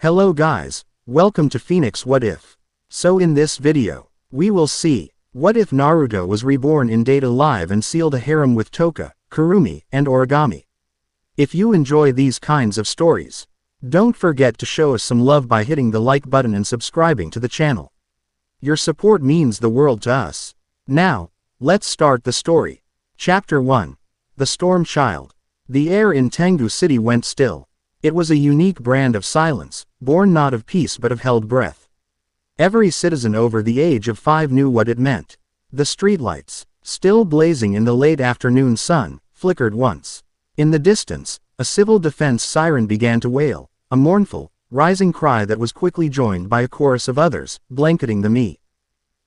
Hello guys, welcome to Phoenix What If. So in this video, we will see, what if Naruto was reborn in Date alive and sealed a harem with Tohka, Kurumi, and Origami? If you enjoy these kinds of stories, don't forget to show us some love by hitting the like button and subscribing to the channel. Your support means the world to us. Now, let's start the story. Chapter 1. The Storm Child. The air in Tengu City went still. It was a unique brand of silence, born not of peace but of held breath. Every citizen over the age of 5 knew what it meant. The streetlights, still blazing in the late afternoon sun, flickered once. In the distance, a civil defense siren began to wail, a mournful, rising cry that was quickly joined by a chorus of others, blanketing the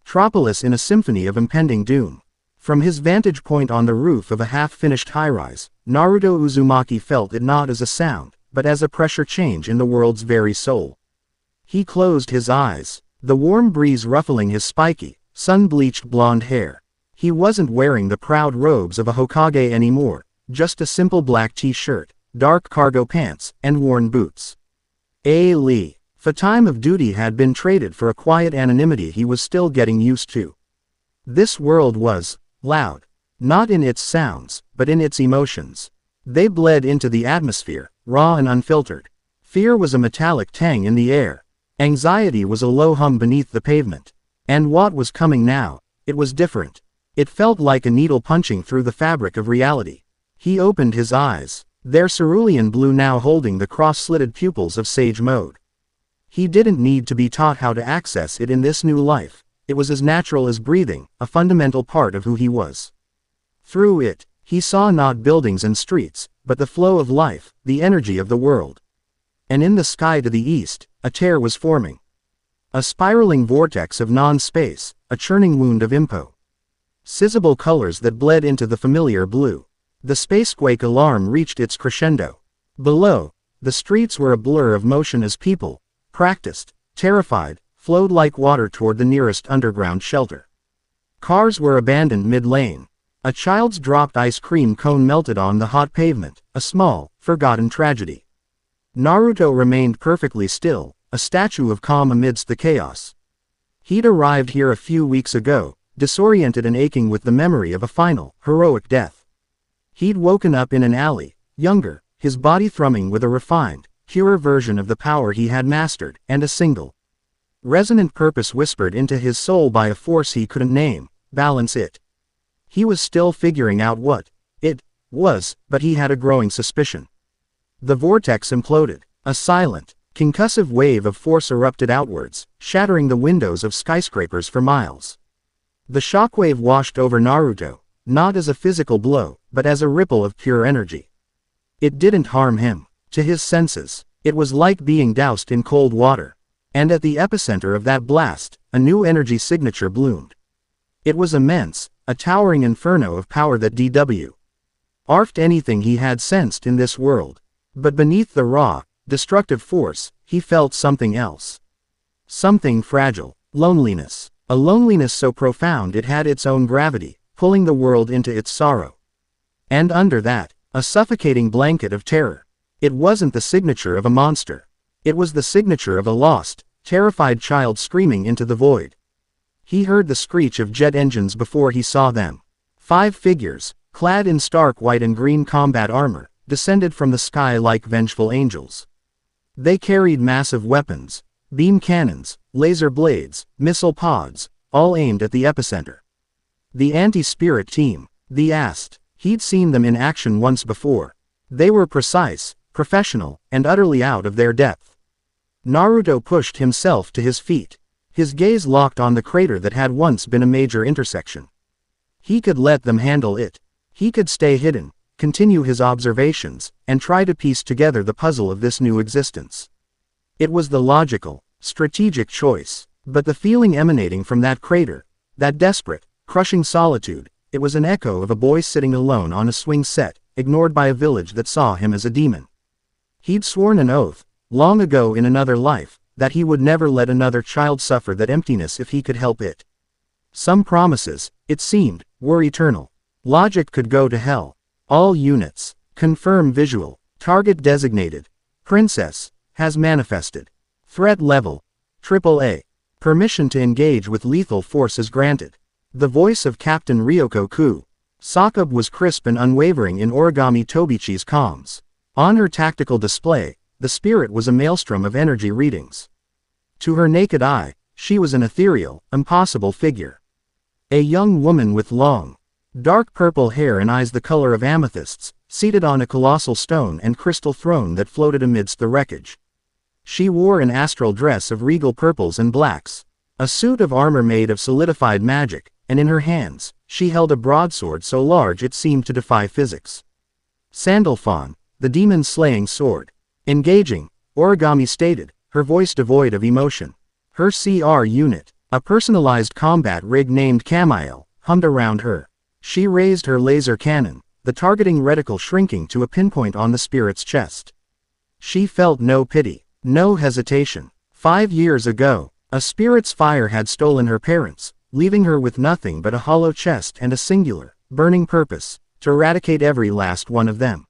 metropolis in a symphony of impending doom. From his vantage point on the roof of a half-finished high-rise, Naruto Uzumaki felt it not as a sound, but as a pressure change in the world's very soul. He closed his eyes, the warm breeze ruffling his spiky, sun-bleached blonde hair. He wasn't wearing the proud robes of a Hokage anymore, just a simple black t-shirt, dark cargo pants, and worn boots. The time of duty had been traded for a quiet anonymity he was still getting used to. This world was loud, not in its sounds, but in its emotions. They bled into the atmosphere, raw and unfiltered. Fear was a metallic tang in the air. Anxiety was a low hum beneath the pavement. And what was coming now? It was different. It felt like a needle punching through the fabric of reality. He opened his eyes, their cerulean blue now holding the cross-slitted pupils of sage mode. He didn't need to be taught how to access it in this new life. It was as natural as breathing, a fundamental part of who he was. Through it, he saw not buildings and streets, but the flow of life, the energy of the world. And in the sky to the east, a tear was forming. A spiraling vortex of non-space, a churning wound of impossible colors that bled into the familiar blue. The spacequake alarm reached its crescendo. Below, the streets were a blur of motion as people, practiced, terrified, flowed like water toward the nearest underground shelter. Cars were abandoned mid-lane. A child's dropped ice cream cone melted on the hot pavement, a small, forgotten tragedy. Naruto remained perfectly still, a statue of calm amidst the chaos. He'd arrived here a few weeks ago, disoriented and aching with the memory of a final, heroic death. He'd woken up in an alley, younger, his body thrumming with a refined, purer version of the power he had mastered, and a single, resonant purpose whispered into his soul by a force he couldn't name: balance it. He was still figuring out what it was, but he had a growing suspicion. The vortex imploded. A silent, concussive wave of force erupted outwards, shattering the windows of skyscrapers for miles. The shockwave washed over Naruto, not as a physical blow, but as a ripple of pure energy. It didn't harm him. To his senses, it was like being doused in cold water. And at the epicenter of that blast, a new energy signature bloomed. It was immense, a towering inferno of power that dwarfed anything he had sensed in this world. But beneath the raw, destructive force, he felt something else. Something fragile. Loneliness. A loneliness so profound it had its own gravity, pulling the world into its sorrow. And under that, a suffocating blanket of terror. It wasn't the signature of a monster. It was the signature of a lost, terrified child screaming into the void. He heard the screech of jet engines before he saw them. 5 figures, clad in stark white and green combat armor, descended from the sky like vengeful angels. They carried massive weapons, beam cannons, laser blades, missile pods, all aimed at the epicenter. The anti-spirit team, he'd seen them in action once before. They were precise, professional, and utterly out of their depth. Naruto pushed himself to his feet. His gaze locked on the crater that had once been a major intersection. He could let them handle it. He could stay hidden, continue his observations, and try to piece together the puzzle of this new existence. It was the logical, strategic choice, but the feeling emanating from that crater, that desperate, crushing solitude, it was an echo of a boy sitting alone on a swing set, ignored by a village that saw him as a demon. He'd sworn an oath, long ago in another life, that he would never let another child suffer that emptiness if he could help it. Some promises, it seemed, were eternal. Logic could go to hell. All units, confirm visual, target designated, princess, has manifested. Threat level. AAA. Permission to engage with lethal force is granted. The voice of Captain Ryoko Sakub was crisp and unwavering in Origami Tobichi's comms. On her tactical display, the spirit was a maelstrom of energy readings. To her naked eye, she was an ethereal, impossible figure. A young woman with long, dark purple hair and eyes the color of amethysts, seated on a colossal stone and crystal throne that floated amidst the wreckage. She wore an astral dress of regal purples and blacks, a suit of armor made of solidified magic, and in her hands, she held a broadsword so large it seemed to defy physics. Sandalphon, the demon-slaying sword. Engaging, Origami stated, her voice devoid of emotion. Her CR unit, a personalized combat rig named Camail, hummed around her. She raised her laser cannon, the targeting reticle shrinking to a pinpoint on the spirit's chest. She felt no pity, no hesitation. 5 years ago, a spirit's fire had stolen her parents, leaving her with nothing but a hollow chest and a singular, burning purpose, to eradicate every last one of them.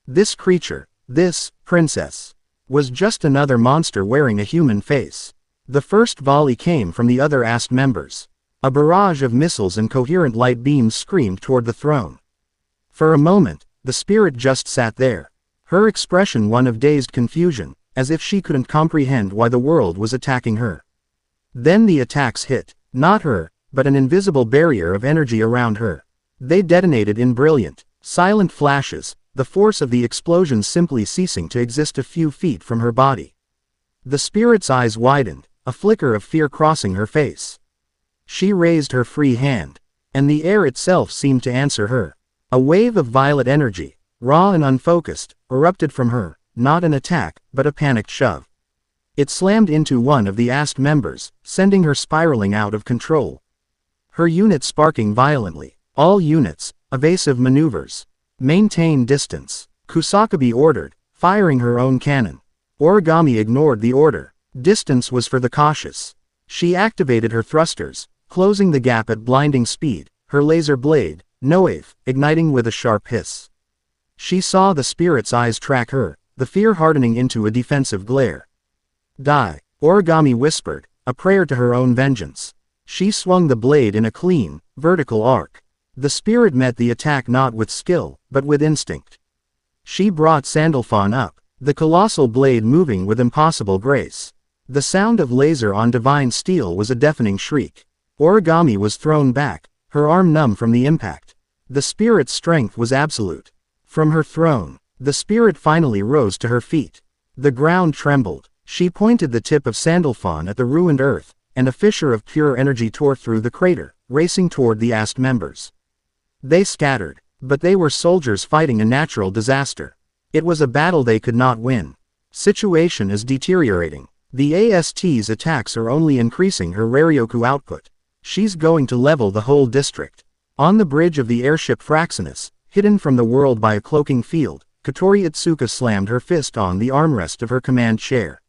This creature, this princess, was just another monster wearing a human face. The first volley came from the other AST members. A barrage of missiles and coherent light beams screamed toward the throne. For a moment, the spirit just sat there, her expression one of dazed confusion, as if she couldn't comprehend why the world was attacking her. Then the attacks hit, not her, but an invisible barrier of energy around her. They detonated in brilliant, silent flashes, the force of the explosion simply ceasing to exist a few feet from her body. The spirit's eyes widened, a flicker of fear crossing her face. She raised her free hand, and the air itself seemed to answer her. A wave of violet energy, raw and unfocused, erupted from her, not an attack, but a panicked shove. It slammed into one of the AST members, sending her spiraling out of control. Her unit sparking violently. All units, evasive maneuvers. Maintain distance, Kusakabe ordered, firing her own cannon. Origami ignored the order. Distance was for the cautious. She activated her thrusters, closing the gap at blinding speed, her laser blade, Noave, igniting with a sharp hiss. She saw the spirit's eyes track her, the fear hardening into a defensive glare. Die, Origami whispered, a prayer to her own vengeance. She swung the blade in a clean, vertical arc. The spirit met the attack not with skill, but with instinct. She brought Sandalphon up, the colossal blade moving with impossible grace. The sound of laser on divine steel was a deafening shriek. Origami was thrown back, her arm numb from the impact. The spirit's strength was absolute. From her throne, the spirit finally rose to her feet. The ground trembled. She pointed the tip of Sandalphon at the ruined earth, and a fissure of pure energy tore through the crater, racing toward the AST members. They scattered, but they were soldiers fighting a natural disaster. It was a battle they could not win. Situation is deteriorating. The AST's attacks are only increasing her Rarioku output. She's going to level the whole district. On the bridge of the airship Fraxinus, hidden from the world by a cloaking field, Katori Itsuka slammed her fist on the armrest of her command chair.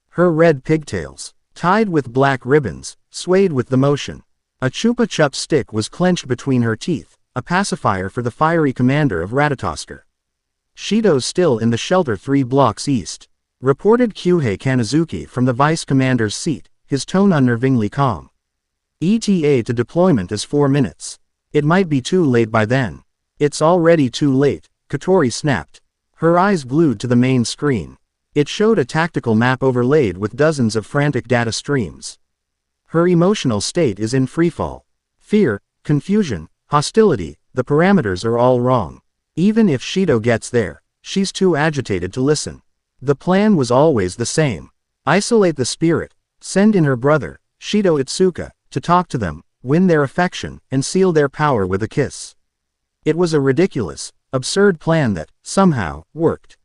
Her red pigtails, tied with black ribbons, swayed with the motion. A Chupa Chup stick was clenched between her teeth, a pacifier for the fiery commander of Ratatosker. Shido's still in the shelter 3 blocks east, reported Kyuhei Kanazuki from the vice commander's seat, his tone unnervingly calm. ETA to deployment is 4 minutes. It might be too late by then. It's already too late, Katori snapped. Her eyes glued to the main screen. It showed a tactical map overlaid with dozens of frantic data streams. Her emotional state is in freefall. Fear, confusion, hostility, the parameters are all wrong. Even if Shido gets there, she's too agitated to listen. The plan was always the same. Isolate the spirit, send in her brother, Shido Itsuka, to talk to them, win their affection, and seal their power with a kiss. It was a ridiculous, absurd plan that, somehow, worked.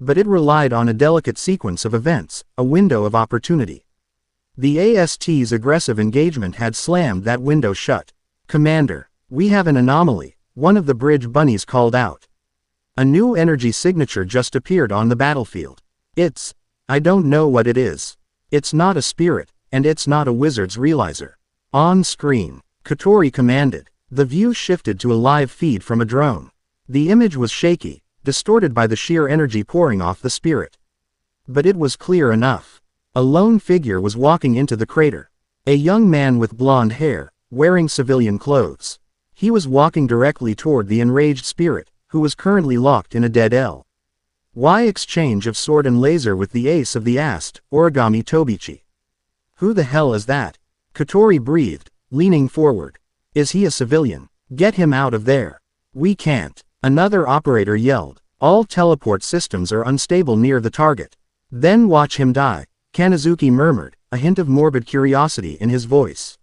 But it relied on a delicate sequence of events, a window of opportunity. The AST's aggressive engagement had slammed that window shut. Commander, we have an anomaly, one of the bridge bunnies called out. A new energy signature just appeared on the battlefield. I don't know what it is. It's not a spirit, and it's not a wizard's realizer. On screen, Katori commanded. The view shifted to a live feed from a drone. The image was shaky, distorted by the sheer energy pouring off the spirit. But it was clear enough. A lone figure was walking into the crater. A young man with blonde hair, wearing civilian clothes. He was walking directly toward the enraged spirit, who was currently locked in a dead Y exchange of sword and laser with the ace of the asked, Origami Tobichi. Who the hell is that? Kotori breathed, leaning forward. Is he a civilian? Get him out of there. We can't. Another operator yelled. All teleport systems are unstable near the target. Then watch him die, Kanazuki murmured, a hint of morbid curiosity in his voice.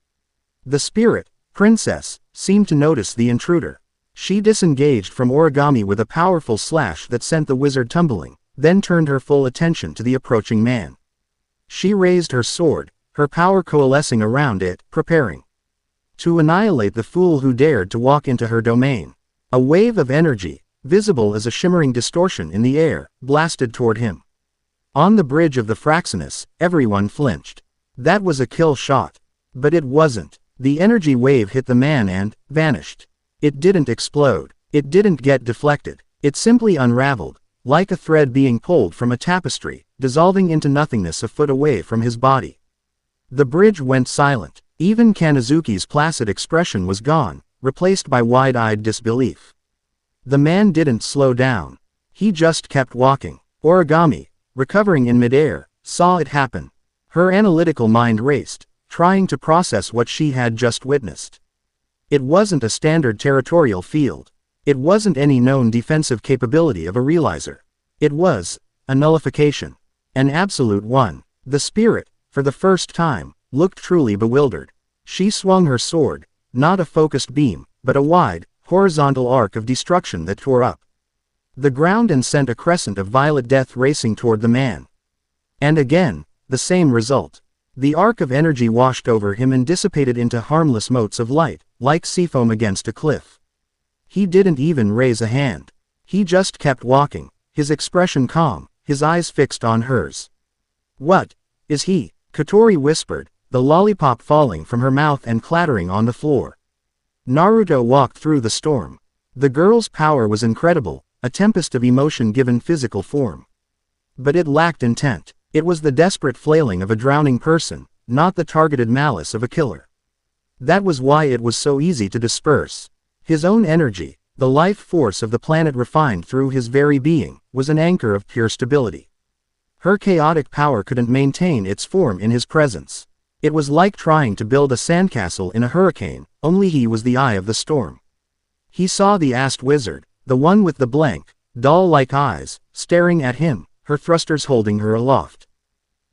The spirit, princess, seemed to notice the intruder. She disengaged from Origami with a powerful slash that sent the wizard tumbling, then turned her full attention to the approaching man. She raised her sword, her power coalescing around it, preparing to annihilate the fool who dared to walk into her domain. A wave of energy, visible as a shimmering distortion in the air, blasted toward him. On the bridge of the Fraxinus, everyone flinched. That was a kill shot. But it wasn't. The energy wave hit the man and vanished. It didn't explode. It didn't get deflected. It simply unraveled, like a thread being pulled from a tapestry, dissolving into nothingness a foot away from his body. The bridge went silent. Even Kanazuki's placid expression was gone, replaced by wide-eyed disbelief. The man didn't slow down. He just kept walking. Origami, recovering in midair, saw it happen. Her analytical mind raced, trying to process what she had just witnessed. It wasn't a standard territorial field. It wasn't any known defensive capability of a realizer. It was a nullification. An absolute one. The spirit, for the first time, looked truly bewildered. She swung her sword, not a focused beam, but a wide, horizontal arc of destruction that tore up the ground and sent a crescent of violet death racing toward the man. And again, the same result. The arc of energy washed over him and dissipated into harmless motes of light, like seafoam against a cliff. He didn't even raise a hand. He just kept walking, his expression calm, his eyes fixed on hers. What is he? Kotori whispered, the lollipop falling from her mouth and clattering on the floor. Naruto walked through the storm. The girl's power was incredible, a tempest of emotion given physical form. But it lacked intent. It was the desperate flailing of a drowning person, not the targeted malice of a killer. That was why it was so easy to disperse. His own energy, the life force of the planet refined through his very being, was an anchor of pure stability. Her chaotic power couldn't maintain its form in his presence. It was like trying to build a sandcastle in a hurricane, only he was the eye of the storm. He saw the asked wizard, the one with the blank, doll-like eyes, staring at him, her thrusters holding her aloft.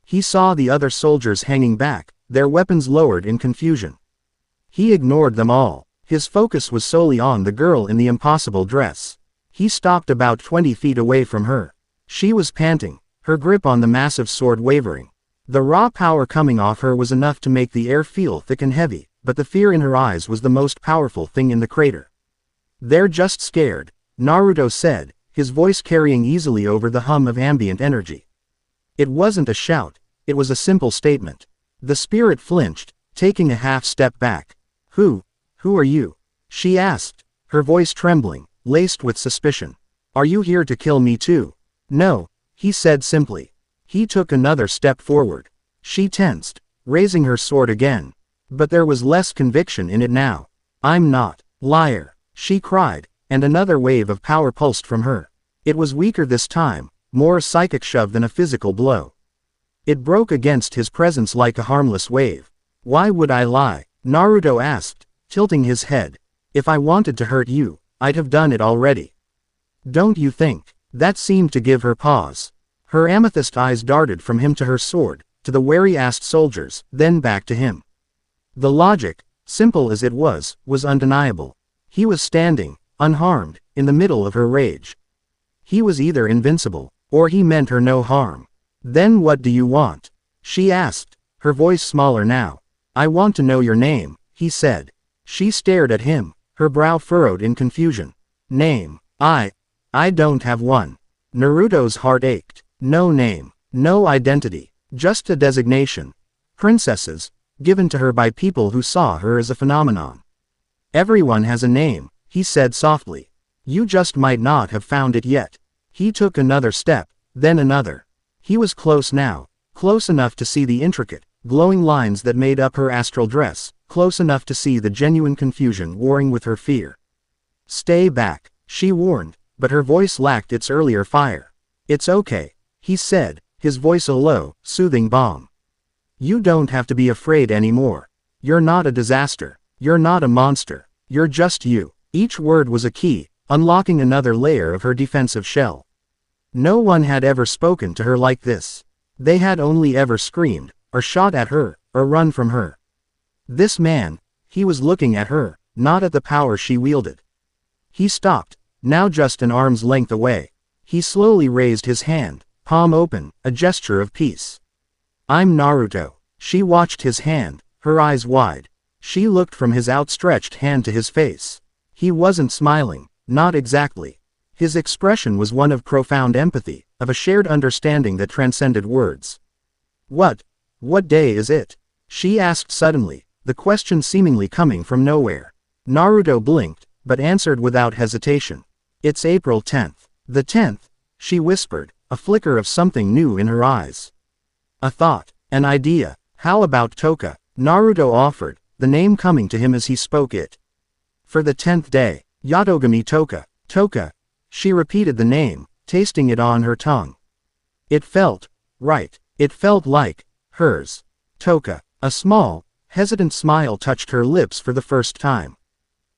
He saw the other soldiers hanging back, their weapons lowered in confusion. He ignored them all. His focus was solely on the girl in the impossible dress. He stopped about 20 feet away from her. She was panting, her grip on the massive sword wavering. The raw power coming off her was enough to make the air feel thick and heavy, but the fear in her eyes was the most powerful thing in the crater. They're just scared, Naruto said, his voice carrying easily over the hum of ambient energy. It wasn't a shout, it was a simple statement. The spirit flinched, taking a half step back. Who are you? She asked, her voice trembling, laced with suspicion. Are you here to kill me too? No, he said simply. He took another step forward. She tensed, raising her sword again. But there was less conviction in it now. I'm not. Liar, she cried, and another wave of power pulsed from her. It was weaker this time, more a psychic shove than a physical blow. It broke against his presence like a harmless wave. Why would I lie? Naruto asked, tilting his head. If I wanted to hurt you, I'd have done it already. Don't you think? That seemed to give her pause. Her amethyst eyes darted from him to her sword, to the wary-asked soldiers, then back to him. The logic, simple as it was undeniable. He was standing, unharmed, in the middle of her rage. He was either invincible, or he meant her no harm. Then what do you want? She asked, her voice smaller now. I want to know your name, he said. She stared at him, her brow furrowed in confusion. Name? I don't have one. Naruto's heart ached. No name, no identity, just a designation. Princesses, given to her by people who saw her as a phenomenon. Everyone has a name, he said softly. You just might not have found it yet. He took another step, then another. He was close now, Close enough to see the intricate, glowing lines that made up her astral dress, close enough to see the genuine confusion warring with her fear. "Stay back," she warned, but her voice lacked its earlier fire. "It's okay," he said, his voice a low, soothing balm. "You don't have to be afraid anymore. You're not a disaster. You're not a monster. You're just you." Each word was a key, unlocking another layer of her defensive shell. No one had ever spoken to her like this. They had only ever screamed, or shot at her, or run from her. This man, he was looking at her, not at the power she wielded. He stopped, now just an arm's length away. He slowly raised his hand, palm open, a gesture of peace. "I'm Naruto." She watched his hand, her eyes wide. She looked from his outstretched hand to his face. He wasn't smiling, not exactly. His expression was one of profound empathy, of a shared understanding that transcended words. What day is it?" she asked suddenly, the question seemingly coming from nowhere. Naruto blinked, but answered without hesitation. "It's April 10th. The 10th, she whispered, a flicker of something new in her eyes. A thought, an idea. "How about Tohka?" Naruto offered, the name coming to him as he spoke it. "For the 10th day, Yatogami Tohka." Tohka. She repeated the name, tasting it on her tongue. It felt right. It felt like hers. Tohka. A small, hesitant smile touched her lips for the first time.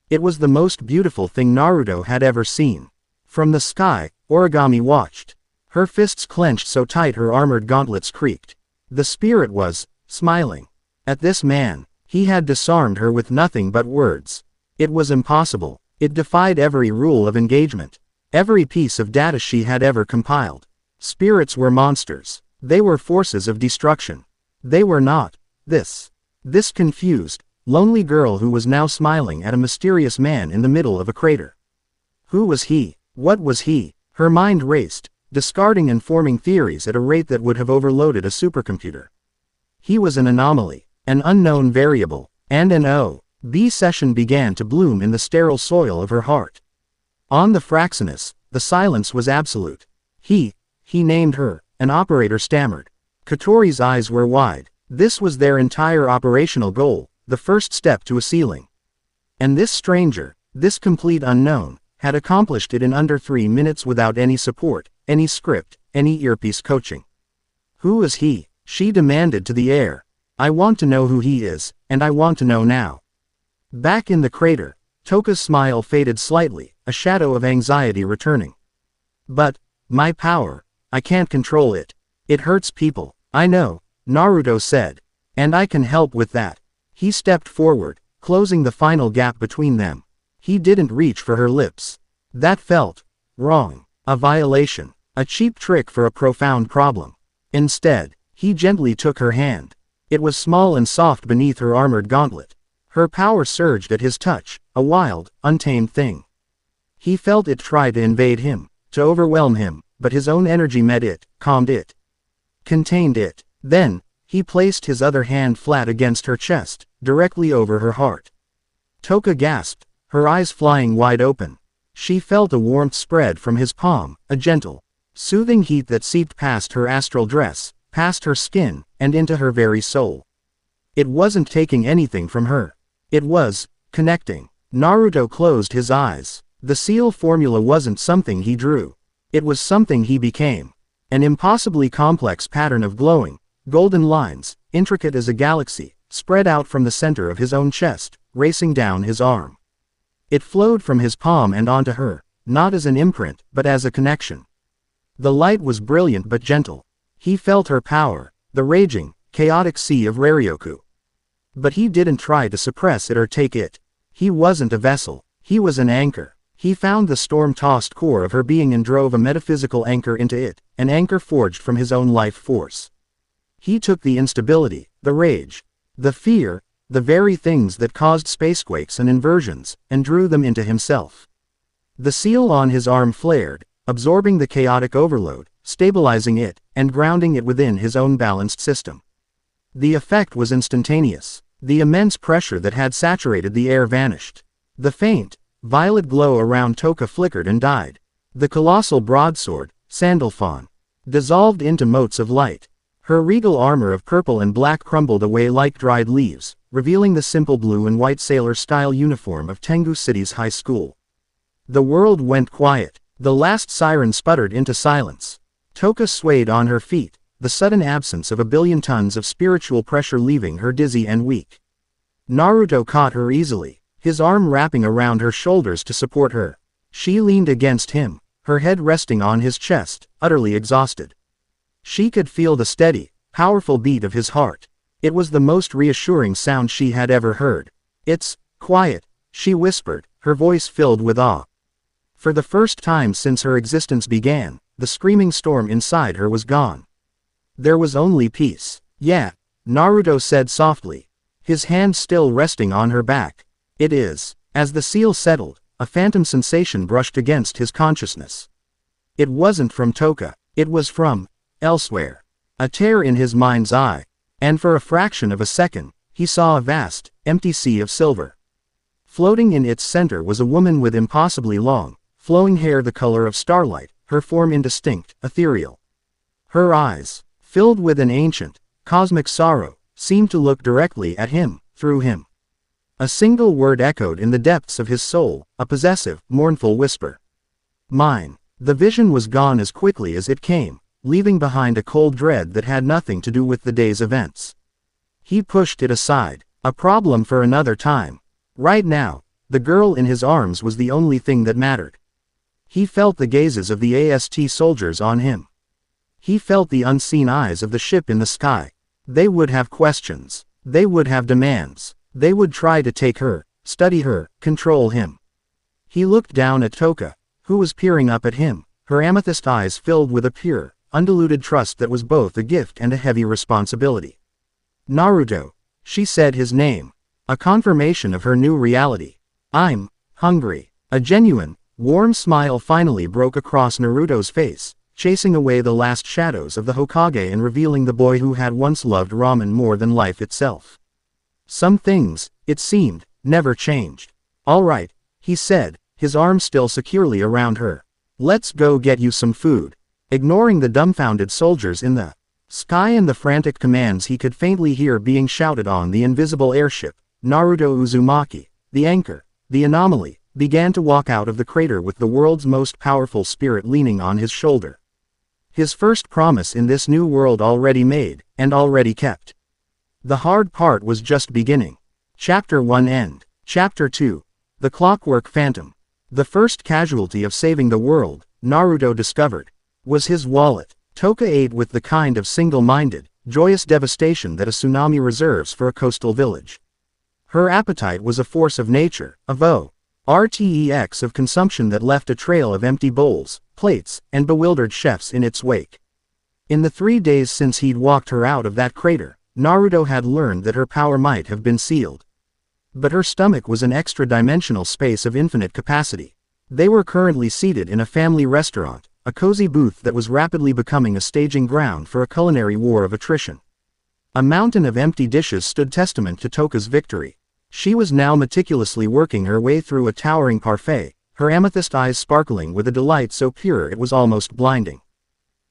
It was the most beautiful thing Naruto had ever seen. From the sky, Origami watched. Her fists clenched so tight her armored gauntlets creaked. The spirit was smiling. At this man, he had disarmed her with nothing but words. It was impossible. It defied every rule of engagement. Every piece of data she had ever compiled. Spirits were monsters. They were forces of destruction. They were not this confused, lonely girl who was now smiling at a mysterious man in the middle of a crater. Who was he? What was he? Her mind raced, discarding and forming theories at a rate that would have overloaded a supercomputer. He was an anomaly, an unknown variable, and an O.B. session began to bloom in the sterile soil of her heart. On the Fraxinus, the silence was absolute. He named her, an operator stammered. Katori's eyes were wide. This was their entire operational goal, the first step to a ceiling. And this stranger, this complete unknown, had accomplished it in under 3 minutes without any support, any script, any earpiece coaching. "Who is he?" she demanded to the air. "I want to know who he is, and I want to know now." Back in the crater, Tohka's smile faded slightly, a shadow of anxiety returning. "But my power, I can't control it. It hurts people." "I know," Naruto said. "And I can help with that." He stepped forward, closing the final gap between them. He didn't reach for her lips. That felt wrong. A violation. A cheap trick for a profound problem. Instead, he gently took her hand. It was small and soft beneath her armored gauntlet. Her power surged at his touch, a wild, untamed thing. He felt it try to invade him, to overwhelm him, but his own energy met it, calmed it, contained it. Then, he placed his other hand flat against her chest, directly over her heart. Tohka gasped, her eyes flying wide open. She felt a warmth spread from his palm, a gentle, soothing heat that seeped past her astral dress, past her skin, and into her very soul. It wasn't taking anything from her. It was connecting. Naruto closed his eyes. The seal formula wasn't something he drew. It was something he became. An impossibly complex pattern of glowing, golden lines, intricate as a galaxy, spread out from the center of his own chest, racing down his arm. It flowed from his palm and onto her, not as an imprint, but as a connection. The light was brilliant but gentle. He felt her power, the raging, chaotic sea of Raryoku. But he didn't try to suppress it or take it. He wasn't a vessel. He was an anchor. He found the storm-tossed core of her being and drove a metaphysical anchor into it, an anchor forged from his own life force. He took the instability, the rage, the fear, the very things that caused spacequakes and inversions, and drew them into himself. The seal on his arm flared, absorbing the chaotic overload, stabilizing it, and grounding it within his own balanced system. The effect was instantaneous. The immense pressure that had saturated the air vanished. The faint, violet glow around Tohka flickered and died. The colossal broadsword, Sandalphon, dissolved into motes of light. Her regal armor of purple and black crumbled away like dried leaves, revealing the simple blue and white sailor-style uniform of Tengu City's high school. The world went quiet. The last siren sputtered into silence. Tohka swayed on her feet, the sudden absence of a billion tons of spiritual pressure leaving her dizzy and weak. Naruto caught her easily, his arm wrapping around her shoulders to support her. She leaned against him, her head resting on his chest, utterly exhausted. She could feel the steady, powerful beat of his heart. It was the most reassuring sound she had ever heard. "It's quiet," she whispered, her voice filled with awe. For the first time since her existence began, the screaming storm inside her was gone. There was only peace. "Yeah," Naruto said softly, his hand still resting on her back. "It is." As the seal settled, a phantom sensation brushed against his consciousness. It wasn't from Tohka, it was from elsewhere. A tear in his mind's eye, and for a fraction of a second, he saw a vast, empty sea of silver. Floating in its center was a woman with impossibly long, flowing hair the color of starlight, her form indistinct, ethereal. Her eyes, filled with an ancient, cosmic sorrow, seemed to look directly at him, through him. A single word echoed in the depths of his soul, a possessive, mournful whisper. "Mine." The vision was gone as quickly as it came, leaving behind a cold dread that had nothing to do with the day's events. He pushed it aside, a problem for another time. Right now, the girl in his arms was the only thing that mattered. He felt the gazes of the AST soldiers on him. He felt the unseen eyes of the ship in the sky. They would have questions. They would have demands. They would try to take her, study her, control him. He looked down at Tohka, who was peering up at him, her amethyst eyes filled with a pure, undiluted trust that was both a gift and a heavy responsibility. "Naruto," she said his name, a confirmation of her new reality. "I'm hungry." A genuine, warm smile finally broke across Naruto's face, chasing away the last shadows of the Hokage and revealing the boy who had once loved ramen more than life itself. Some things, it seemed, never changed. "All right," he said, his arm still securely around her. "Let's go get you some food." Ignoring the dumbfounded soldiers in the sky and the frantic commands he could faintly hear being shouted on the invisible airship, Naruto Uzumaki, the anchor, the anomaly, began to walk out of the crater with the world's most powerful spirit leaning on his shoulder. His first promise in this new world already made, and already kept. The hard part was just beginning. Chapter 1 End. Chapter 2. The Clockwork Phantom. The first casualty of saving the world, Naruto discovered, was his wallet. Tohka ate with the kind of single-minded, joyous devastation that a tsunami reserves for a coastal village. Her appetite was a force of nature, a vortex of consumption that left a trail of empty bowls, plates, and bewildered chefs in its wake. In the 3 days since he'd walked her out of that crater, Naruto had learned that her power might have been sealed. But her stomach was an extra-dimensional space of infinite capacity. They were currently seated in a family restaurant, a cozy booth that was rapidly becoming a staging ground for a culinary war of attrition. A mountain of empty dishes stood testament to Tohka's victory. She was now meticulously working her way through a towering parfait, her amethyst eyes sparkling with a delight so pure it was almost blinding.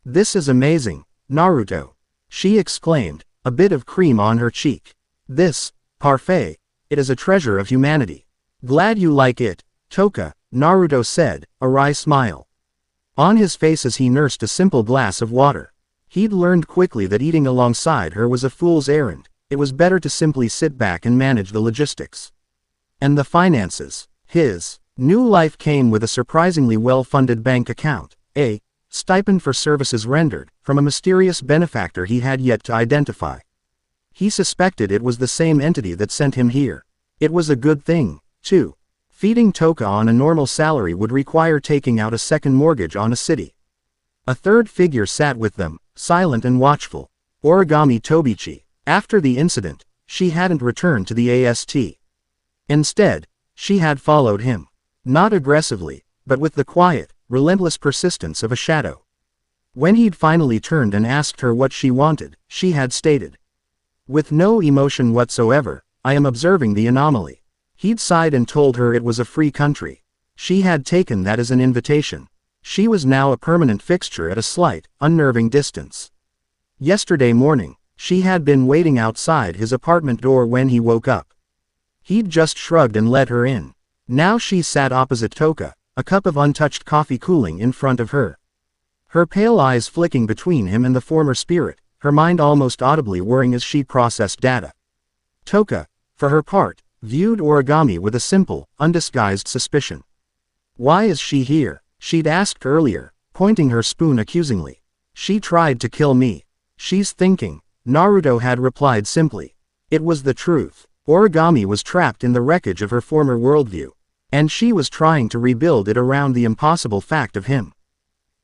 "This is amazing, Naruto," she exclaimed, a bit of cream on her cheek. "This parfait, it is a treasure of humanity." "Glad you like it, Tohka," Naruto said, a wry smile on his face as he nursed a simple glass of water. He'd learned quickly that eating alongside her was a fool's errand. It was better to simply sit back and manage the logistics. And the finances. His new life came with a surprisingly well-funded bank account, a stipend for services rendered, from a mysterious benefactor he had yet to identify. He suspected it was the same entity that sent him here. It was a good thing, too. Feeding Tohka on a normal salary would require taking out a second mortgage on a city. A third figure sat with them, silent and watchful. Origami Tobichi. After the incident, she hadn't returned to the AST. Instead, she had followed him. Not aggressively, but with the quiet, relentless persistence of a shadow. When he'd finally turned and asked her what she wanted, she had stated, with no emotion whatsoever, "I am observing the anomaly." He'd sighed and told her it was a free country. She had taken that as an invitation. She was now a permanent fixture at a slight, unnerving distance. Yesterday morning, she had been waiting outside his apartment door when he woke up. He'd just shrugged and let her in. Now she sat opposite Tohka, a cup of untouched coffee cooling in front of her. Her pale eyes flicking between him and the former spirit, her mind almost audibly whirring as she processed data. Tohka, for her part, viewed Origami with a simple, undisguised suspicion. Why is she here? She'd asked earlier, pointing her spoon accusingly. She tried to kill me. She's thinking, Naruto had replied simply. It was the truth. Origami was trapped in the wreckage of her former worldview, and she was trying to rebuild it around the impossible fact of him.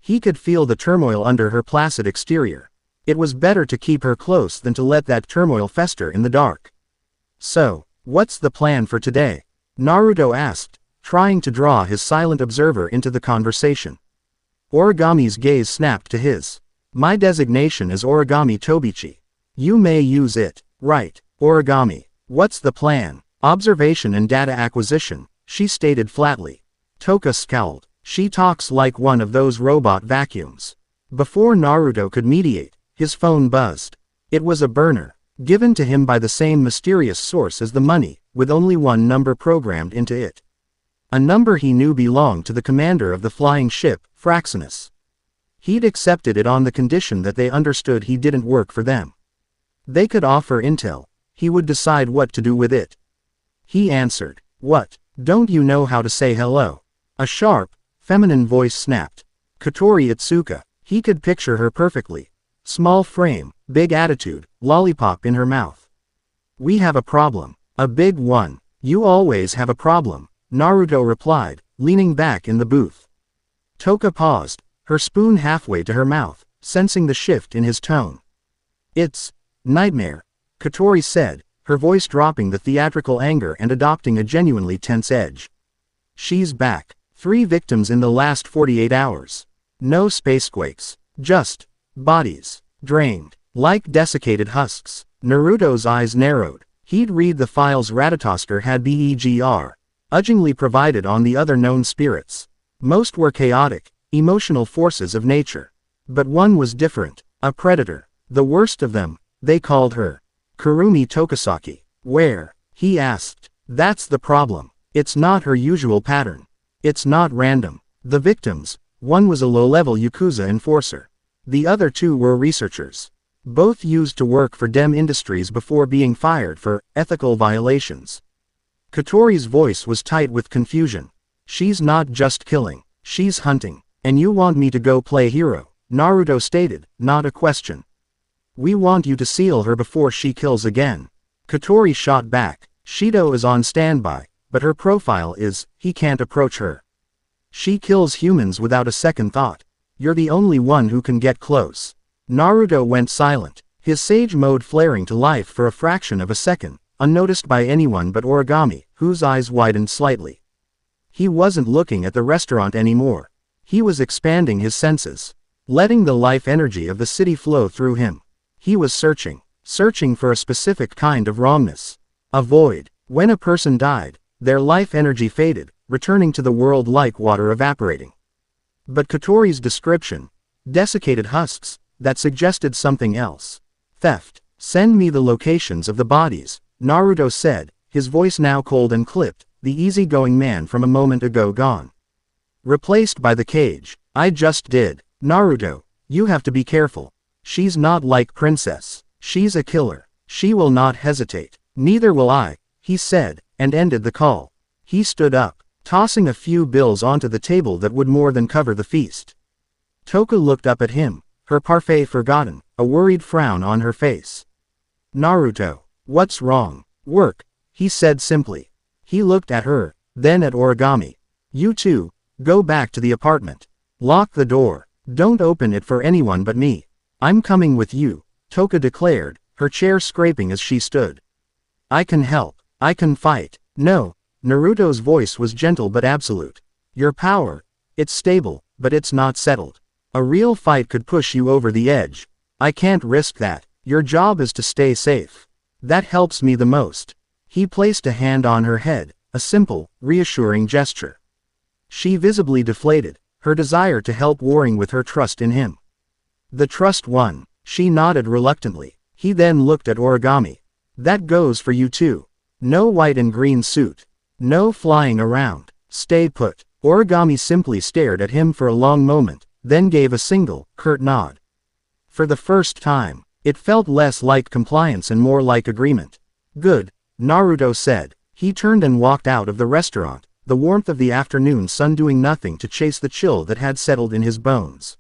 He could feel the turmoil under her placid exterior. It was better to keep her close than to let that turmoil fester in the dark. So, what's the plan for today? Naruto asked, trying to draw his silent observer into the conversation. Origami's gaze snapped to his. My designation is Origami Tobichi. You may use it. Right, Origami. What's the plan? Observation and data acquisition, she stated flatly. Tohka scowled. She talks like one of those robot vacuums. Before Naruto could mediate, his phone buzzed. It was a burner, given to him by the same mysterious source as the money, with only one number programmed into it. A number he knew belonged to the commander of the flying ship, Fraxinus. He'd accepted it on the condition that they understood he didn't work for them. They could offer intel. He would decide what to do with it. He answered. What? Don't you know how to say hello? A sharp, feminine voice snapped. Kotori Itsuka. He could picture her perfectly. Small frame, big attitude, lollipop in her mouth. We have a problem. A big one. You always have a problem, Naruto replied, leaning back in the booth. Tohka paused, her spoon halfway to her mouth, sensing the shift in his tone. It's nightmare, Kotori said, her voice dropping the theatrical anger and adopting a genuinely tense edge. She's back. 3 victims in the last 48 hours. No spacequakes. Just bodies. Drained. Like desiccated husks. Naruto's eyes narrowed. He'd read the files Ratatosker had begrudgingly provided on the other known spirits. Most were chaotic, emotional forces of nature. But one was different. A predator. The worst of them, they called her. Kurumi Tokisaki. Where? He asked. That's the problem. It's not her usual pattern. It's not random. The victims, one was a low-level Yakuza enforcer. The other 2 were researchers. Both used to work for Dem Industries before being fired for ethical violations. Kotori's voice was tight with confusion. She's not just killing, she's hunting. And you want me to go play hero, Naruto stated, not a question. We want you to seal her before she kills again. Kotori shot back. Shido is on standby, but her profile is, he can't approach her. She kills humans without a second thought. You're the only one who can get close. Naruto went silent, his sage mode flaring to life for a fraction of a second, unnoticed by anyone but Origami, whose eyes widened slightly. He wasn't looking at the restaurant anymore. He was expanding his senses, letting the life energy of the city flow through him. He was searching for a specific kind of wrongness. A void. When a person died, their life energy faded, returning to the world like water evaporating. But Kotori's description, desiccated husks, that suggested something else. Theft. Send me the locations of the bodies, Naruto said, his voice now cold and clipped, the easygoing man from a moment ago gone. Replaced by the cage. I just did. Naruto, you have to be careful. She's not like Princess. She's a killer. She will not hesitate. Neither will I, he said, and ended the call. He stood up, tossing a few bills onto the table that would more than cover the feast. Tohka looked up at him, her parfait forgotten, a worried frown on her face. Naruto, what's wrong? Work, he said simply. He looked at her, then at Origami. You two, go back to the apartment. Lock the door. Don't open it for anyone but me. I'm coming with you, Tohka declared, her chair scraping as she stood. I can help. I can fight. No, Naruto's voice was gentle but absolute. Your power, it's stable, but it's not settled. A real fight could push you over the edge. I can't risk that. Your job is to stay safe. That helps me the most. He placed a hand on her head, a simple, reassuring gesture. She visibly deflated, her desire to help warring with her trust in him. The trust won. She nodded reluctantly. He then looked at Origami. That goes for you too. No white and green suit. No flying around. Stay put. Origami simply stared at him for a long moment, then gave a single, curt nod. For the first time, it felt less like compliance and more like agreement. Good, Naruto said. He turned and walked out of the restaurant, the warmth of the afternoon sun doing nothing to chase the chill that had settled in his bones.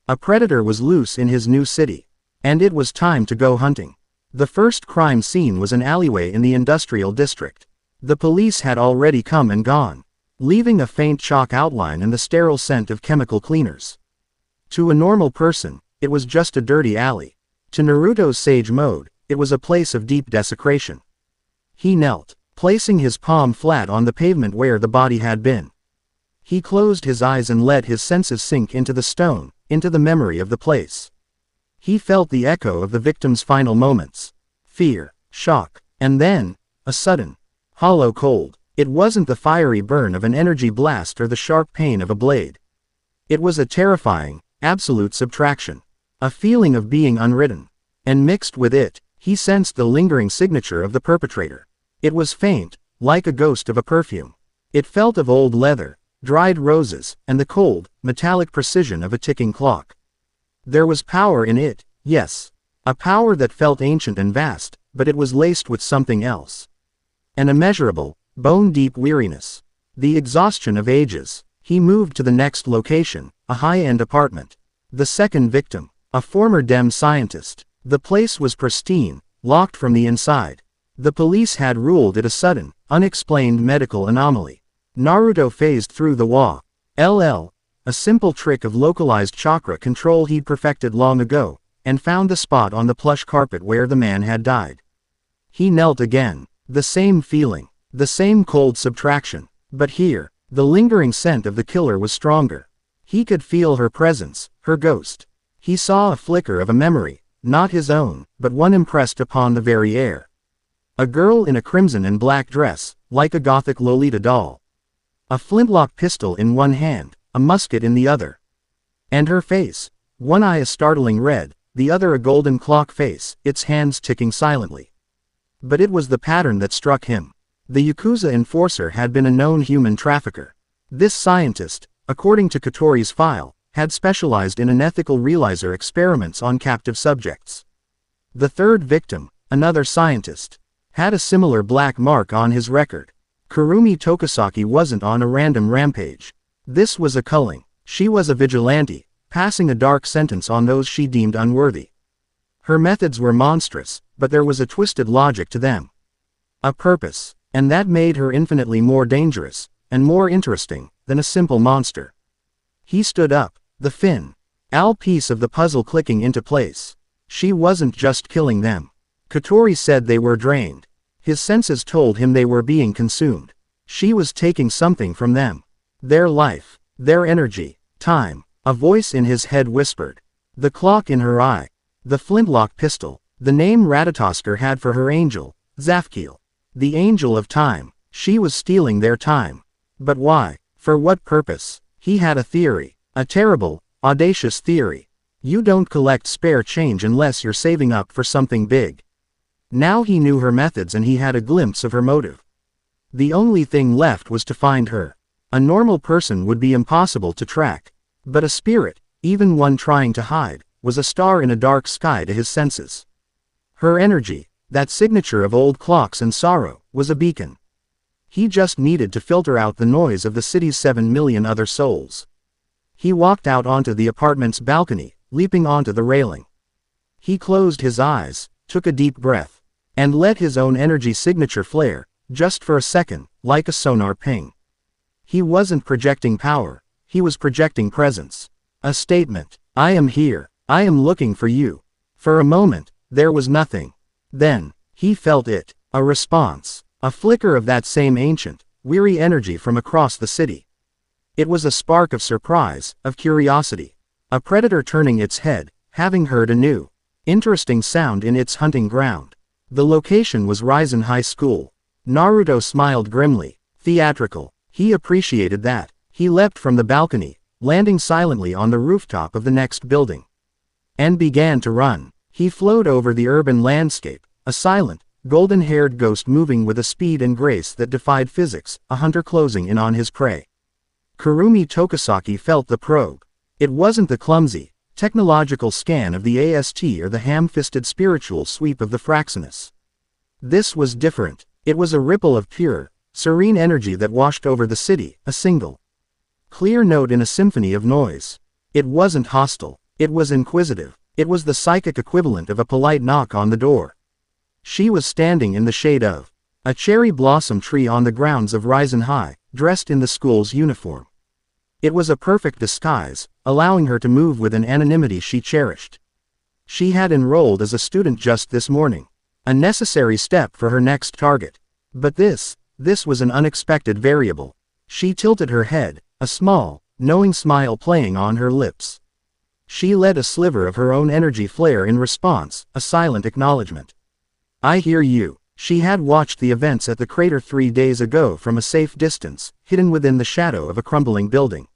A predator was loose in his new city. And it was time to go hunting. The first crime scene was an alleyway in the industrial district. The police had already come and gone, leaving a faint chalk outline and the sterile scent of chemical cleaners. To a normal person, it was just a dirty alley. To Naruto's sage mode, it was a place of deep desecration. He knelt, placing his palm flat on the pavement where the body had been. He closed his eyes and let his senses sink into the stone, into the memory of the place. He felt the echo of the victim's final moments. Fear, shock, and then, a sudden, hollow cold. It wasn't the fiery burn of an energy blast or the sharp pain of a blade. It was a terrifying, absolute subtraction. A feeling of being unwritten. And mixed with it, he sensed the lingering signature of the perpetrator. It was faint, like a ghost of a perfume. It felt of old leather, dried roses, and the cold, metallic precision of a ticking clock. There was power in it, yes. A power that felt ancient and vast, but it was laced with something else. An immeasurable, bone-deep weariness. The exhaustion of ages. He moved to the next location, a high-end apartment. The second victim, a former DEM scientist. The place was pristine, locked from the inside. The police had ruled it a sudden, unexplained medical anomaly. Naruto phased through the wall. A simple trick of localized chakra control he'd perfected long ago, and found the spot on the plush carpet where the man had died. He knelt again. The same feeling. The same cold subtraction. But here, the lingering scent of the killer was stronger. He could feel her presence, her ghost. He saw a flicker of a memory, not his own, but one impressed upon the very air. A girl in a crimson and black dress, like a gothic Lolita doll. A flintlock pistol in one hand, a musket in the other. And her face, one eye a startling red, the other a golden clock face, its hands ticking silently. But it was the pattern that struck him. The Yakuza enforcer had been a known human trafficker. This scientist, according to Katori's file, had specialized in unethical realizer experiments on captive subjects. The third victim, another scientist, had a similar black mark on his record. Kurumi Tokasaki wasn't on a random rampage. This was a culling. She was a vigilante, passing a dark sentence on those she deemed unworthy. Her methods were monstrous, but there was a twisted logic to them. A purpose, and that made her infinitely more dangerous, and more interesting, than a simple monster. He stood up, the final piece of the puzzle clicking into place. She wasn't just killing them. Katori said they were drained. His senses told him they were being consumed. She was taking something from them. Their life, their energy, time. A voice in his head whispered. The clock in her eye. The flintlock pistol. The name Ratatosker had for her angel, Zafkiel. The angel of time. She was stealing their time. But why? For what purpose? He had a theory. A terrible, audacious theory. You don't collect spare change unless you're saving up for something big. Now he knew her methods and he had a glimpse of her motive. The only thing left was to find her. A normal person would be impossible to track. But a spirit, even one trying to hide, was a star in a dark sky to his senses. Her energy, that signature of old clocks and sorrow, was a beacon. He just needed to filter out the noise of the city's 7 million other souls. He walked out onto the apartment's balcony, leaping onto the railing. He closed his eyes, took a deep breath, and let his own energy signature flare, just for a second, like a sonar ping. He wasn't projecting power, he was projecting presence. A statement. I am here, I am looking for you. For a moment, there was nothing. Then, he felt it, a response, a flicker of that same ancient, weary energy from across the city. It was a spark of surprise, of curiosity. A predator turning its head, having heard a new, interesting sound in its hunting ground. The location was Raizen High School. Naruto smiled grimly. Theatrical. He appreciated that. He leapt from the balcony, landing silently on the rooftop of the next building. and began to run. He flowed over the urban landscape, a silent, golden-haired ghost moving with a speed and grace that defied physics, a hunter closing in on his prey. Kurumi Tokasaki felt the probe. It wasn't the clumsy, technological scan of the AST or the ham-fisted spiritual sweep of the Fraxinus. This was different. It was a ripple of pure, serene energy that washed over the city, a single, clear note in a symphony of noise. It wasn't hostile. It was inquisitive. It was the psychic equivalent of a polite knock on the door. She was standing in the shade of a cherry blossom tree on the grounds of Risen High, dressed in the school's uniform. It was a perfect disguise, allowing her to move with an anonymity she cherished. She had enrolled as a student just this morning, a necessary step for her next target. But this was an unexpected variable. She tilted her head, a small, knowing smile playing on her lips. She let a sliver of her own energy flare in response, a silent acknowledgement. I hear you. She had watched the events at the crater 3 days ago from a safe distance, hidden within the shadow of a crumbling building.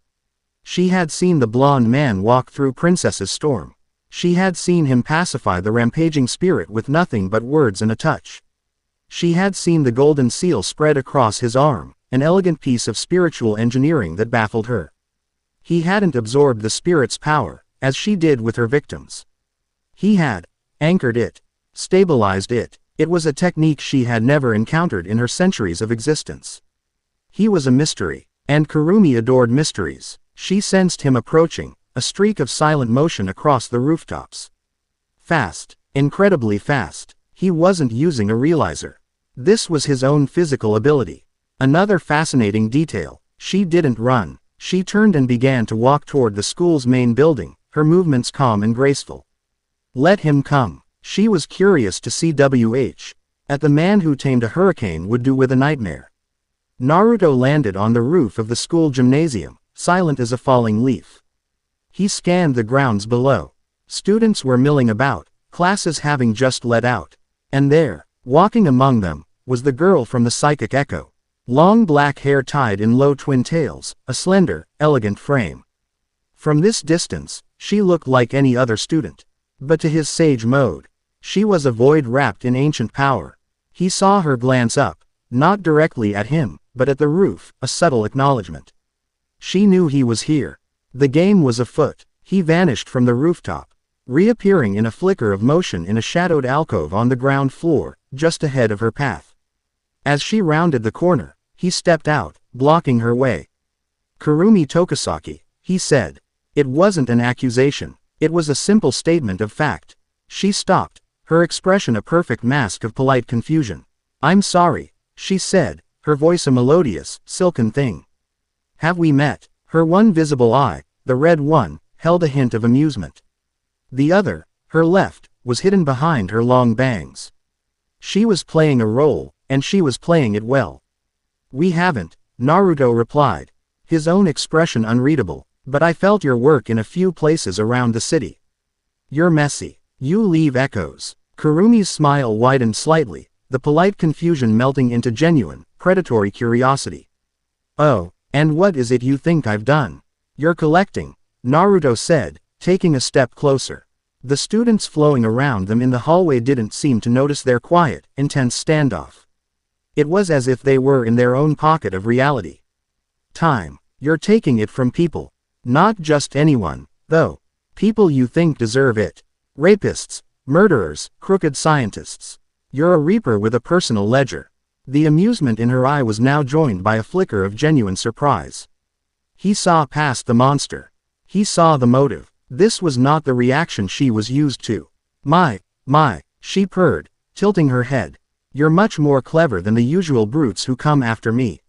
She had seen the blonde man walk through Princess's storm. She had seen him pacify the rampaging spirit with nothing but words and a touch. She had seen the golden seal spread across his arm, an elegant piece of spiritual engineering that baffled her. He hadn't absorbed the spirit's power, as she did with her victims. He had anchored it, stabilized it. It was a technique she had never encountered in her centuries of existence. He was a mystery, and Kurumi adored mysteries. She sensed him approaching, a streak of silent motion across the rooftops. Fast, incredibly fast. He wasn't using a realizer. This was his own physical ability. Another fascinating detail, she didn't run. She turned and began to walk toward the school's main building, her movements calm and graceful. Let him come. She was curious to see at the man who tamed a hurricane would do with a nightmare. Naruto landed on the roof of the school gymnasium, silent as a falling leaf. He scanned the grounds below. Students were milling about, classes having just let out. And there, walking among them, was the girl from the psychic echo. Long black hair tied in low twin tails, a slender, elegant frame. From this distance, she looked like any other student. But to his sage mode, she was a void wrapped in ancient power. He saw her glance up, not directly at him, but at the roof, a subtle acknowledgement. She knew he was here. The game was afoot. He vanished from the rooftop, reappearing in a flicker of motion in a shadowed alcove on the ground floor, just ahead of her path. As she rounded the corner, he stepped out, blocking her way. Kurumi Tokasaki, he said. It wasn't an accusation. It was a simple statement of fact. She stopped, her expression a perfect mask of polite confusion. I'm sorry, she said, her voice a melodious, silken thing. Have we met? Her one visible eye, the red one, held a hint of amusement. The other, her left, was hidden behind her long bangs. She was playing a role, and she was playing it well. We haven't, Naruto replied, his own expression unreadable, but I felt your work in a few places around the city. You're messy. You leave echoes. Kurumi's smile widened slightly, the polite confusion melting into genuine, predatory curiosity. Oh, and what is it you think I've done? You're collecting, Naruto said, taking a step closer. The students flowing around them in the hallway didn't seem to notice their quiet, intense standoff. It was as if they were in their own pocket of reality. Time. You're taking it from people. Not just anyone, though. People you think deserve it. Rapists, murderers, crooked scientists. You're a reaper with a personal ledger. The amusement in her eye was now joined by a flicker of genuine surprise. He saw past the monster. He saw the motive. This was not the reaction she was used to. My, she purred, tilting her head. You're much more clever than the usual brutes who come after me.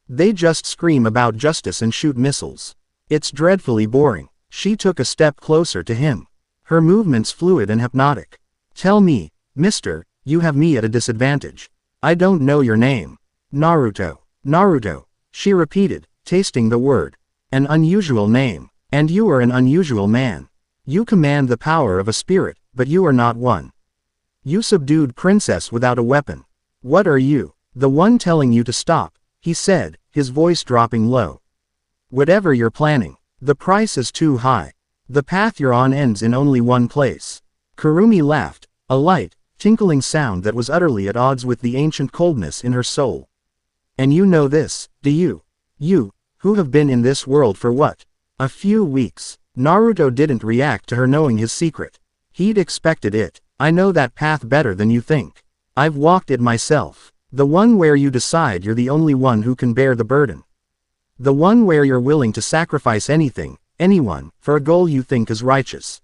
They just scream about justice and shoot missiles. It's dreadfully boring. She took a step closer to him. Her movements fluid and hypnotic. Tell me, mister, you have me at a disadvantage. I don't know your name. Naruto. Naruto, she repeated, tasting the word. An unusual name. And you are an unusual man. You command the power of a spirit, but you are not one. You subdued princess without a weapon. What are you? The one telling you to stop, he said, his voice dropping low. Whatever you're planning, the price is too high. The path you're on ends in only one place. Kurumi laughed, a light, tinkling sound that was utterly at odds with the ancient coldness in her soul. And you know this, do you? You, who have been in this world for what? A few weeks. Naruto didn't react to her knowing his secret. He'd expected it. I know that path better than you think. I've walked it myself. The one where you decide you're the only one who can bear the burden. The one where you're willing to sacrifice anything, anyone, for a goal you think is righteous.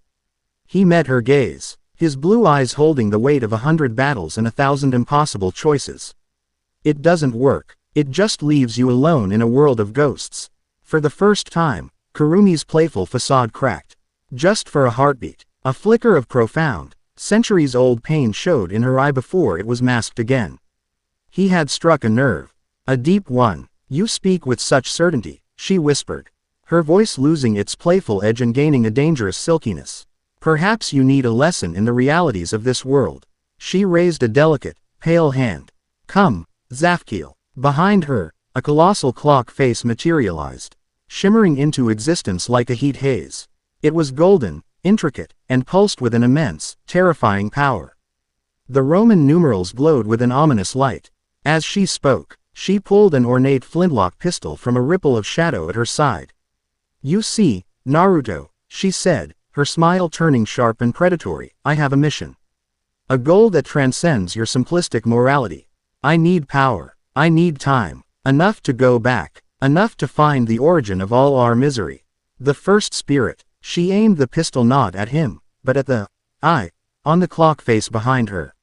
He met her gaze, his blue eyes holding the weight of 100 battles and 1,000 impossible choices. It doesn't work. It just leaves you alone in a world of ghosts. For the first time, Kurumi's playful facade cracked. Just for a heartbeat, a flicker of profound, centuries-old pain showed in her eye before it was masked again. He had struck a nerve. A deep one. You speak with such certainty, she whispered, her voice losing its playful edge and gaining a dangerous silkiness. Perhaps you need a lesson in the realities of this world. She raised a delicate, pale hand. Come, Zafkiel. Behind her, a colossal clock face materialized, shimmering into existence like a heat haze. It was golden, intricate, and pulsed with an immense, terrifying power. The Roman numerals glowed with an ominous light. As she spoke, she pulled an ornate flintlock pistol from a ripple of shadow at her side. You see, Naruto, she said, her smile turning sharp and predatory, I have a mission. A goal that transcends your simplistic morality. I need power. I need time. Enough to go back. Enough to find the origin of all our misery. The first spirit. She aimed the pistol not at him, but at the eye on the clock face behind her.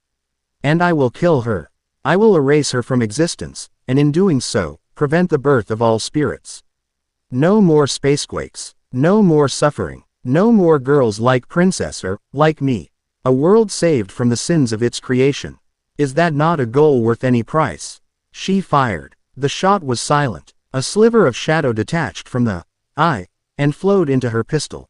And I will kill her. I will erase her from existence, and in doing so, prevent the birth of all spirits. No more spacequakes. No more suffering. No more girls like Princess or, like me. A world saved from the sins of its creation. Is that not a goal worth any price? She fired. The shot was silent. A sliver of shadow detached from the eye and flowed into her pistol.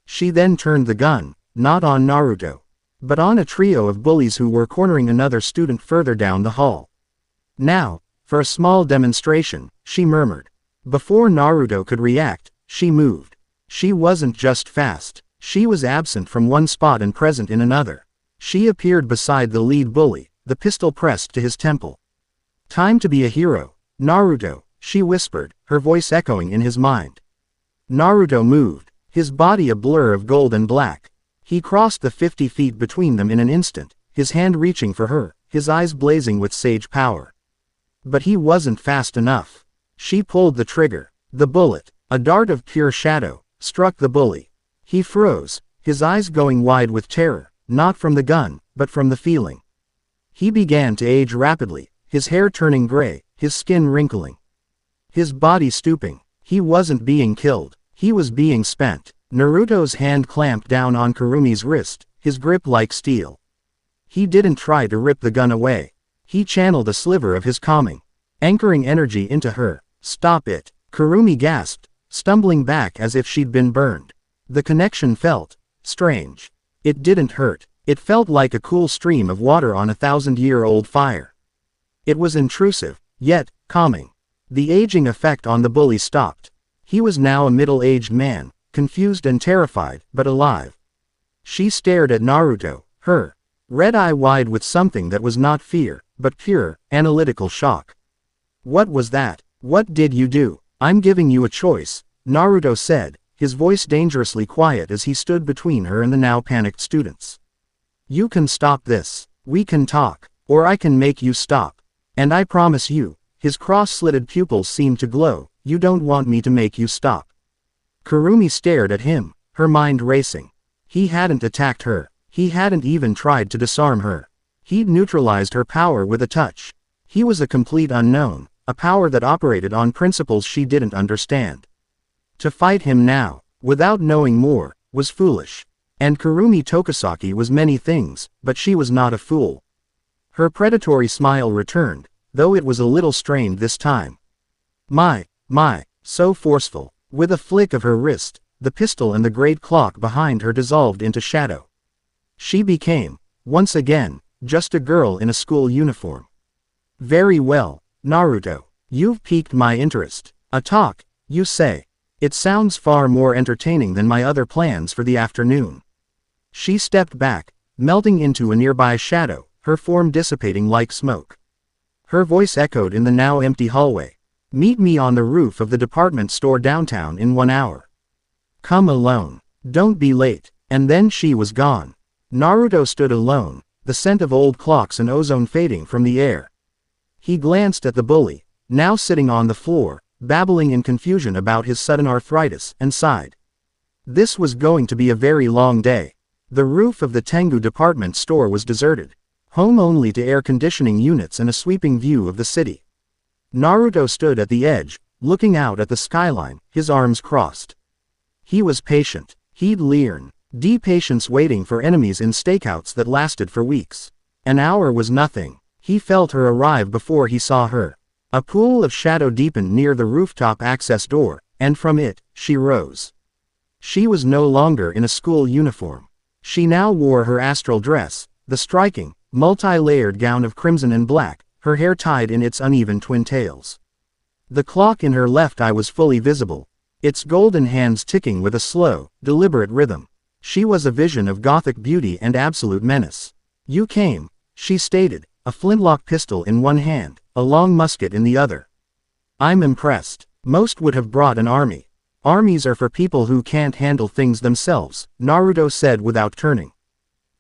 She then turned the gun, not on Naruto, but on a trio of bullies who were cornering another student further down the hall. Now, for a small demonstration, she murmured. Before Naruto could react, she moved. She wasn't just fast. She was absent from one spot and present in another. She appeared beside the lead bully, the pistol pressed to his temple. Time to be a hero, Naruto, she whispered, her voice echoing in his mind. Naruto moved, his body a blur of gold and black. He crossed the 50 feet between them in an instant, his hand reaching for her, his eyes blazing with sage power. But he wasn't fast enough. She pulled the trigger. The bullet, a dart of pure shadow, struck the bully. He froze, his eyes going wide with terror, not from the gun, but from the feeling. He began to age rapidly, his hair turning gray, his skin wrinkling. His body stooping. He wasn't being killed. He was being spent. Naruto's hand clamped down on Kurumi's wrist, his grip like steel. He didn't try to rip the gun away. He channeled a sliver of his calming, anchoring energy into her. Stop it. Kurumi gasped, stumbling back as if she'd been burned. The connection felt strange. It didn't hurt. It felt like a cool stream of water on a 1,000-year-old fire. It was intrusive, yet calming. The aging effect on the bully stopped. He was now a middle-aged man, confused and terrified, but alive. She stared at Naruto, her red eye wide with something that was not fear, but pure, analytical shock. What was that? What did you do? I'm giving you a choice, Naruto said, his voice dangerously quiet as he stood between her and the now panicked students. You can stop this. We can talk. Or I can make you stop. And I promise you, his cross-slitted pupils seemed to glow, you don't want me to make you stop. Kurumi stared at him, her mind racing. He hadn't attacked her. He hadn't even tried to disarm her. He'd neutralized her power with a touch. He was a complete unknown, a power that operated on principles she didn't understand. To fight him now, without knowing more, was foolish. And Kurumi Tokisaki was many things, but she was not a fool. Her predatory smile returned, though it was a little strained this time. My, so forceful. With a flick of her wrist, the pistol and the great clock behind her dissolved into shadow. She became, once again, just a girl in a school uniform. Very well, Naruto. You've piqued my interest. A talk, you say. It sounds far more entertaining than my other plans for the afternoon. She stepped back, melting into a nearby shadow, her form dissipating like smoke. Her voice echoed in the now empty hallway. Meet me on the roof of the department store downtown in 1 hour. Come alone. Don't be late. And then she was gone. Naruto stood alone, the scent of old clocks and ozone fading from the air. He glanced at the bully, now sitting on the floor, babbling in confusion about his sudden arthritis, and sighed. This was going to be a very long day. The roof of the Tengu department store was deserted, home only to air conditioning units and a sweeping view of the city. Naruto stood at the edge, looking out at the skyline, his arms crossed. He was patient. He'd learn. Patience waiting for enemies in stakeouts that lasted for weeks. An hour was nothing. He felt her arrive before he saw her. A pool of shadow deepened near the rooftop access door, and from it, she rose. She was no longer in a school uniform. She now wore her astral dress, the striking, multi-layered gown of crimson and black, her hair tied in its uneven twin tails. The clock in her left eye was fully visible, its golden hands ticking with a slow, deliberate rhythm. She was a vision of gothic beauty and absolute menace. You came, she stated, a flintlock pistol in one hand, a long musket in the other. I'm impressed. Most would have brought an army. Armies are for people who can't handle things themselves, Naruto said without turning.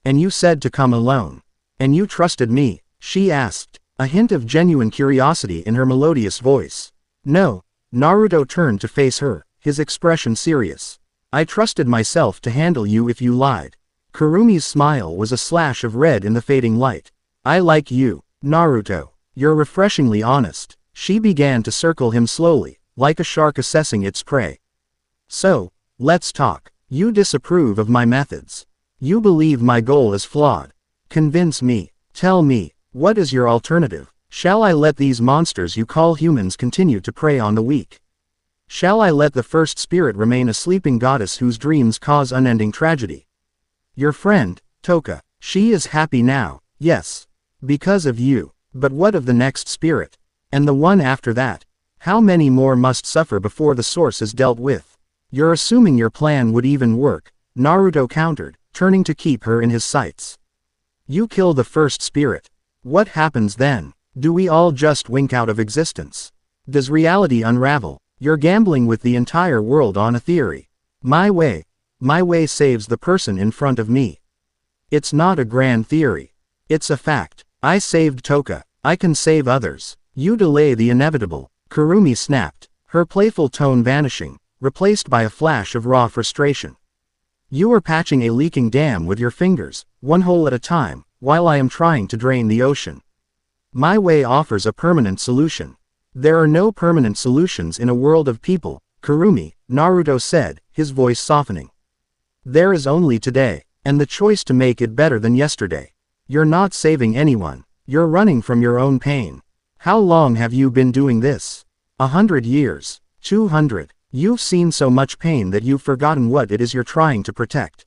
And you said to come alone. And you trusted me, she asked, a hint of genuine curiosity in her melodious voice. No, Naruto turned to face her, his expression serious. I trusted myself to handle you if you lied. Kurumi's smile was a slash of red in the fading light. I like you, Naruto. You're refreshingly honest. She began to circle him slowly, like a shark assessing its prey. So, let's talk. You disapprove of my methods. You believe my goal is flawed. Convince me. Tell me, what is your alternative? Shall I let these monsters you call humans continue to prey on the weak? Shall I let the first spirit remain a sleeping goddess whose dreams cause unending tragedy? Your friend, Tohka, she is happy now, yes. Because of you. But what of the next spirit? And the one after that? How many more must suffer before the source is dealt with? You're assuming your plan would even work, Naruto countered, turning to keep her in his sights. You kill the first spirit. What happens then? Do we all just wink out of existence? Does reality unravel? You're gambling with the entire world on a theory. My way saves the person in front of me. It's not a grand theory. It's a fact. I saved Tohka. I can save others. You delay the inevitable. Kurumi snapped, her playful tone vanishing, replaced by a flash of raw frustration. You are patching a leaking dam with your fingers, one hole at a time, while I am trying to drain the ocean. My way offers a permanent solution. There are no permanent solutions in a world of people, Kurumi, Naruto said, his voice softening. There is only today, and the choice to make it better than yesterday. You're not saving anyone. You're running from your own pain. How long have you been doing this? 100 years. 200. You've seen so much pain that you've forgotten what it is you're trying to protect.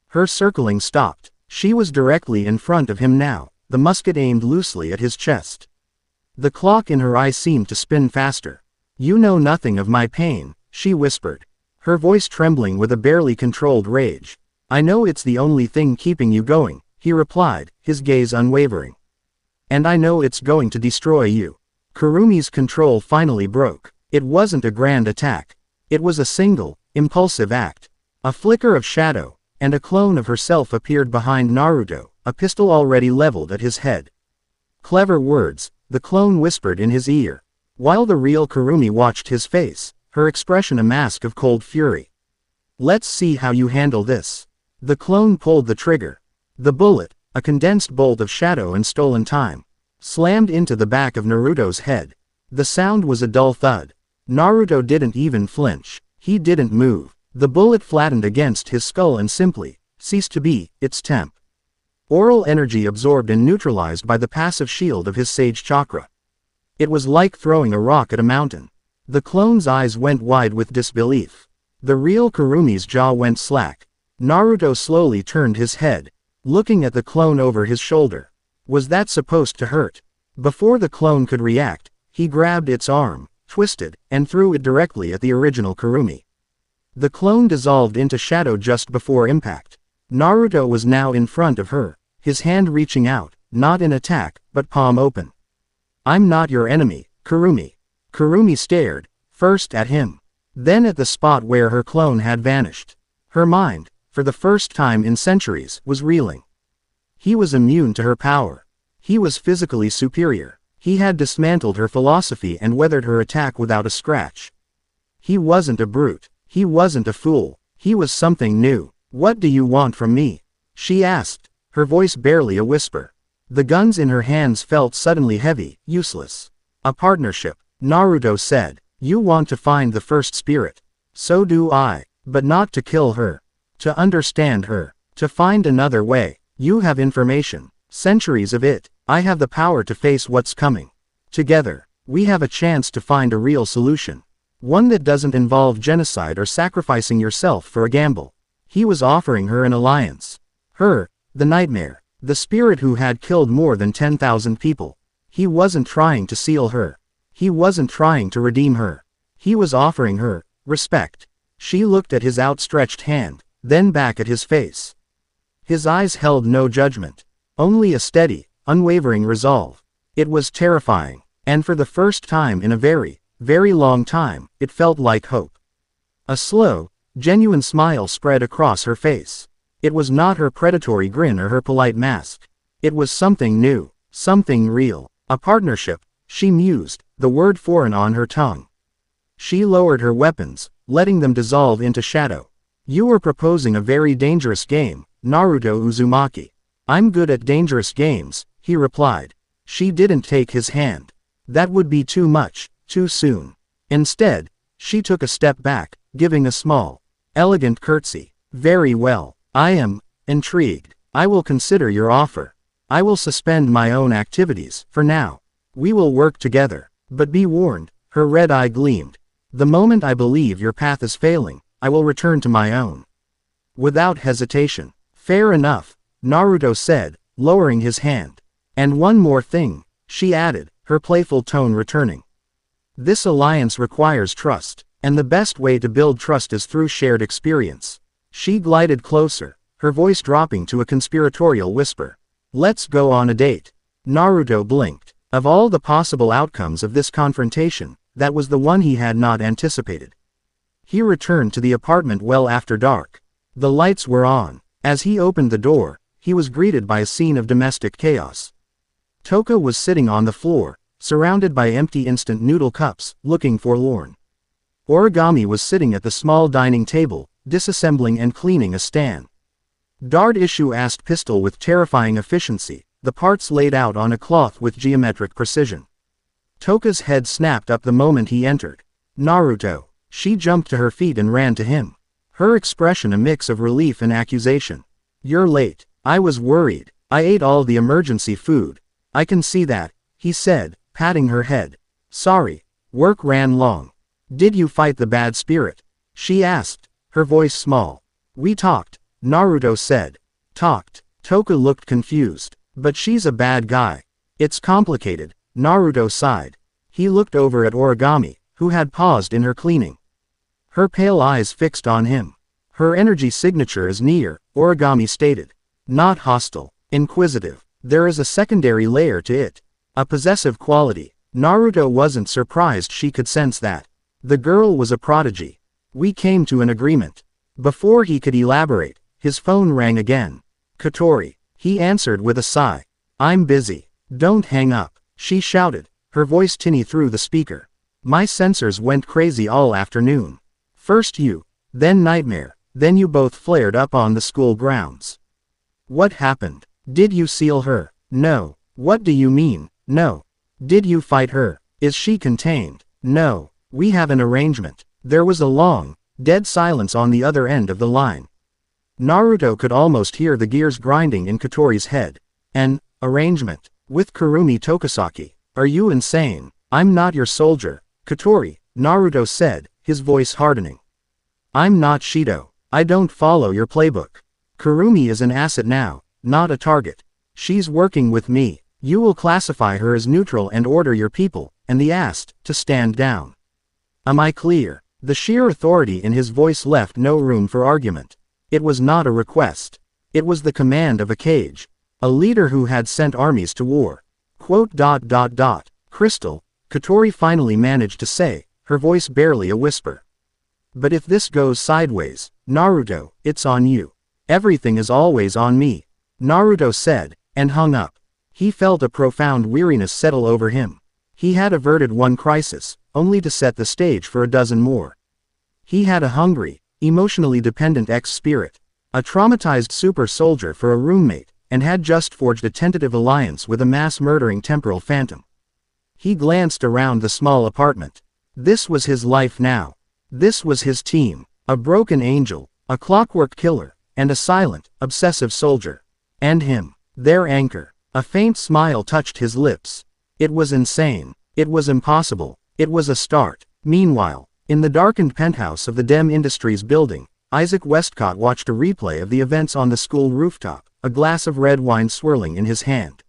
Her circling stopped. She was directly in front of him now, the musket aimed loosely at his chest. The clock in her eye seemed to spin faster. You know nothing of my pain, she whispered, her voice trembling with a barely controlled rage. I know it's the only thing keeping you going, he replied, his gaze unwavering. And I know it's going to destroy you. Kurumi's control finally broke. It wasn't a grand attack. It was a single, impulsive act. A flicker of shadow, and a clone of herself appeared behind Naruto, a pistol already leveled at his head. Clever words, the clone whispered in his ear. While the real Kurumi watched his face, her expression a mask of cold fury. Let's see how you handle this. The clone pulled the trigger. The bullet, a condensed bolt of shadow and stolen time, slammed into the back of Naruto's head. The sound was a dull thud. Naruto didn't even flinch. He didn't move. The bullet flattened against his skull and simply ceased to be its temp. Oral energy absorbed and neutralized by the passive shield of his sage chakra. It was like throwing a rock at a mountain. The clone's eyes went wide with disbelief. The real Kurumi's jaw went slack. Naruto slowly turned his head, looking at the clone over his shoulder. Was that supposed to hurt? Before the clone could react, he grabbed its arm, twisted, and threw it directly at the original Kurumi. The clone dissolved into shadow just before impact. Naruto was now in front of her, his hand reaching out, not in attack, but palm open. I'm not your enemy, Kurumi. Kurumi stared, first at him, then at the spot where her clone had vanished. Her mind, for the first time in centuries, was reeling. He was immune to her power. He was physically superior. He had dismantled her philosophy and weathered her attack without a scratch. He wasn't a brute. He wasn't a fool. He was something new. What do you want from me? She asked, her voice barely a whisper. The guns in her hands felt suddenly heavy, useless. A partnership, Naruto said. You want to find the first spirit. So do I. But not to kill her. To understand her. To find another way. You have information. Centuries of it. I have the power to face what's coming. Together, we have a chance to find a real solution. One that doesn't involve genocide or sacrificing yourself for a gamble. He was offering her an alliance. Her, the nightmare, the spirit who had killed more than 10,000 people. He wasn't trying to seal her. He wasn't trying to redeem her. He was offering her respect. She looked at his outstretched hand, then back at his face. His eyes held no judgment, only a steady, unwavering resolve. It was terrifying, and for the first time in a very, very long time, it felt like hope. A slow, genuine smile spread across her face. It was not her predatory grin or her polite mask. It was something new, something real. A partnership, she mused, the word foreign on her tongue. She lowered her weapons, letting them dissolve into shadow. You are proposing a very dangerous game, Naruto Uzumaki. I'm good at dangerous games, he replied. She didn't take his hand. That would be too much, too soon. Instead, she took a step back, giving a small, elegant curtsy. Very well. I am intrigued. I will consider your offer. I will suspend my own activities, for now. We will work together. But be warned, her red eye gleamed. The moment I believe your path is failing, I will return to my own. Without hesitation. Fair enough, Naruto said, lowering his hand. And one more thing, she added, her playful tone returning. This alliance requires trust, and the best way to build trust is through shared experience. She glided closer, her voice dropping to a conspiratorial whisper. Let's go on a date. Naruto blinked. Of all the possible outcomes of this confrontation, that was the one he had not anticipated. He returned to the apartment well after dark. The lights were on. As he opened the door, he was greeted by a scene of domestic chaos. Tohka was sitting on the floor, surrounded by empty instant noodle cups, looking forlorn. Origami was sitting at the small dining table, disassembling and cleaning a stand. Dart issue asked pistol with terrifying efficiency, the parts laid out on a cloth with geometric precision. Tohka's head snapped up the moment he entered. Naruto. She jumped to her feet and ran to him. Her expression a mix of relief and accusation. You're late. I was worried. I ate all the emergency food. I can see that, he said, patting her head. Sorry. Work ran long. Did you fight the bad spirit? She asked, her voice small. We talked, Naruto said. Talked. Tohka looked confused. But she's a bad guy. It's complicated, Naruto sighed. He looked over at Origami, who had paused in her cleaning. Her pale eyes fixed on him. Her energy signature is near, Origami stated. Not hostile. Inquisitive. There is a secondary layer to it. A possessive quality. Naruto wasn't surprised she could sense that. The girl was a prodigy. We came to an agreement. Before he could elaborate, his phone rang again. Kotori. He answered with a sigh. I'm busy. Don't hang up, she shouted, her voice tinny through the speaker. My sensors went crazy all afternoon. First you, then Nightmare, then you both flared up on the school grounds. What happened? Did you seal her? No. What do you mean, no? Did you fight her? Is she contained? No. We have an arrangement. There was a long, dead silence on the other end of the line. Naruto could almost hear the gears grinding in Kotori's head. An arrangement with Kurumi Tokisaki. Are you insane? I'm not your soldier, Kotori, Naruto said, his voice hardening. I'm not Shido. I don't follow your playbook. Kurumi is an asset now, not a target. She's working with me. You will classify her as neutral and order your people, and the asked, to stand down. Am I clear? The sheer authority in his voice left no room for argument. It was not a request. It was the command of a cage. A leader who had sent armies to war. Crystal, Katori finally managed to say, her voice barely a whisper. But if this goes sideways, Naruto, it's on you. Everything is always on me, Naruto said, and hung up. He felt a profound weariness settle over him. He had averted one crisis, only to set the stage for a dozen more. He had a hungry, emotionally dependent ex-spirit, a traumatized super soldier for a roommate, and had just forged a tentative alliance with a mass-murdering temporal phantom. He glanced around the small apartment. This was his life now. This was his team, a broken angel, a clockwork killer, and a silent, obsessive soldier. And him, their anchor. A faint smile touched his lips. It was insane. It was impossible. It was a start. Meanwhile, in the darkened penthouse of the Dem Industries building, Isaac Westcott watched a replay of the events on the school rooftop, a glass of red wine swirling in his hand.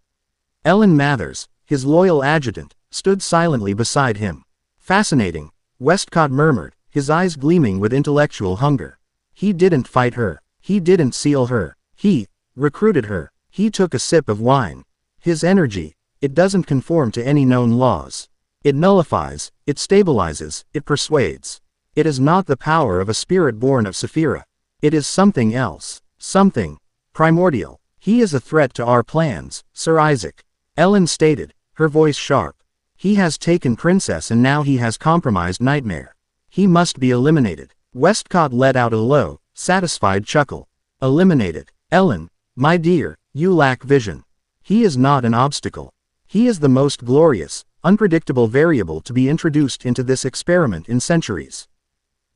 Ellen Mathers, his loyal adjutant, stood silently beside him. Fascinating, Westcott murmured, his eyes gleaming with intellectual hunger. He didn't fight her. He didn't seal her. He recruited her. He took a sip of wine. His energy, it doesn't conform to any known laws. It nullifies, it stabilizes, it persuades. It is not the power of a spirit born of Saphira. It is something else, something primordial. He is a threat to our plans, Sir Isaac. Ellen stated, her voice sharp. He has taken Princess and now he has compromised Nightmare. He must be eliminated. Westcott let out a low, satisfied chuckle. Eliminated. Ellen, my dear, you lack vision. He is not an obstacle. He is the most glorious, unpredictable variable to be introduced into this experiment in centuries.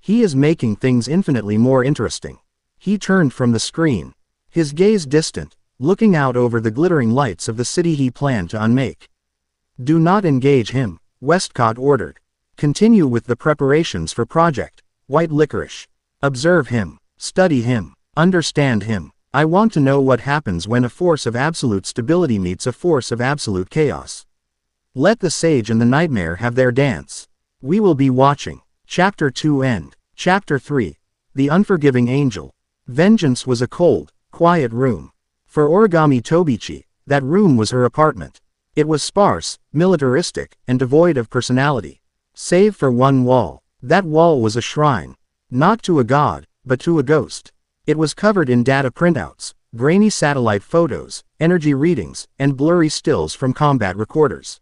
He is making things infinitely more interesting. He turned from the screen, his gaze distant, looking out over the glittering lights of the city he planned to unmake. Do not engage him, Westcott ordered. Continue with the preparations for Project White Licorice. Observe him, study him, understand him. I want to know what happens when a force of absolute stability meets a force of absolute chaos. Let the sage and the nightmare have their dance. We will be watching. Chapter 2 End. Chapter 3. The Unforgiving Angel. Vengeance was a cold, quiet room. For Origami Tobichi, that room was her apartment. It was sparse, militaristic, and devoid of personality. Save for one wall. That wall was a shrine. Not to a god, but to a ghost. It was covered in data printouts, grainy satellite photos, energy readings, and blurry stills from combat recorders.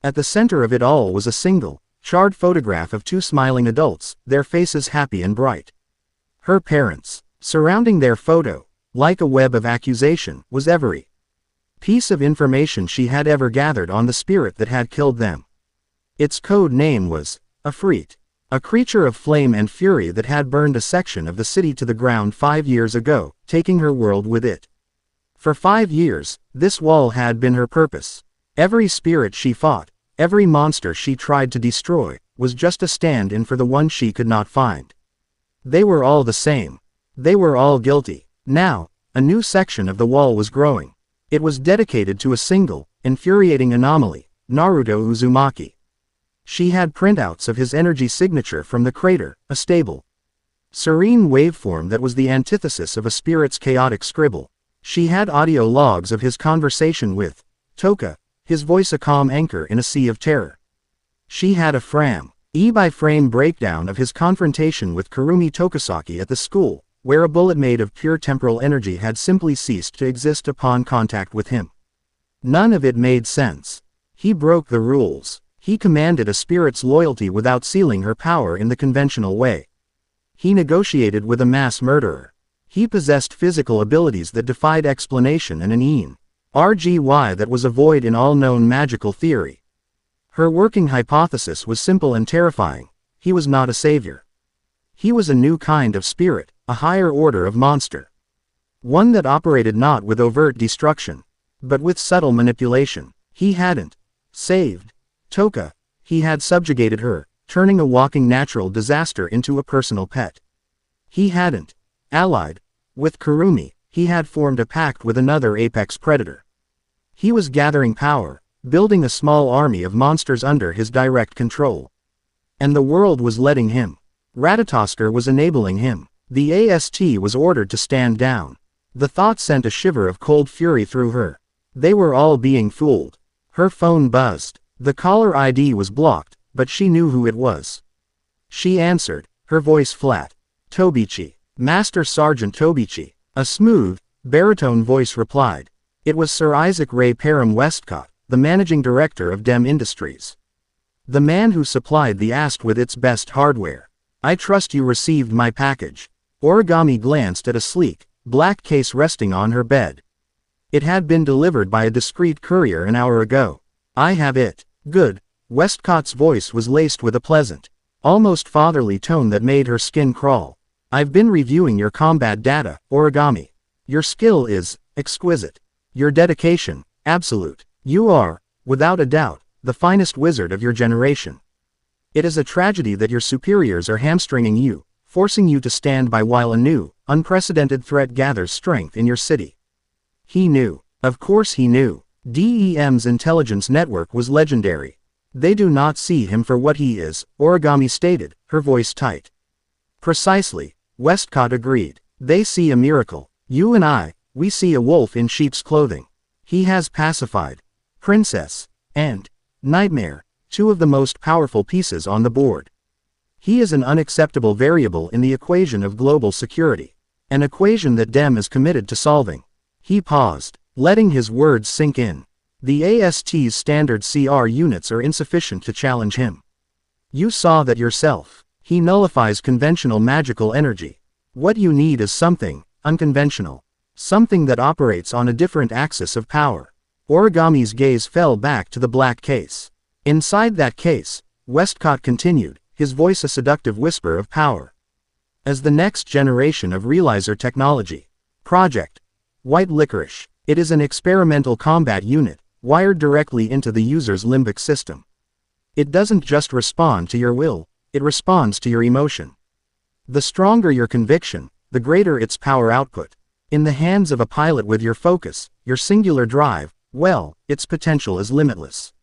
At the center of it all was a single, charred photograph of two smiling adults, their faces happy and bright. Her parents. Surrounding their photo, like a web of accusation, was every piece of information she had ever gathered on the spirit that had killed them. Its code name was Afreet, a creature of flame and fury that had burned a section of the city to the ground 5 years ago, taking her world with it. For 5 years, this wall had been her purpose. Every spirit she fought, every monster she tried to destroy, was just a stand-in for the one she could not find. They were all the same. They were all guilty. Now, a new section of the wall was growing. It was dedicated to a single, infuriating anomaly, Naruto Uzumaki. She had printouts of his energy signature from the crater, a stable, serene waveform that was the antithesis of a spirit's chaotic scribble. She had audio logs of his conversation with Tohka, his voice a calm anchor in a sea of terror. She had a frame-by-frame breakdown of his confrontation with Kurumi Tokisaki at the school, where a bullet made of pure temporal energy had simply ceased to exist upon contact with him. None of it made sense. He broke the rules. He commanded a spirit's loyalty without sealing her power in the conventional way. He negotiated with a mass murderer. He possessed physical abilities that defied explanation and an RGY that was a void in all known magical theory. Her working hypothesis was simple and terrifying. He was not a savior. He was a new kind of spirit, a higher order of monster. One that operated not with overt destruction, but with subtle manipulation. He hadn't saved Tohka. He had subjugated her, turning a walking natural disaster into a personal pet. He hadn't allied with Kurumi. He had formed a pact with another apex predator. He was gathering power, building a small army of monsters under his direct control. And the world was letting him. Ratatosker was enabling him. The AST was ordered to stand down. The thought sent a shiver of cold fury through her. They were all being fooled. Her phone buzzed. The caller ID was blocked, but she knew who it was. She answered, her voice flat. Tobichi. Master Sergeant Tobichi. A smooth, baritone voice replied. It was Sir Isaac Ray Parham Westcott, the managing director of DEM Industries. The man who supplied the AST with its best hardware. I trust you received my package. Origami glanced at a sleek, black case resting on her bed. It had been delivered by a discreet courier an hour ago. I have it. Good. Westcott's voice was laced with a pleasant, almost fatherly tone that made her skin crawl. I've been reviewing your combat data, Origami. Your skill is exquisite. Your dedication, absolute. You are, without a doubt, the finest wizard of your generation. It is a tragedy that your superiors are hamstringing you, forcing you to stand by while a new, unprecedented threat gathers strength in your city. He knew. Of course he knew. DEM's intelligence network was legendary. They do not see him for what he is, Origami stated, her voice tight. Precisely, Westcott agreed. They see a miracle. You and I, we see a wolf in sheep's clothing. He has pacified Princess and Nightmare, two of the most powerful pieces on the board. He is an unacceptable variable in the equation of global security. An equation that DEM is committed to solving. He paused, letting his words sink in. The AST's standard CR units are insufficient to challenge him. You saw that yourself. He nullifies conventional magical energy. What you need is something unconventional. Something that operates on a different axis of power. Origami's gaze fell back to the black case. Inside that case, Westcott continued, his voice a seductive whisper of power. As the next generation of realizer technology. Project White Licorice. It is an experimental combat unit, wired directly into the user's limbic system. It doesn't just respond to your will, it responds to your emotion. The stronger your conviction, the greater its power output. In the hands of a pilot with your focus, your singular drive, well, its potential is limitless.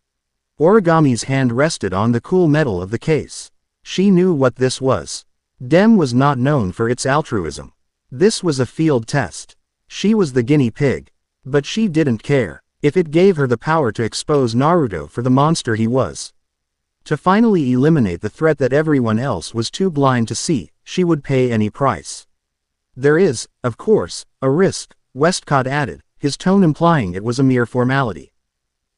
Origami's hand rested on the cool metal of the case. She knew what this was. DEM was not known for its altruism. This was a field test. She was the guinea pig. But she didn't care, if it gave her the power to expose Naruto for the monster he was. To finally eliminate the threat that everyone else was too blind to see, she would pay any price. There is, of course, a risk, Westcott added, his tone implying it was a mere formality.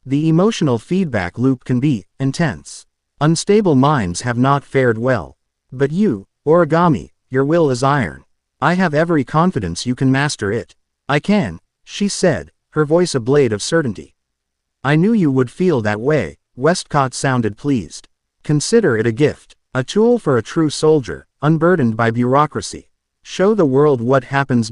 The emotional feedback loop can be intense. Unstable minds have not fared well. But you, Origami, your will is iron. I have every confidence you can master it. I can, she said, her voice a blade of certainty. I knew you would feel that way, Westcott sounded pleased. Consider it a gift, a tool for a true soldier, unburdened by bureaucracy. Show the world what happens.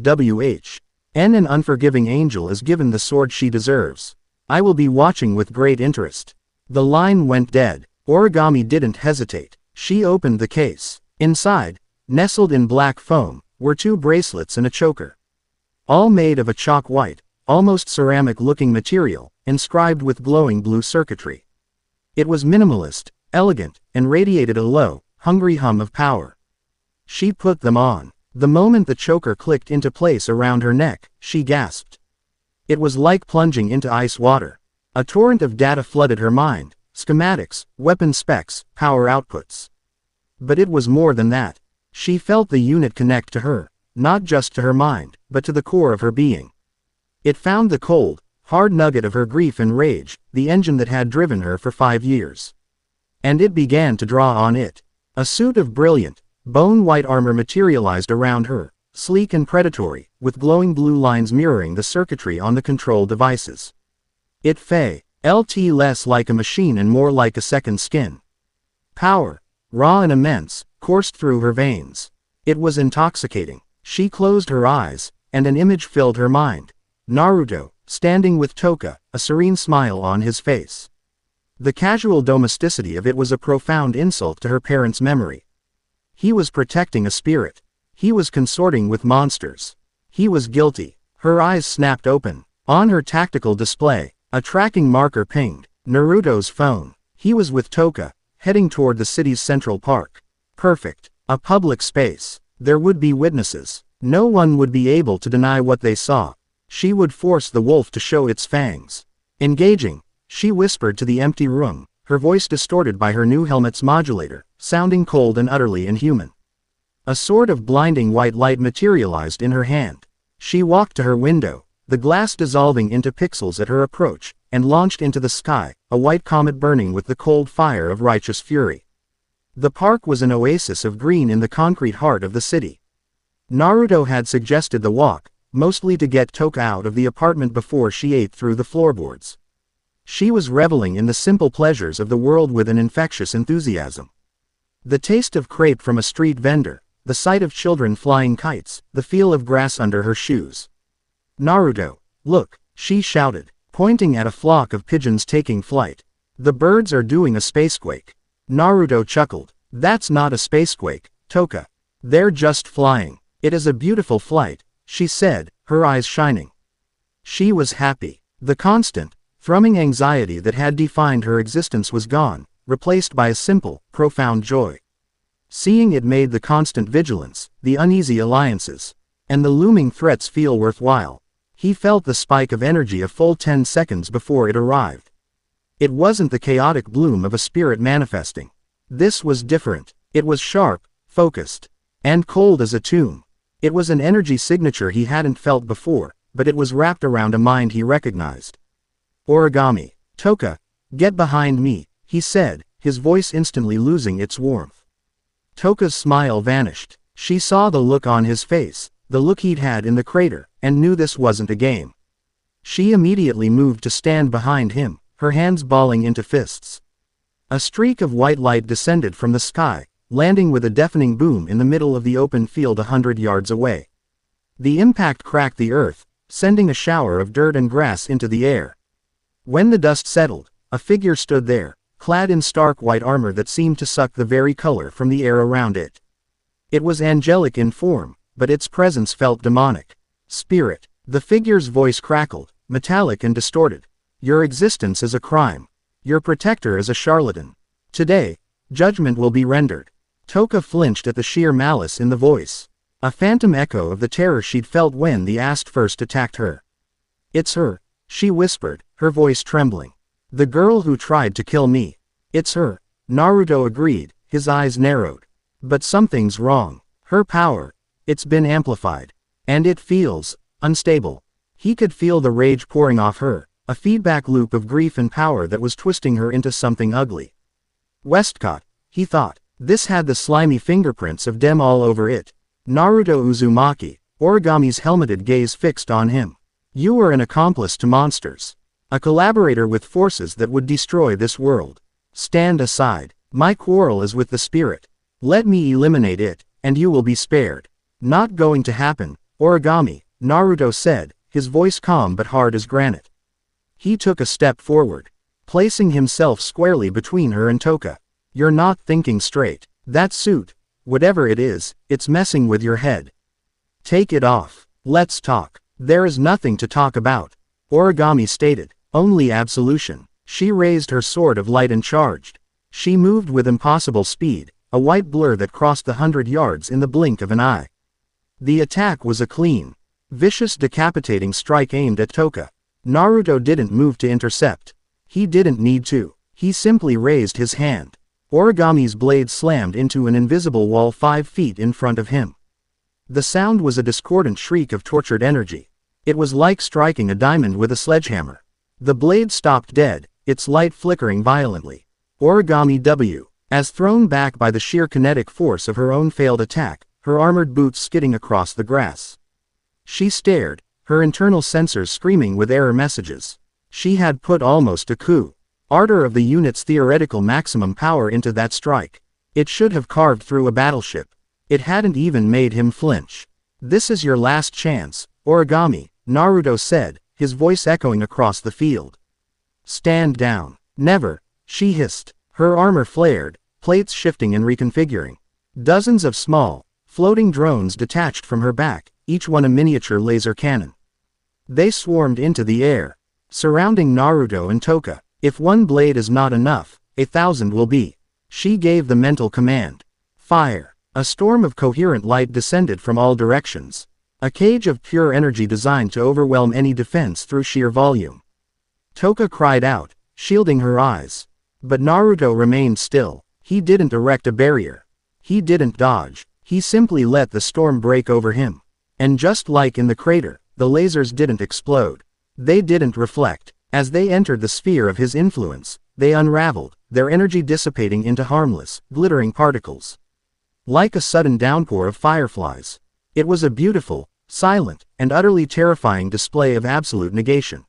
An unforgiving angel is given the sword she deserves. I will be watching with great interest. The line went dead. Origami didn't hesitate. She opened the case. Inside, nestled in black foam, were two bracelets and a choker. All made of a chalk white, almost ceramic-looking material, inscribed with glowing blue circuitry. It was minimalist, elegant, and radiated a low, hungry hum of power. She put them on. The moment the choker clicked into place around her neck, she gasped. It was like plunging into ice water. A torrent of data flooded her mind, schematics, weapon specs, power outputs. But it was more than that. She felt the unit connect to her, not just to her mind, but to the core of her being. It found the cold, hard nugget of her grief and rage, the engine that had driven her for 5 years. And it began to draw on it. A suit of brilliant, bone-white armor materialized around her, sleek and predatory, with glowing blue lines mirroring the circuitry on the control devices. It felt less like a machine and more like a second skin. Power, raw and immense, coursed through her veins. It was intoxicating. She closed her eyes, and an image filled her mind. Naruto, standing with Tohka, a serene smile on his face. The casual domesticity of it was a profound insult to her parents' memory. He was protecting a spirit. He was consorting with monsters. He was guilty. Her eyes snapped open. On her tactical display, a tracking marker pinged. Naruto's phone. He was with Tohka, heading toward the city's central park. Perfect. A public space. There would be witnesses. No one would be able to deny what they saw. She would force the wolf to show its fangs. Engaging, she whispered to the empty room, her voice distorted by her new helmet's modulator, sounding cold and utterly inhuman. A sword of blinding white light materialized in her hand. She walked to her window, the glass dissolving into pixels at her approach, and launched into the sky, a white comet burning with the cold fire of righteous fury. The park was an oasis of green in the concrete heart of the city. Naruto had suggested the walk, mostly to get Tohka out of the apartment before she ate through the floorboards. She was reveling in the simple pleasures of the world with an infectious enthusiasm. The taste of crepe from a street vendor, the sight of children flying kites, the feel of grass under her shoes. "Naruto, look," she shouted, pointing at a flock of pigeons taking flight. "The birds are doing a spacequake." Naruto chuckled. "That's not a spacequake, Tohka. They're just flying. It is a beautiful flight," she said, her eyes shining. She was happy. The constant, thrumming anxiety that had defined her existence was gone, replaced by a simple, profound joy. Seeing it made the constant vigilance, the uneasy alliances, and the looming threats feel worthwhile. He felt the spike of energy a full 10 seconds before it arrived. It wasn't the chaotic bloom of a spirit manifesting. This was different. It was sharp, focused, and cold as a tomb. It was an energy signature he hadn't felt before, but it was wrapped around a mind he recognized. "Origami. Tohka, get behind me," he said, his voice instantly losing its warmth. Tohka's smile vanished. She saw the look on his face, the look he'd had in the crater, and knew this wasn't a game. She immediately moved to stand behind him, her hands balling into fists. A streak of white light descended from the sky, landing with a deafening boom in the middle of the open field 100 yards away. The impact cracked the earth, sending a shower of dirt and grass into the air. When the dust settled, a figure stood there, clad in stark white armor that seemed to suck the very color from the air around it. It was angelic in form, but its presence felt demonic. "Spirit," the figure's voice crackled, metallic and distorted. "Your existence is a crime. Your protector is a charlatan. Today, judgment will be rendered." Tohka flinched at the sheer malice in the voice. A phantom echo of the terror she'd felt when the Ast first attacked her. "It's her," she whispered, her voice trembling. "The girl who tried to kill me. It's her." Naruto agreed, his eyes narrowed. "But something's wrong. Her power, it's been amplified. And it feels unstable." He could feel the rage pouring off her, a feedback loop of grief and power that was twisting her into something ugly. Westcott, he thought. This had the slimy fingerprints of Dem all over it. Naruto Uzumaki, Origami's helmeted gaze fixed on him. "You were an accomplice to monsters. A collaborator with forces that would destroy this world. Stand aside. My quarrel is with the spirit. Let me eliminate it, and you will be spared." "Not going to happen, Origami," Naruto said, his voice calm but hard as granite. He took a step forward, placing himself squarely between her and Tohka. "You're not thinking straight. That suit, whatever it is, it's messing with your head. Take it off. Let's talk." "There is nothing to talk about," Origami stated. "Only absolution." She raised her sword of light and charged. She moved with impossible speed, a white blur that crossed the 100 yards in the blink of an eye. The attack was a clean, vicious decapitating strike aimed at Tohka. Naruto didn't move to intercept. He didn't need to. He simply raised his hand. Origami's blade slammed into an invisible wall 5 feet in front of him. The sound was a discordant shriek of tortured energy. It was like striking a diamond with a sledgehammer. The blade stopped dead, its light flickering violently. Origami W. As thrown back by the sheer kinetic force of her own failed attack, her armored boots skidding across the grass. She stared, her internal sensors screaming with error messages. She had put almost a quarter of the unit's theoretical maximum power into that strike. It should have carved through a battleship. It hadn't even made him flinch. "This is your last chance, Origami," Naruto said, his voice echoing across the field. "Stand down." "Never," she hissed. Her armor flared, plates shifting and reconfiguring. Dozens of small, floating drones detached from her back, each one a miniature laser cannon. They swarmed into the air, surrounding Naruto and Tohka. "If one blade is not enough, 1,000 will be." She gave the mental command. Fire. A storm of coherent light descended from all directions. A cage of pure energy designed to overwhelm any defense through sheer volume. Tohka cried out, shielding her eyes. But Naruto remained still. He didn't erect a barrier. He didn't dodge. He simply let the storm break over him. And just like in the crater, the lasers didn't explode. They didn't reflect. As they entered the sphere of his influence, they unraveled, their energy dissipating into harmless, glittering particles. Like a sudden downpour of fireflies. It was a beautiful, silent, and utterly terrifying display of absolute negation.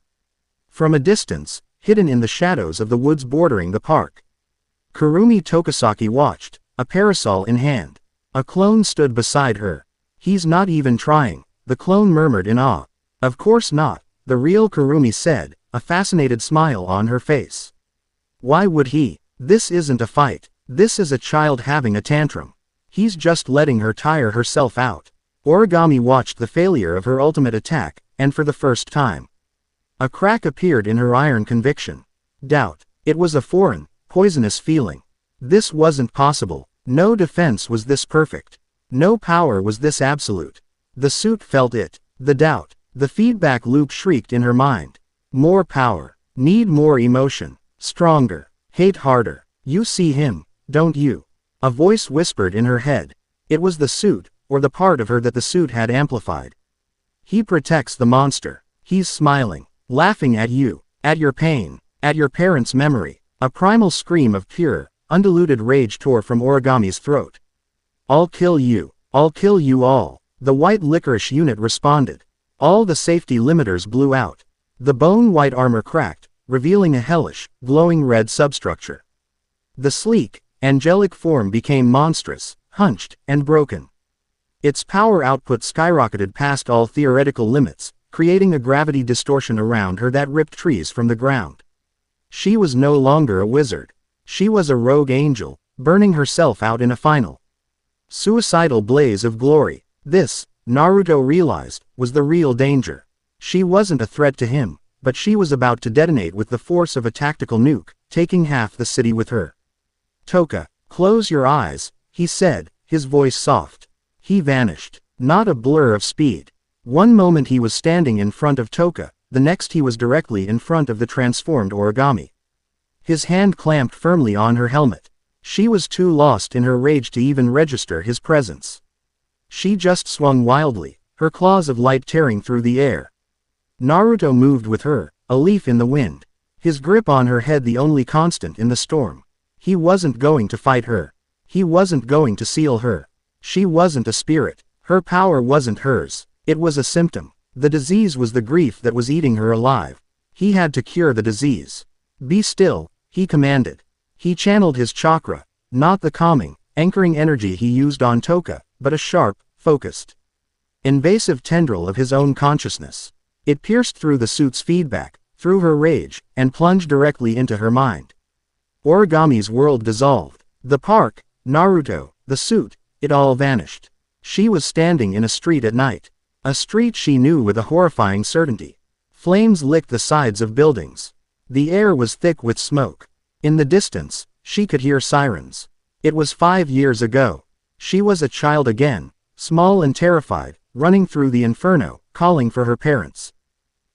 From a distance, hidden in the shadows of the woods bordering the park, Kurumi Tokisaki watched, a parasol in hand. A clone stood beside her. He's not even trying, the clone murmured in awe. Of course not, the real Kurumi said, a fascinated smile on her face. Why would he? This isn't a fight. This is a child having a tantrum. He's just letting her tire herself out. Origami watched the failure of her ultimate attack, and for the first time, a crack appeared in her iron conviction. Doubt. It was a foreign, poisonous feeling. This wasn't possible. No defense was this perfect. No power was this absolute. The suit felt it. The doubt. The feedback loop shrieked in her mind. More power. Need more emotion. Stronger. Hate harder. You see him, don't you? A voice whispered in her head. It was the suit, or the part of her that the suit had amplified. He protects the monster. He's smiling, laughing at you, at your pain, at your parents' memory. A primal scream of pure, undiluted rage tore from Origami's throat. I'll kill you. I'll kill you all. The white licorice unit responded. All the safety limiters blew out. The bone-white armor cracked, revealing a hellish, glowing red substructure. The sleek, angelic form became monstrous, hunched, and broken. Its power output skyrocketed past all theoretical limits, creating a gravity distortion around her that ripped trees from the ground. She was no longer a wizard. She was a rogue angel, burning herself out in a final, suicidal blaze of glory. This, Naruto realized, was the real danger. She wasn't a threat to him, but she was about to detonate with the force of a tactical nuke, taking half the city with her. Tohka, close your eyes, he said, his voice soft. He vanished. Not a blur of speed. One moment he was standing in front of Tohka, the next he was directly in front of the transformed Origami. His hand clamped firmly on her helmet. She was too lost in her rage to even register his presence. She just swung wildly, her claws of light tearing through the air. Naruto moved with her, a leaf in the wind. His grip on her head the only constant in the storm. He wasn't going to fight her. He wasn't going to seal her. She wasn't a spirit. Her power wasn't hers. It was a symptom. The disease was the grief that was eating her alive. He had to cure the disease. Be still, he commanded. He channeled his chakra, not the calming, anchoring energy he used on Tohka, but a sharp, focused, invasive tendril of his own consciousness. It pierced through the suit's feedback, through her rage, and plunged directly into her mind. Origami's world dissolved. The park, Naruto, the suit, it all vanished. She was standing in a street at night. A street she knew with a horrifying certainty. Flames licked the sides of buildings. The air was thick with smoke. In the distance, she could hear sirens. It was 5 years ago. She was a child again, small and terrified, running through the inferno, calling for her parents.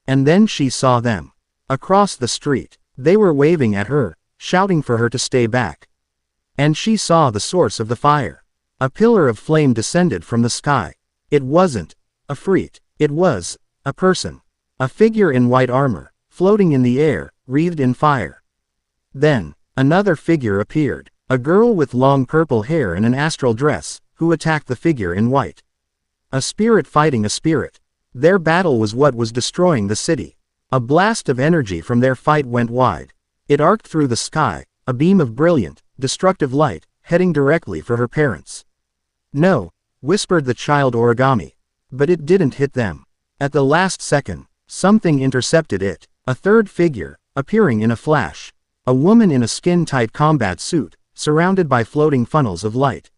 And then she saw them. Across the street, they were waving at her, shouting for her to stay back. And she saw the source of the fire. A pillar of flame descended from the sky. It wasn't a freak. It was a person. A figure in white armor, floating in the air, wreathed in fire. Then, another figure appeared. A girl with long purple hair and an astral dress, who attacked the figure in white. A spirit fighting a spirit. Their battle was what was destroying the city. A blast of energy from their fight went wide. It arced through the sky, a beam of brilliant, destructive light, heading directly for her parents. No, whispered the child Origami. But it didn't hit them. At the last second, something intercepted it. A third figure, appearing in a flash. A woman in a skin-tight combat suit, surrounded by floating funnels of light.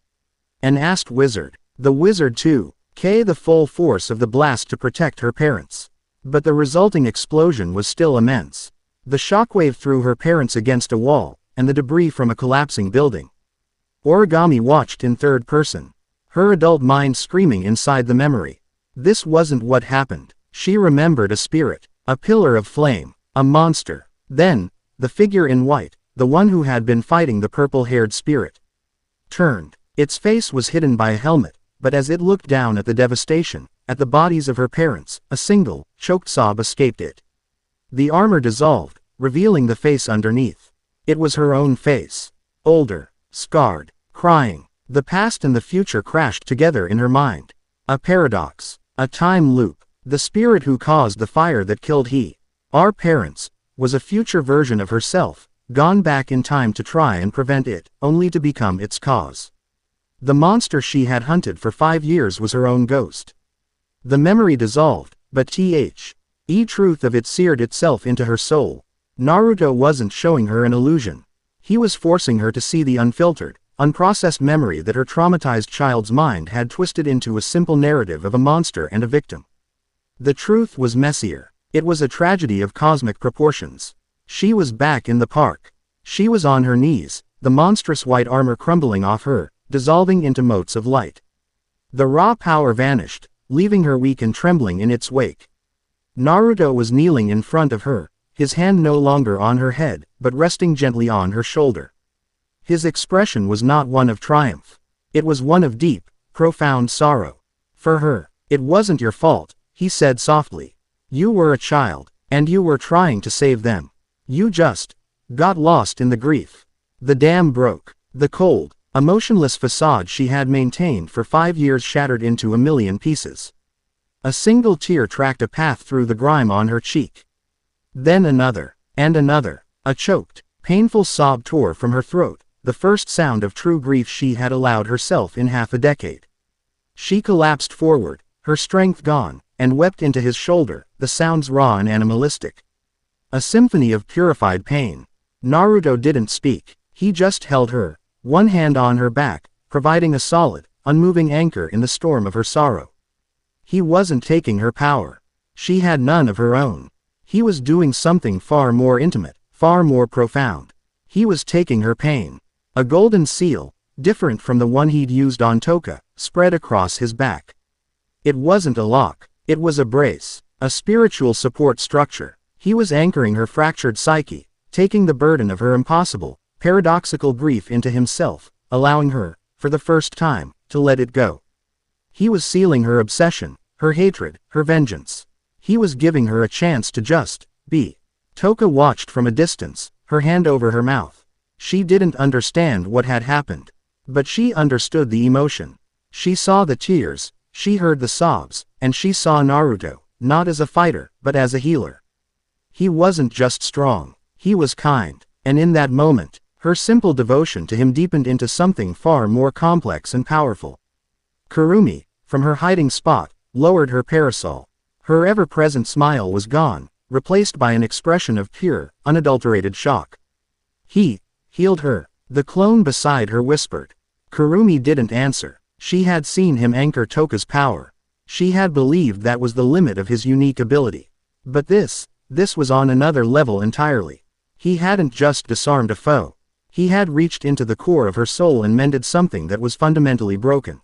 An asked wizard. The wizard too, the full force of the blast to protect her parents. But the resulting explosion was still immense. The shockwave threw her parents against a wall, and the debris from a collapsing building. Origami watched in third person, her adult mind screaming inside the memory. This wasn't what happened. She remembered a spirit, a pillar of flame, a monster. Then, the figure in white, the one who had been fighting the purple-haired spirit, turned. Its face was hidden by a helmet, but as it looked down at the devastation, at the bodies of her parents, a single, choked sob escaped it. The armor dissolved, revealing the face underneath. It was her own face. Older, scarred, crying. The past and the future crashed together in her mind. A paradox. A time loop. The spirit who caused the fire that killed our parents, was a future version of herself, gone back in time to try and prevent it, only to become its cause. The monster she had hunted for 5 years was her own ghost. The memory dissolved, but truth of it seared itself into her soul. Naruto wasn't showing her an illusion. He was forcing her to see the unfiltered, unprocessed memory that her traumatized child's mind had twisted into a simple narrative of a monster and a victim. The truth was messier. It was a tragedy of cosmic proportions. She was back in the park. She was on her knees, the monstrous white armor crumbling off her, dissolving into motes of light. The raw power vanished, leaving her weak and trembling in its wake. Naruto was kneeling in front of her, his hand no longer on her head, but resting gently on her shoulder. His expression was not one of triumph. It was one of deep, profound sorrow. For her, "It wasn't your fault," he said softly. "You were a child, and you were trying to save them. You just got lost in the grief. The dam broke." The cold, emotionless facade she had maintained for 5 years shattered into a million pieces. A single tear tracked a path through the grime on her cheek. Then another, and another. A choked, painful sob tore from her throat, the first sound of true grief she had allowed herself in half a decade. She collapsed forward, her strength gone, and wept into his shoulder, the sounds raw and animalistic. A symphony of purified pain. Naruto didn't speak. He just held her, one hand on her back, providing a solid, unmoving anchor in the storm of her sorrow. He wasn't taking her power. She had none of her own. He was doing something far more intimate, far more profound. He was taking her pain. A golden seal, different from the one he'd used on Tohka, spread across his back. It wasn't a lock. It was a brace, a spiritual support structure. He was anchoring her fractured psyche, taking the burden of her impossible, paradoxical grief into himself, allowing her, for the first time, to let it go. He was sealing her obsession, her hatred, her vengeance. He was giving her a chance to just be. Tohka watched from a distance, her hand over her mouth. She didn't understand what had happened. But she understood the emotion. She saw the tears, she heard the sobs, and she saw Naruto, not as a fighter, but as a healer. He wasn't just strong. He was kind. And in that moment, her simple devotion to him deepened into something far more complex and powerful. Kurumi, from her hiding spot, lowered her parasol. Her ever-present smile was gone, replaced by an expression of pure, unadulterated shock. He healed her. The clone beside her whispered. Kurumi didn't answer. She had seen him anchor Tohka's power. She had believed that was the limit of his unique ability. But this was on another level entirely. He hadn't just disarmed a foe. He had reached into the core of her soul and mended something that was fundamentally broken.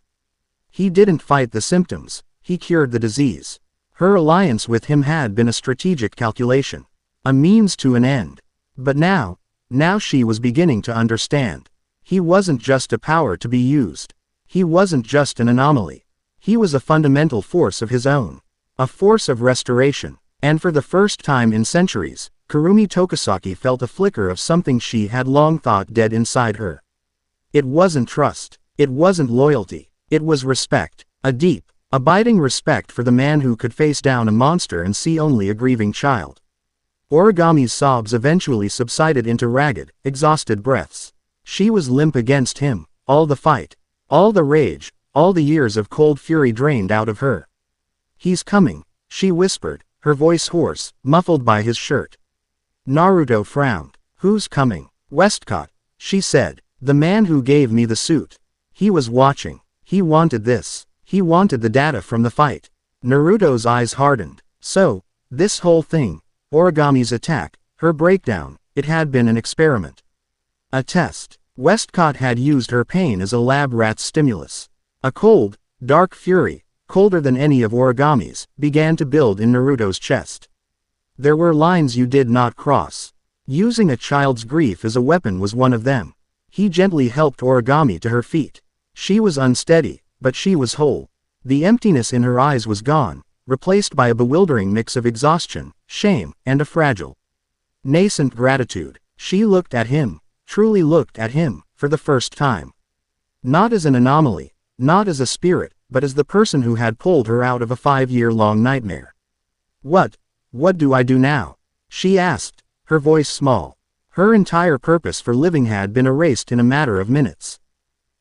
He didn't fight the symptoms, he cured the disease. Her alliance with him had been a strategic calculation, a means to an end. But now she was beginning to understand. He wasn't just a power to be used. He wasn't just an anomaly. He was a fundamental force of his own. A force of restoration. And for the first time in centuries, Kurumi Tokisaki felt a flicker of something she had long thought dead inside her. It wasn't trust. It wasn't loyalty. It was respect. A deep, abiding respect for the man who could face down a monster and see only a grieving child. Origami's sobs eventually subsided into ragged, exhausted breaths. She was limp against him, all the fight, all the rage, all the years of cold fury drained out of her. "He's coming," she whispered, her voice hoarse, muffled by his shirt. Naruto frowned. "Who's coming?" "Westcott," she said. "The man who gave me the suit. He was watching. He wanted this. He wanted the data from the fight." Naruto's eyes hardened. So, this whole thing, Origami's attack, her breakdown, it had been an experiment. A test. Westcott had used her pain as a lab rat's stimulus. A cold, dark fury, colder than any of Origami's, began to build in Naruto's chest. There were lines you did not cross. Using a child's grief as a weapon was one of them. He gently helped Origami to her feet. She was unsteady, but she was whole. The emptiness in her eyes was gone, replaced by a bewildering mix of exhaustion, shame, and a fragile, nascent gratitude. She looked at him, truly looked at him, for the first time. Not as an anomaly, not as a spirit, but as the person who had pulled her out of a 5-year-long nightmare. What do I do now? She asked, her voice small. Her entire purpose for living had been erased in a matter of minutes.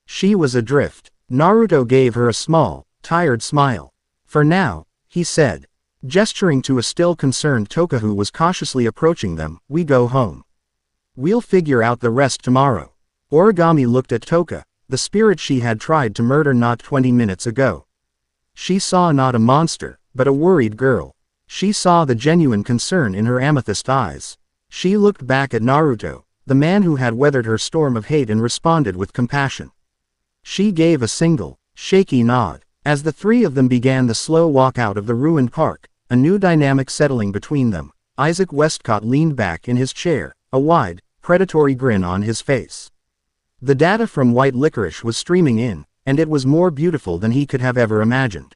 She was adrift. Naruto gave her a small, tired smile. For now, he said, gesturing to a still concerned Tohka who was cautiously approaching them, we go home. We'll figure out the rest tomorrow. Origami looked at Tohka, the spirit she had tried to murder not 20 minutes ago. She saw not a monster, but a worried girl. She saw the genuine concern in her amethyst eyes. She looked back at Naruto, the man who had weathered her storm of hate, and responded with compassion. She gave a single, shaky nod. As the three of them began the slow walk out of the ruined park, a new dynamic settling between them, Isaac Westcott leaned back in his chair, a wide, predatory grin on his face. The data from White Licorice was streaming in, and it was more beautiful than he could have ever imagined.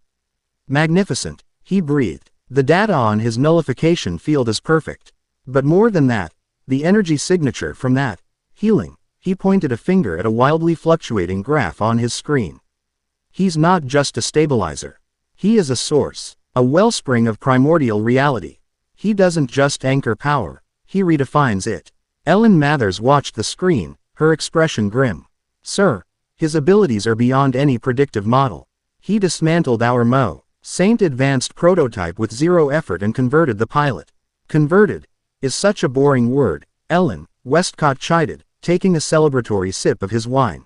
Magnificent, he breathed. The data on his nullification field is perfect. But more than that, the energy signature from that, healing, he pointed a finger at a wildly fluctuating graph on his screen. He's not just a stabilizer. He is a source, a wellspring of primordial reality. He doesn't just anchor power, he redefines it. Ellen Mathers watched the screen, her expression grim. Sir, his abilities are beyond any predictive model. He dismantled our Saint advanced prototype with zero effort and converted the pilot. Converted is such a boring word, Ellen, Westcott chided, taking a celebratory sip of his wine.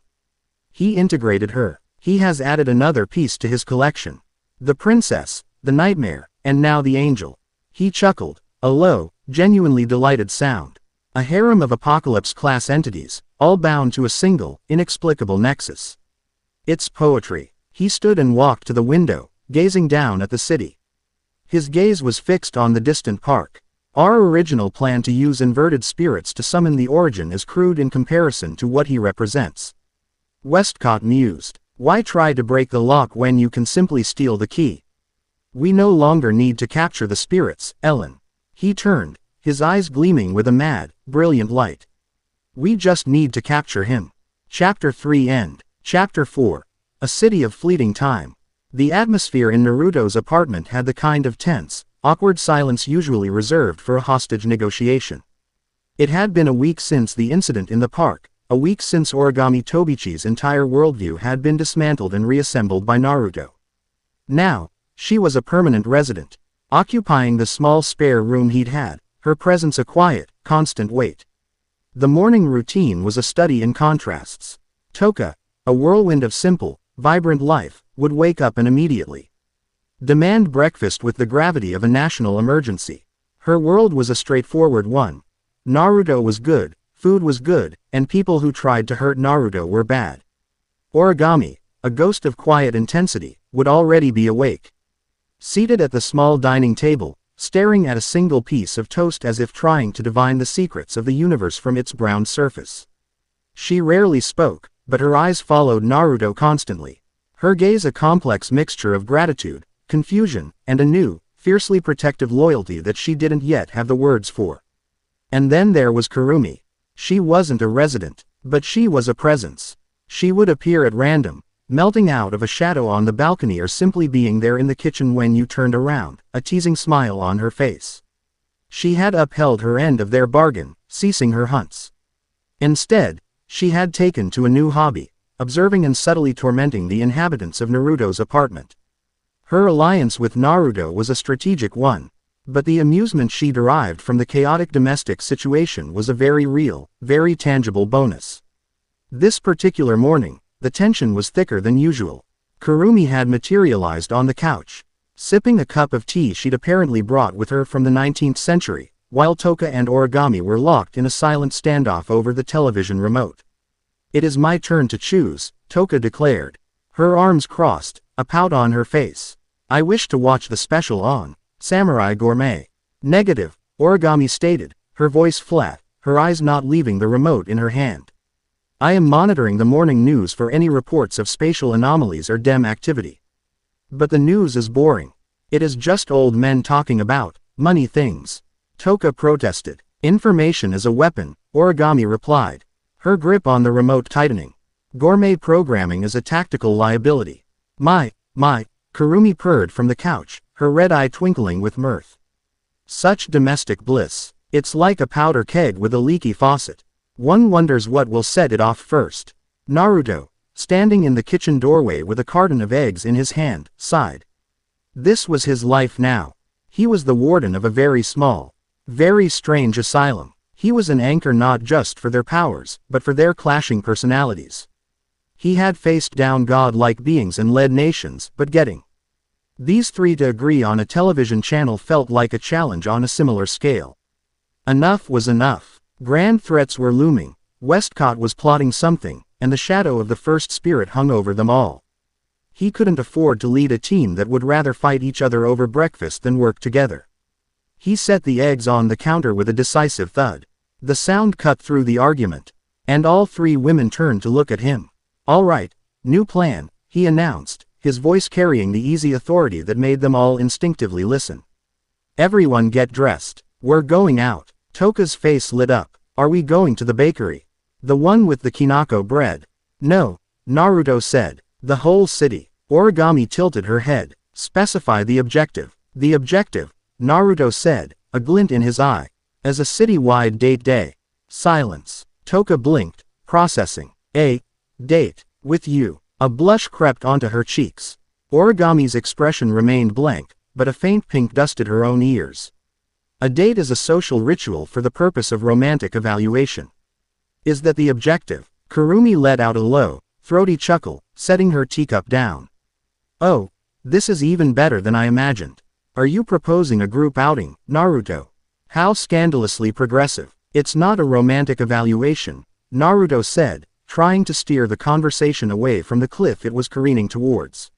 He integrated her. He has added another piece to his collection. The princess, the nightmare, and now the angel. He chuckled, a low, genuinely delighted sound. A harem of apocalypse-class entities, all bound to a single, inexplicable nexus. It's poetry. He stood and walked to the window, gazing down at the city. His gaze was fixed on the distant park. Our original plan to use inverted spirits to summon the origin is crude in comparison to what he represents. Westcott mused. Why try to break the lock when you can simply steal the key? We no longer need to capture the spirits, Ellen. He turned, his eyes gleaming with a mad, brilliant light. We just need to capture him. Chapter 3 End. Chapter 4. A city of fleeting time. The atmosphere in Naruto's apartment had the kind of tense, awkward silence usually reserved for a hostage negotiation. It had been a week since the incident in the park, a week since Origami Tobichi's entire worldview had been dismantled and reassembled by Naruto. Now, she was a permanent resident, occupying the small spare room he'd had, her presence a quiet, constant weight. The morning routine was a study in contrasts. Tohka, a whirlwind of simple, vibrant life, would wake up and immediately demand breakfast with the gravity of a national emergency. Her world was a straightforward one. Naruto was good, food was good, and people who tried to hurt Naruto were bad. Origami, a ghost of quiet intensity, would already be awake. Seated at the small dining table, staring at a single piece of toast as if trying to divine the secrets of the universe from its brown surface. She rarely spoke, but her eyes followed Naruto constantly. Her gaze a complex mixture of gratitude, confusion, and a new, fiercely protective loyalty that she didn't yet have the words for. And then there was Kurumi. She wasn't a resident, but she was a presence. She would appear at random, melting out of a shadow on the balcony or simply being there in the kitchen when you turned around, a teasing smile on her face. She had upheld her end of their bargain, ceasing her hunts. Instead, she had taken to a new hobby, observing and subtly tormenting the inhabitants of Naruto's apartment. Her alliance with Naruto was a strategic one, but the amusement she derived from the chaotic domestic situation was a very real, very tangible bonus. This particular morning, the tension was thicker than usual. Kurumi had materialized on the couch, sipping a cup of tea she'd apparently brought with her from the 19th century, while Tohka and Origami were locked in a silent standoff over the television remote. It is my turn to choose, Tohka declared. Her arms crossed, a pout on her face. I wish to watch the special on Samurai Gourmet. Negative, Origami stated, her voice flat, her eyes not leaving the remote in her hand. I am monitoring the morning news for any reports of spatial anomalies or DEM activity. But the news is boring. It is just old men talking about money things. Tohka protested. Information is a weapon, Origami replied. Her grip on the remote tightening. Gourmet programming is a tactical liability. My, Kurumi purred from the couch, her red eye twinkling with mirth. Such domestic bliss. It's like a powder keg with a leaky faucet. One wonders what will set it off first. Naruto, standing in the kitchen doorway with a carton of eggs in his hand, sighed. This was his life now. He was the warden of a very small, very strange asylum. He was an anchor not just for their powers, but for their clashing personalities. He had faced down god-like beings and led nations, but getting these three to agree on a television channel felt like a challenge on a similar scale. Enough was enough. Grand threats were looming. Westcott was plotting something, and the shadow of the first spirit hung over them all. He couldn't afford to lead a team that would rather fight each other over breakfast than work together. He set the eggs on the counter with a decisive thud. The sound cut through the argument, and all three women turned to look at him. All right, new plan, he announced, his voice carrying the easy authority that made them all instinctively listen. Everyone get dressed. We're going out. Tohka's face lit up. Are we going to the bakery? The one with the kinako bread? No, Naruto said. The whole city. Origami tilted her head. Specify the objective. The objective, Naruto said, a glint in his eye. As a city-wide date day. Silence. Tohka blinked, processing. A date. With you. A blush crept onto her cheeks. Origami's expression remained blank, but a faint pink dusted her own ears. A date is a social ritual for the purpose of romantic evaluation. Is that the objective? Kurumi let out a low, throaty chuckle, setting her teacup down. Oh, this is even better than I imagined. Are you proposing a group outing, Naruto? How scandalously progressive. It's not a romantic evaluation, Naruto said, trying to steer the conversation away from the cliff it was careening towards.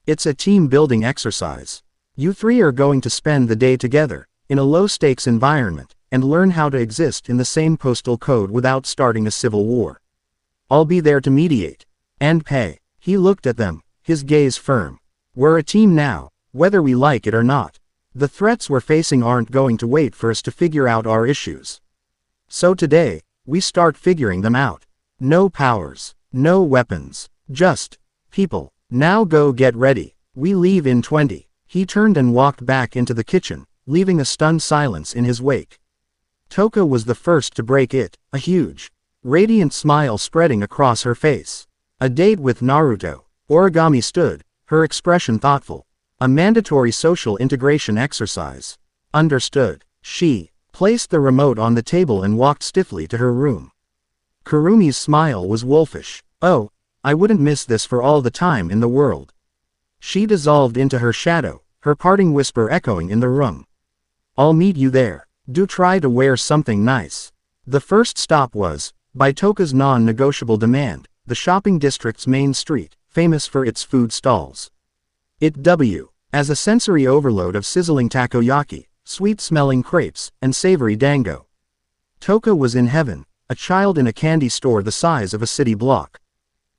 It's a team-building exercise. You three are going to spend the day together, in a low-stakes environment, and learn how to exist in the same postal code without starting a civil war. I'll be there to mediate. And pay. He looked at them, his gaze firm. We're a team now, whether we like it or not. The threats we're facing aren't going to wait for us to figure out our issues. So today, we start figuring them out. No powers, no weapons, just people. Now go get ready. We leave in 20. He turned and walked back into the kitchen, leaving a stunned silence in his wake. Tohka was the first to break it, a huge, radiant smile spreading across her face. A date with Naruto. Origami stood, her expression thoughtful. A mandatory social integration exercise. Understood. She placed the remote on the table and walked stiffly to her room. Kurumi's smile was wolfish. Oh, I wouldn't miss this for all the time in the world. She dissolved into her shadow, her parting whisper echoing in the room. I'll meet you there. Do try to wear something nice. The first stop was, by Tohka's non-negotiable demand, the shopping district's main street, famous for its food stalls. As a sensory overload of sizzling takoyaki, sweet-smelling crepes, and savory dango. Tohka was in heaven, a child in a candy store the size of a city block.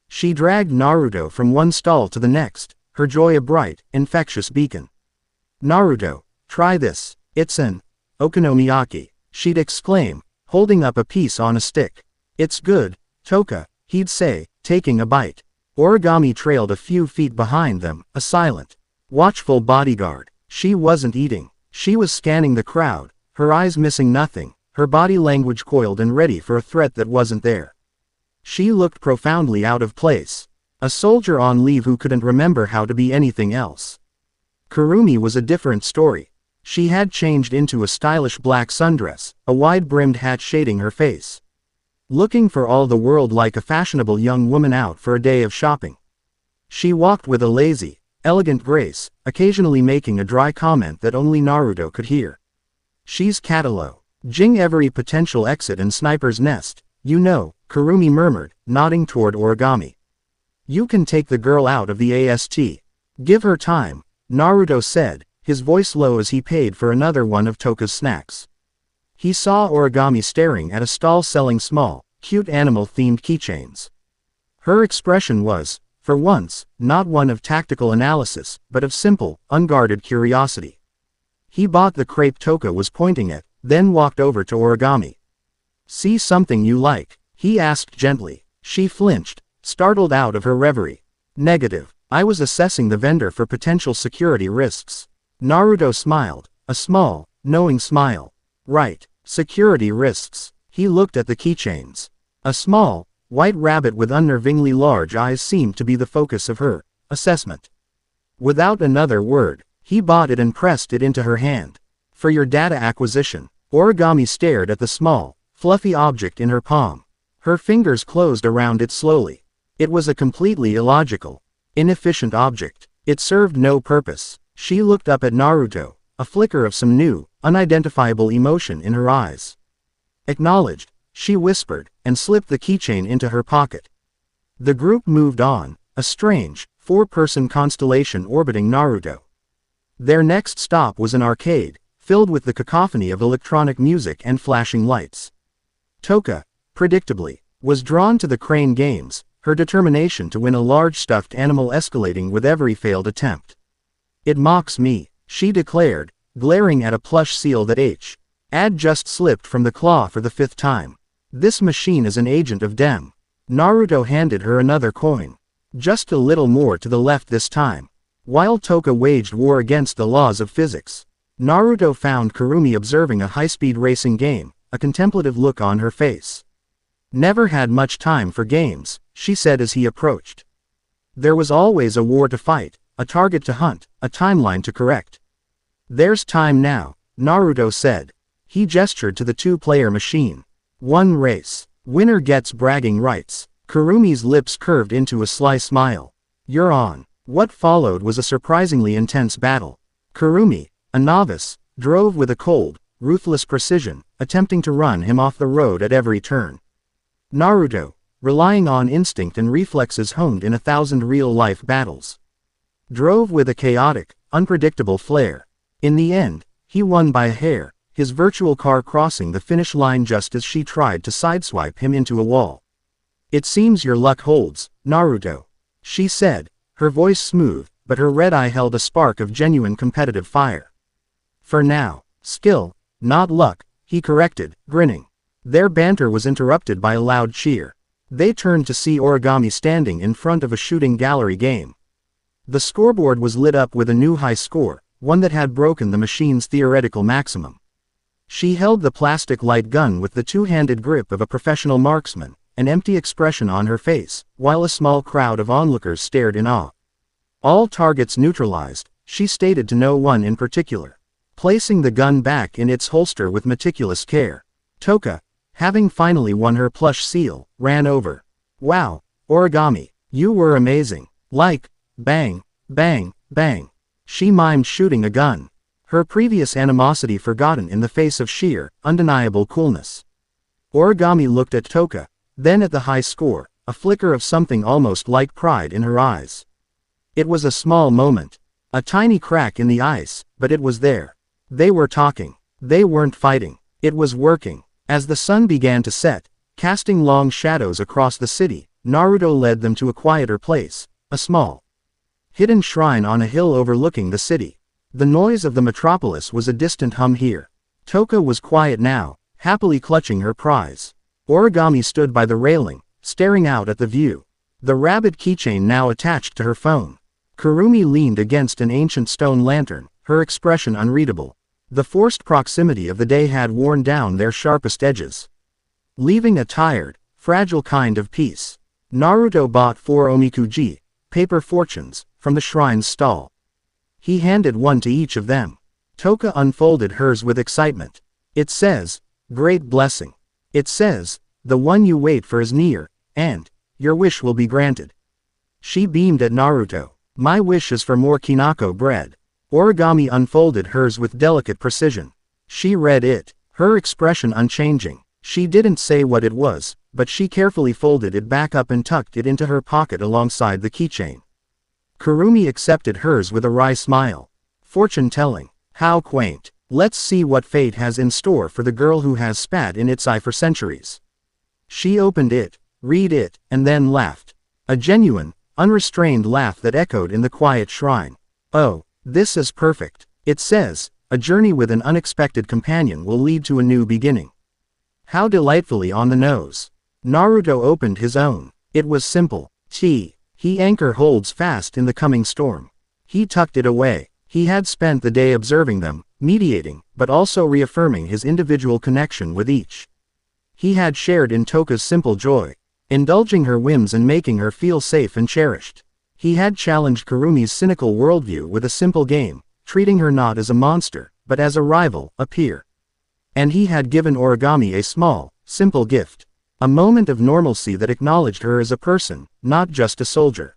She dragged Naruto from one stall to the next, her joy a bright, infectious beacon. Naruto, try this, it's an okonomiyaki, she'd exclaim, holding up a piece on a stick. It's good, Tohka, he'd say, taking a bite. Origami trailed a few feet behind them, a silent, watchful bodyguard. She wasn't eating. She was scanning the crowd, her eyes missing nothing, her body language coiled and ready for a threat that wasn't there. She looked profoundly out of place. A soldier on leave who couldn't remember how to be anything else. Kurumi was a different story. She had changed into a stylish black sundress, a wide-brimmed hat shading her face. Looking for all the world like a fashionable young woman out for a day of shopping. She walked with a lazy, elegant grace, occasionally making a dry comment that only Naruto could hear. She's Catalo. Jing every potential exit and sniper's nest, You know, Kurumi murmured, nodding toward Origami. You can take the girl out of the AST. Give her time, Naruto said, his voice low as he paid for another one of Tohka's snacks. He saw Origami staring at a stall selling small, cute animal-themed keychains. Her expression was, for once, not one of tactical analysis, but of simple, unguarded curiosity. He bought the crepe Tohka was pointing at, then walked over to Origami. See something you like? He asked gently. She flinched, startled out of her reverie. Negative. I was assessing the vendor for potential security risks. Naruto smiled, a small, knowing smile. Right, security risks. He looked at the keychains. A small, white rabbit with unnervingly large eyes seemed to be the focus of her assessment. Without another word, he bought it and pressed it into her hand. For your data acquisition. Origami stared at the small, fluffy object in her palm. Her fingers closed around it slowly. It was a completely illogical, inefficient object. It served no purpose. She looked up at Naruto, a flicker of some new, unidentifiable emotion in her eyes. Acknowledged, she whispered, and slipped the keychain into her pocket. The group moved on, a strange, four-person constellation orbiting Naruto. Their next stop was an arcade, filled with the cacophony of electronic music and flashing lights. Tohka, predictably, was drawn to the crane games, her determination to win a large stuffed animal escalating with every failed attempt. It mocks me, she declared, glaring at a plush seal that had just slipped from the claw for the 5th time. This machine is an agent of Dem. Naruto handed her another coin. Just a little more to the left this time. While Tohka waged war against the laws of physics, Naruto found Kurumi observing a high-speed racing game, a contemplative look on her face. Never had much time for games, she said as he approached. There was always a war to fight, a target to hunt, a timeline to correct. There's time now, Naruto said. He gestured to the two-player machine. One race. Winner gets bragging rights. Kurumi's lips curved into a sly smile. You're on. What followed was a surprisingly intense battle. Kurumi, a novice, drove with a cold, ruthless precision, attempting to run him off the road at every turn. Naruto, relying on instinct and reflexes honed in 1,000 real-life battles, drove with a chaotic, unpredictable flair. In the end, he won by a hair, his virtual car crossing the finish line just as she tried to sideswipe him into a wall. It seems your luck holds, Naruto, she said, her voice smooth, but her red eye held a spark of genuine competitive fire. For now, skill, not luck, he corrected, grinning. Their banter was interrupted by a loud cheer. They turned to see Origami standing in front of a shooting gallery game. The scoreboard was lit up with a new high score, one that had broken the machine's theoretical maximum. She held the plastic light gun with the two-handed grip of a professional marksman, an empty expression on her face, while a small crowd of onlookers stared in awe. All targets neutralized, she stated to no one in particular, placing the gun back in its holster with meticulous care. Tohka, having finally won her plush seal, ran over. Wow, Origami, you were amazing. Like, bang, bang, bang. She mimed shooting a gun. Her previous animosity forgotten in the face of sheer, undeniable coolness. Origami looked at Tohka, then at the high score, a flicker of something almost like pride in her eyes. It was a small moment. A tiny crack in the ice, but it was there. They were talking. They weren't fighting. It was working. As the sun began to set, casting long shadows across the city, Naruto led them to a quieter place, a small, hidden shrine on a hill overlooking the city. The noise of the metropolis was a distant hum here. Tohka was quiet now, happily clutching her prize. Origami stood by the railing, staring out at the view. The rabbit keychain now attached to her phone. Kurumi leaned against an ancient stone lantern, her expression unreadable. The forced proximity of the day had worn down their sharpest edges, leaving a tired, fragile kind of peace. Naruto bought 4 omikuji, paper fortunes, from the shrine's stall. He handed one to each of them. Tohka unfolded hers with excitement. It says, "Great blessing." It says, "The one you wait for is near, and your wish will be granted." She beamed at Naruto. "My wish is for more kinako bread." Origami unfolded hers with delicate precision. She read it, her expression unchanging. She didn't say what it was, but she carefully folded it back up and tucked it into her pocket alongside the keychain. Kurumi accepted hers with a wry smile. Fortune-telling. How quaint. Let's see what fate has in store for the girl who has spat in its eye for centuries. She opened it, read it, and then laughed. A genuine, unrestrained laugh that echoed in the quiet shrine. Oh, this is perfect. It says, a journey with an unexpected companion will lead to a new beginning. How delightfully on the nose. Naruto opened his own. It was simple. He anchor holds fast in the coming storm. He tucked it away. He had spent the day observing them, mediating, but also reaffirming his individual connection with each. He had shared in Tohka's simple joy, indulging her whims and making her feel safe and cherished. He had challenged Kurumi's cynical worldview with a simple game, treating her not as a monster, but as a rival, a peer. And he had given Origami a small, simple gift. A moment of normalcy that acknowledged her as a person, not just a soldier.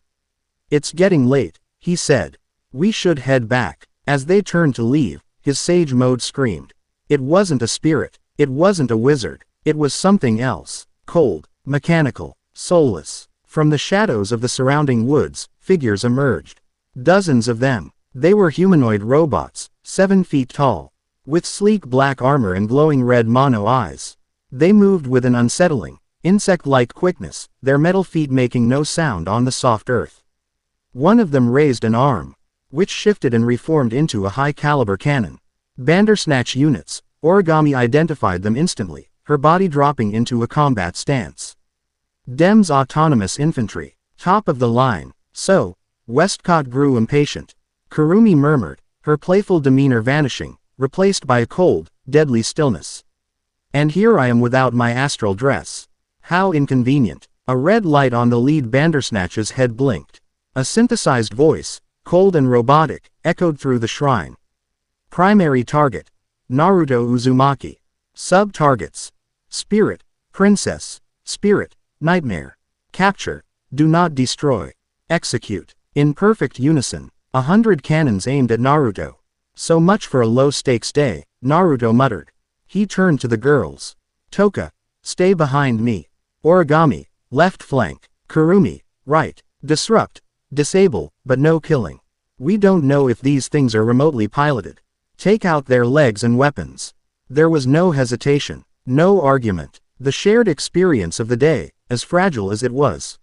It's getting late, he said. We should head back. As they turned to leave, his sage mode screamed. It wasn't a spirit, it wasn't a wizard, it was something else. Cold, mechanical, soulless. From the shadows of the surrounding woods, figures emerged. Dozens of them. They were humanoid robots, 7 feet tall, with sleek black armor and glowing red mono eyes. They moved with an unsettling, insect-like quickness, their metal feet making no sound on the soft earth. One of them raised an arm, which shifted and reformed into a high-caliber cannon. Bandersnatch units, Origami identified them instantly, her body dropping into a combat stance. Dem's autonomous infantry, top of the line. So, Westcott grew impatient. Kurumi murmured, her playful demeanor vanishing, replaced by a cold, deadly stillness. And here I am without my astral dress. How inconvenient. A red light on the lead Bandersnatch's head blinked. A synthesized voice, cold and robotic, echoed through the shrine. Primary target. Naruto Uzumaki. Sub-targets. Spirit, Princess, Spirit, Nightmare. Capture, do not destroy. Execute. In perfect unison, 100 cannons aimed at Naruto. So much for a low-stakes day, Naruto muttered. He turned to the girls. Tohka, stay behind me. Origami, left flank. Kurumi, right. Disrupt, disable, but no killing. We don't know if these things are remotely piloted. Take out their legs and weapons. There was no hesitation, no argument. The shared experience of the day, as fragile as it was,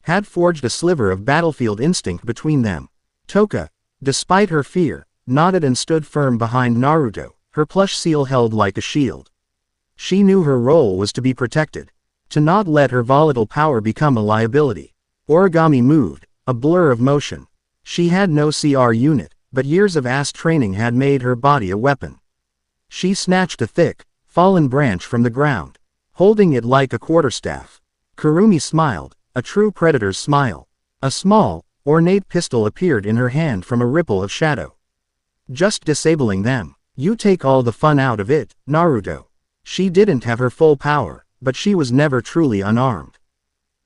had forged a sliver of battlefield instinct between them. Tohka, despite her fear, nodded and stood firm behind Naruto, her plush seal held like a shield. She knew her role was to be protected, to not let her volatile power become a liability. Origami moved, a blur of motion. She had no CR unit, but years of AST training had made her body a weapon. She snatched a thick, fallen branch from the ground, holding it like a quarterstaff. Kurumi smiled, a true predator's smile. A small, ornate pistol appeared in her hand from a ripple of shadow. Just disabling them. You take all the fun out of it, Naruto. She didn't have her full power, but she was never truly unarmed.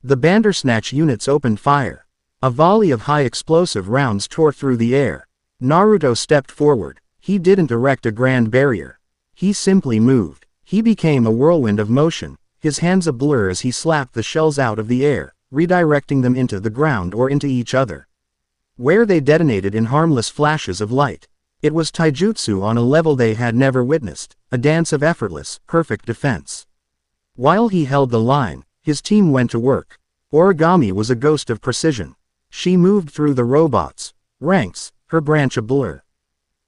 The Bandersnatch units opened fire. A volley of high-explosive rounds tore through the air. Naruto stepped forward. He didn't erect a grand barrier. He simply moved. He became a whirlwind of motion, his hands a blur as he slapped the shells out of the air, redirecting them into the ground or into each other, where they detonated in harmless flashes of light. It was taijutsu on a level they had never witnessed, a dance of effortless, perfect defense. While he held the line, his team went to work. Origami was a ghost of precision. She moved through the robots' ranks, her branch a blur.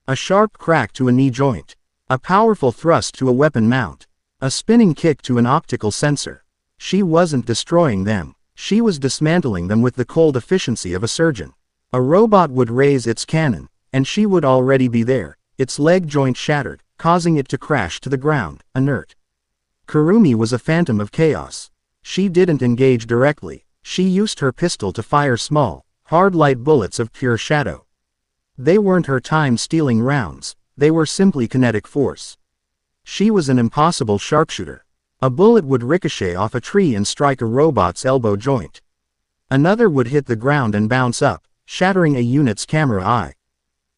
A sharp crack to a knee joint. A powerful thrust to a weapon mount. A spinning kick to an optical sensor. She wasn't destroying them. She was dismantling them with the cold efficiency of a surgeon. A robot would raise its cannon, and she would already be there, its leg joint shattered, causing it to crash to the ground, inert. Kurumi was a phantom of chaos. She didn't engage directly. She used her pistol to fire small, hard light bullets of pure shadow. They weren't her time-stealing rounds, they were simply kinetic force. She was an impossible sharpshooter. A bullet would ricochet off a tree and strike a robot's elbow joint. Another would hit the ground and bounce up, shattering a unit's camera eye.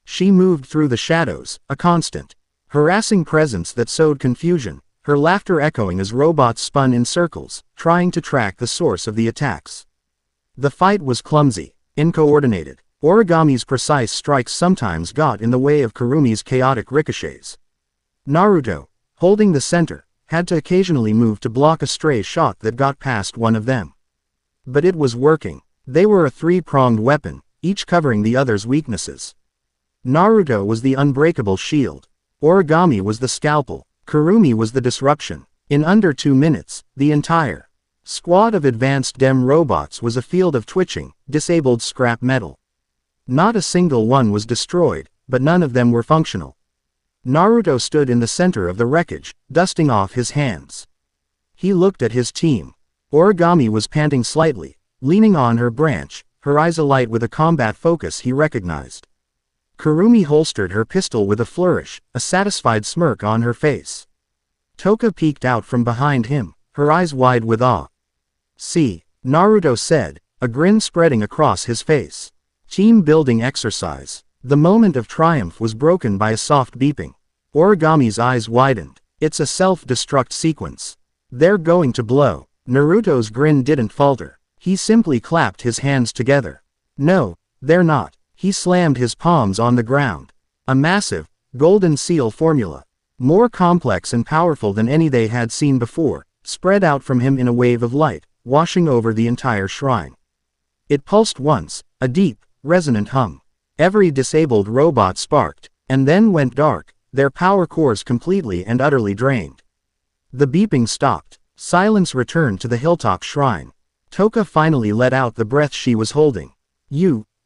She moved through the shadows, a constant, harassing presence that sowed confusion, her laughter echoing as robots spun in circles, trying to track the source of the attacks. The fight was clumsy, uncoordinated. Origami's precise strikes sometimes got in the way of Kurumi's chaotic ricochets. Naruto, holding the center, had to occasionally move to block a stray shot that got past one of them. But it was working. They were a three-pronged weapon, each covering the other's weaknesses. Naruto was the unbreakable shield. Origami was the scalpel. Kurumi was the disruption. In under 2 minutes, the entire squad of advanced DEM robots was a field of twitching, disabled scrap metal. Not a single one was destroyed, but none of them were functional. Naruto stood in the center of the wreckage, dusting off his hands. He looked at his team. Origami was panting slightly, leaning on her branch, her eyes alight with a combat focus he recognized. Kurumi holstered her pistol with a flourish, a satisfied smirk on her face. Tohka peeked out from behind him, her eyes wide with awe. "See," Naruto said, a grin spreading across his face. Team-building exercise. The moment of triumph was broken by a soft beeping. Origami's eyes widened. It's a self-destruct sequence. They're going to blow. Naruto's grin didn't falter. He simply clapped his hands together. No, they're not. He slammed his palms on the ground. A massive, golden seal formula, more complex and powerful than any they had seen before, spread out from him in a wave of light, washing over the entire shrine. It pulsed once, a deep, resonant hum. Every disabled robot sparked, and then went dark, their power cores completely and utterly drained. The beeping stopped. Silence returned to the hilltop shrine. Tohka finally let out the breath she was holding.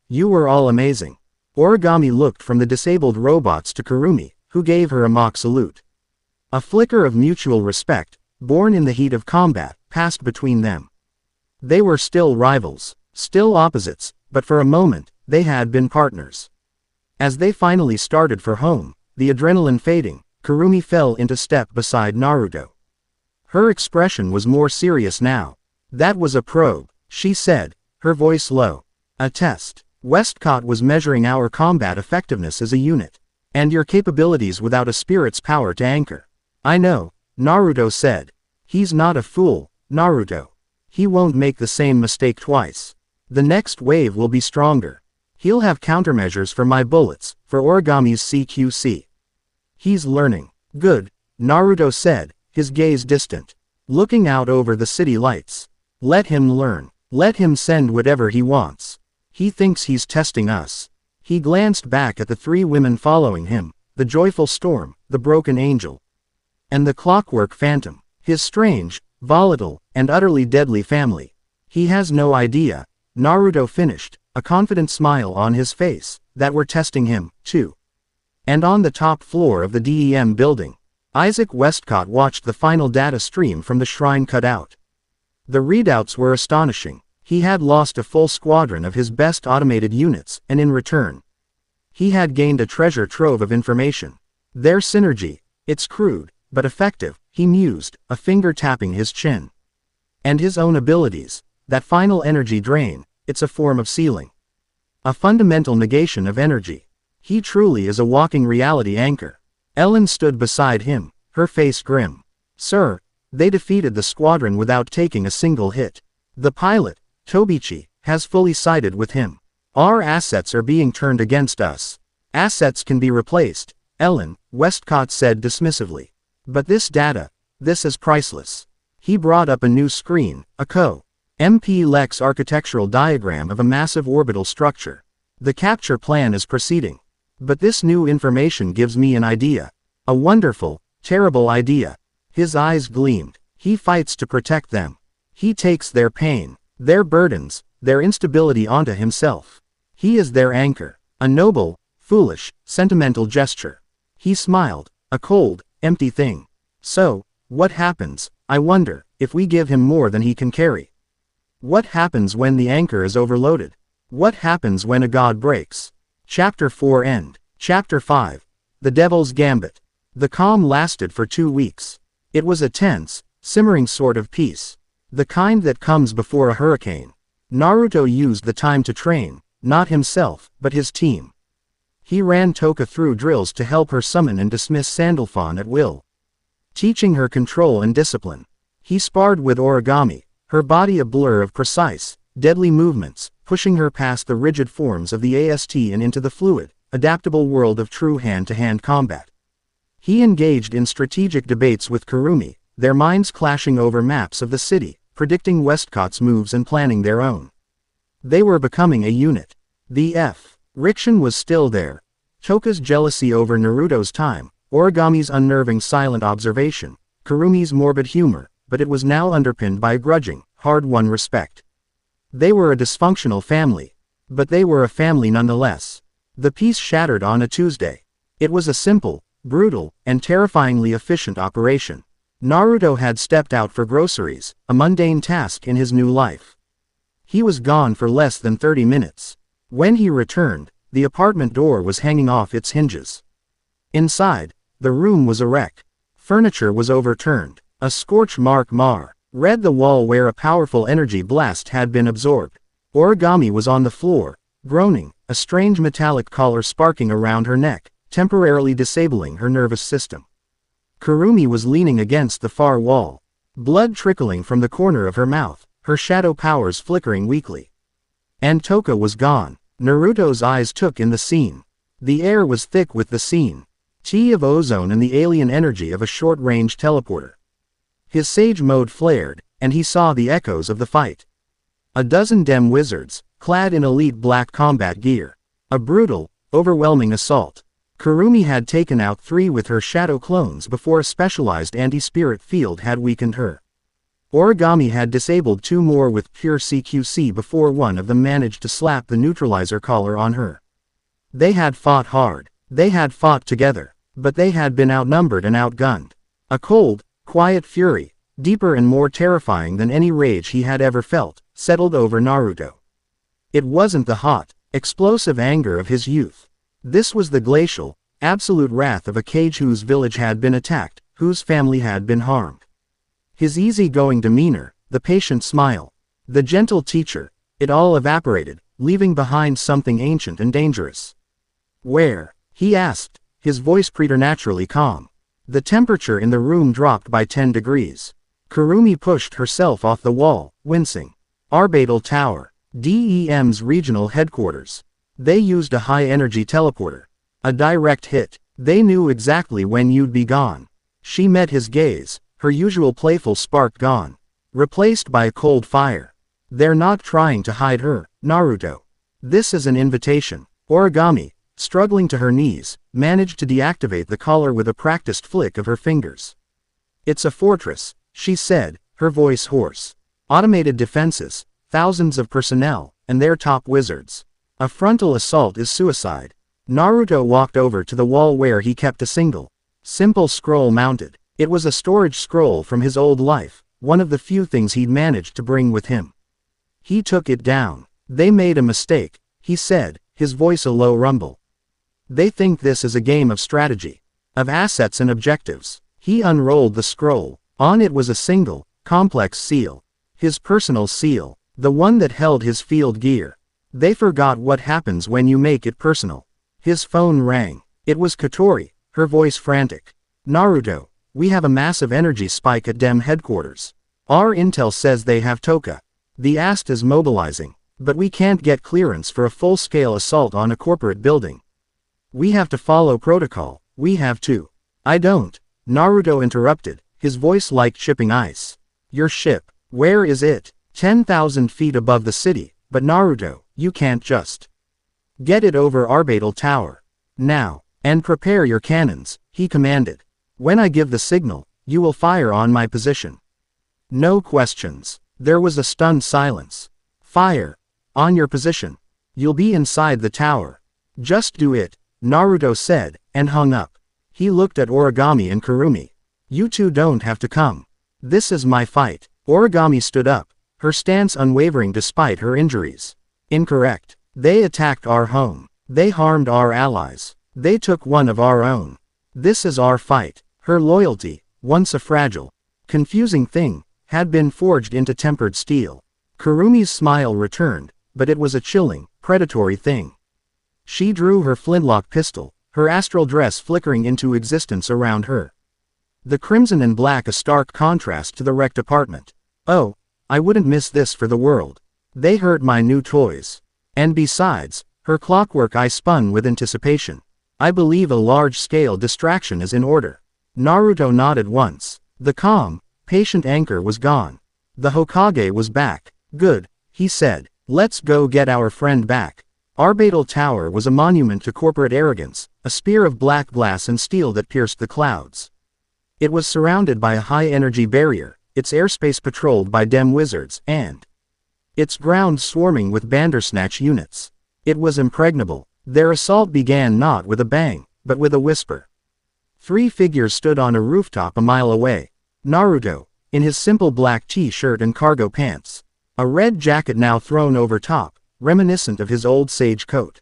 You were all amazing." Origami looked from the disabled robots to Kurumi, who gave her a mock salute. A flicker of mutual respect, born in the heat of combat, passed between them. They were still rivals, still opposites, but for a moment, they had been partners. As they finally started for home, the adrenaline fading, Kurumi fell into step beside Naruto. Her expression was more serious now. "That was a probe," she said, her voice low. "A test. Westcott was measuring our combat effectiveness as a unit. And your capabilities without a spirit's power to anchor." "I know," Naruto said. "He's not a fool, Naruto. He won't make the same mistake twice. The next wave will be stronger. He'll have countermeasures for my bullets, for Origami's CQC. He's learning." "Good," Naruto said, his gaze distant, looking out over the city lights. "Let him learn. Let him send whatever he wants. He thinks he's testing us." He glanced back at the three women following him, the joyful storm, the broken angel, and the clockwork phantom, his strange, volatile, and utterly deadly family. "He has no idea," Naruto finished, a confident smile on his face, "that we're testing him, too." And on the top floor of the DEM building, Isaac Westcott watched the final data stream from the shrine cut out. The readouts were astonishing. He had lost a full squadron of his best automated units, and in return, he had gained a treasure trove of information. Their synergy, it's crude, but effective, he mused, a finger tapping his chin. And his own abilities, that final energy drain, it's a form of sealing. A fundamental negation of energy. He truly is a walking reality anchor. Ellen stood beside him, her face grim. "Sir, they defeated the squadron without taking a single hit. The pilot, Tobichi, has fully sided with him. Our assets are being turned against us." "Assets can be replaced," Ellen, Westcott said dismissively. "But this data, this is priceless." He brought up a new screen, a MP-Lex architectural diagram of a massive orbital structure. "The capture plan is proceeding. But this new information gives me an idea. A wonderful, terrible idea." His eyes gleamed. "He fights to protect them. He takes their pain, their burdens, their instability onto himself. He is their anchor." A noble, foolish, sentimental gesture. He smiled, a cold, empty thing. "So, what happens, I wonder, if we give him more than he can carry? What happens when the anchor is overloaded? What happens when a god breaks?" Chapter 4 End. Chapter 5. The Devil's Gambit. The calm lasted for 2 weeks. It was a tense, simmering sort of peace. The kind that comes before a hurricane. Naruto used the time to train, not himself, but his team. He ran Tohka through drills to help her summon and dismiss Sandalphon at will. teaching her control and discipline. He sparred with Origami, her body a blur of precise, deadly movements, pushing her past the rigid forms of the AST and into the fluid, adaptable world of true hand-to-hand combat. He engaged in strategic debates with Kurumi, their minds clashing over maps of the city, predicting Westcott's moves and planning their own. They were becoming a unit. The friction was still there. Tohka's jealousy over Naruto's time, Origami's unnerving silent observation, Kurumi's morbid humor, but it was now underpinned by grudging, hard-won respect. They were a dysfunctional family. But they were a family nonetheless. The peace shattered on a Tuesday. It was a simple, brutal, and terrifyingly efficient operation. Naruto had stepped out for groceries, a mundane task in his new life. He was gone for less than 30 minutes. When he returned, the apartment door was hanging off its hinges. Inside, the room was a wreck. Furniture was overturned. A scorch mark read the wall where a powerful energy blast had been absorbed. Origami was on the floor, groaning, a strange metallic collar sparking around her neck, temporarily disabling her nervous system. Kurumi was leaning against the far wall, blood trickling from the corner of her mouth, her shadow powers flickering weakly. And Tohka was gone. Naruto's eyes took in the scene. The air was thick with the scene. Tea of ozone and the alien energy of a short-range teleporter. His sage mode flared, and he saw the echoes of the fight. A dozen Dem wizards, clad in elite black combat gear. A brutal, overwhelming assault. Kurumi had taken out 3 with her shadow clones before a specialized anti-spirit field had weakened her. Origami had disabled 2 more with pure CQC before one of them managed to slap the neutralizer collar on her. They had fought hard. They had fought together. But they had been outnumbered and outgunned. A cold, quiet fury, deeper and more terrifying than any rage he had ever felt, settled over Naruto. It wasn't the hot, explosive anger of his youth. This was the glacial, absolute wrath of a cage whose village had been attacked, whose family had been harmed. His easy-going demeanor, the patient smile, the gentle teacher, it all evaporated, leaving behind something ancient and dangerous. Where? He asked, his voice preternaturally calm. The temperature in the room dropped by 10 degrees. Kurumi pushed herself off the wall, wincing. Arbatel Tower. DEM's regional headquarters. They used a high-energy teleporter. A direct hit. They knew exactly when you'd be gone. She met his gaze, her usual playful spark gone. Replaced by a cold fire. They're not trying to hide her, Naruto. This is an invitation. Origami, struggling to her knees, managed to deactivate the collar with a practiced flick of her fingers. It's a fortress, she said, her voice hoarse. Automated defenses, thousands of personnel, and their top wizards. A frontal assault is suicide. Naruto walked over to the wall where he kept a single, simple scroll mounted. It was a storage scroll from his old life, one of the few things he'd managed to bring with him. He took it down. They made a mistake, he said, his voice a low rumble. They think this is a game of strategy, of assets and objectives. He unrolled the scroll. On it was a single, complex seal. His personal seal, the one that held his field gear. They forgot what happens when you make it personal. His phone rang. It was Kotori, her voice frantic. Naruto, we have a massive energy spike at Dem headquarters. Our intel says they have Tohka. The AST is mobilizing, but we can't get clearance for a full-scale assault on a corporate building. We have to follow protocol, we have to. I don't. Naruto interrupted, his voice like chipping ice. Your ship, where is it? 10,000 feet above the city, but Naruto, you can't just. Get it over Arbatel Tower. Now, and prepare your cannons, he commanded. When I give the signal, you will fire on my position. No questions. There was a stunned silence. Fire. On your position. You'll be inside the tower. Just do it, Naruto said, and hung up. He looked at Origami and Kurumi. You two don't have to come. This is my fight. Origami stood up, her stance unwavering despite her injuries. Incorrect. They attacked our home. They harmed our allies. They took one of our own. This is our fight. Her loyalty, once a fragile, confusing thing, had been forged into tempered steel. Kurumi's smile returned, but it was a chilling, predatory thing. She drew her flintlock pistol, her astral dress flickering into existence around her. The crimson and black a stark contrast to the wrecked apartment. Oh, I wouldn't miss this for the world. They hurt my new toys. And besides, her clockwork eye spun with anticipation. I believe a large-scale distraction is in order. Naruto nodded once. The calm, patient anchor was gone. The Hokage was back. Good, he said. Let's go get our friend back. Arbatel Tower was a monument to corporate arrogance, a spear of black glass and steel that pierced the clouds. It was surrounded by a high-energy barrier, its airspace patrolled by dem wizards, and its ground swarming with Bandersnatch units. It was impregnable. Their assault began not with a bang, but with a whisper. 3 figures stood on a rooftop a mile away. Naruto, in his simple black t-shirt and cargo pants. A red jacket now thrown over top, reminiscent of his old sage coat.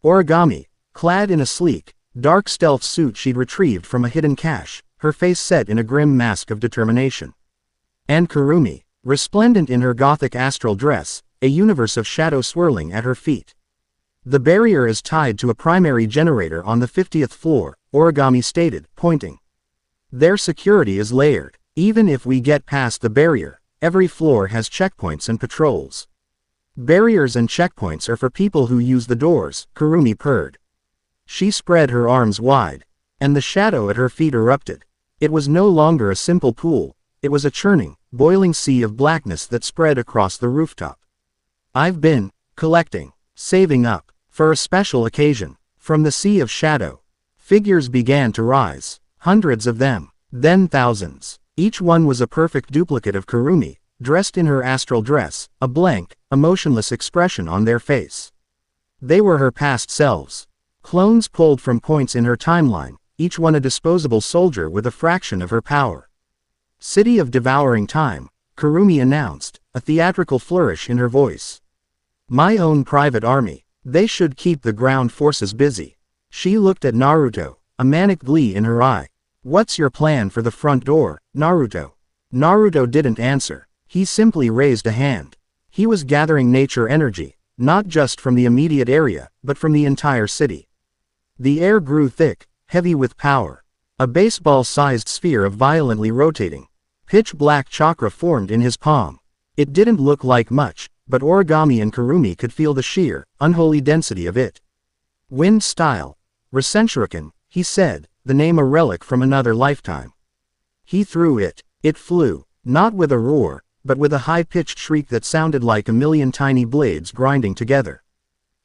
Origami, clad in a sleek, dark stealth suit she'd retrieved from a hidden cache, her face set in a grim mask of determination. And Kurumi, resplendent in her gothic astral dress, a universe of shadow swirling at her feet. The barrier is tied to a primary generator on the 50th floor, Origami stated, pointing. Their security is layered. Even if we get past the barrier, every floor has checkpoints and patrols. Barriers and checkpoints are for people who use the doors, Kurumi purred. She spread her arms wide, and the shadow at her feet erupted. It was no longer a simple pool, it was a churning, boiling sea of blackness that spread across the rooftop. I've been collecting, saving up, for a special occasion. From the sea of shadow, figures began to rise, hundreds of them, then thousands. Each one was a perfect duplicate of Kurumi, dressed in her astral dress, a blank, emotionless expression on their face. They were her past selves. Clones pulled from points in her timeline, each one a disposable soldier with a fraction of her power. City of Devouring Time, Kurumi announced, a theatrical flourish in her voice. My own private army. They should keep the ground forces busy. She looked at Naruto, a manic glee in her eye. What's your plan for the front door, Naruto? Naruto didn't answer. He simply raised a hand. He was gathering nature energy, not just from the immediate area, but from the entire city. The air grew thick, heavy with power. A baseball-sized sphere of violently rotating, pitch-black chakra formed in his palm. It didn't look like much, but Origami and Kurumi could feel the sheer, unholy density of it. Wind style. Rasenshuriken, he said, the name a relic from another lifetime. He threw it. It flew, not with a roar, but with a high-pitched shriek that sounded like a million tiny blades grinding together.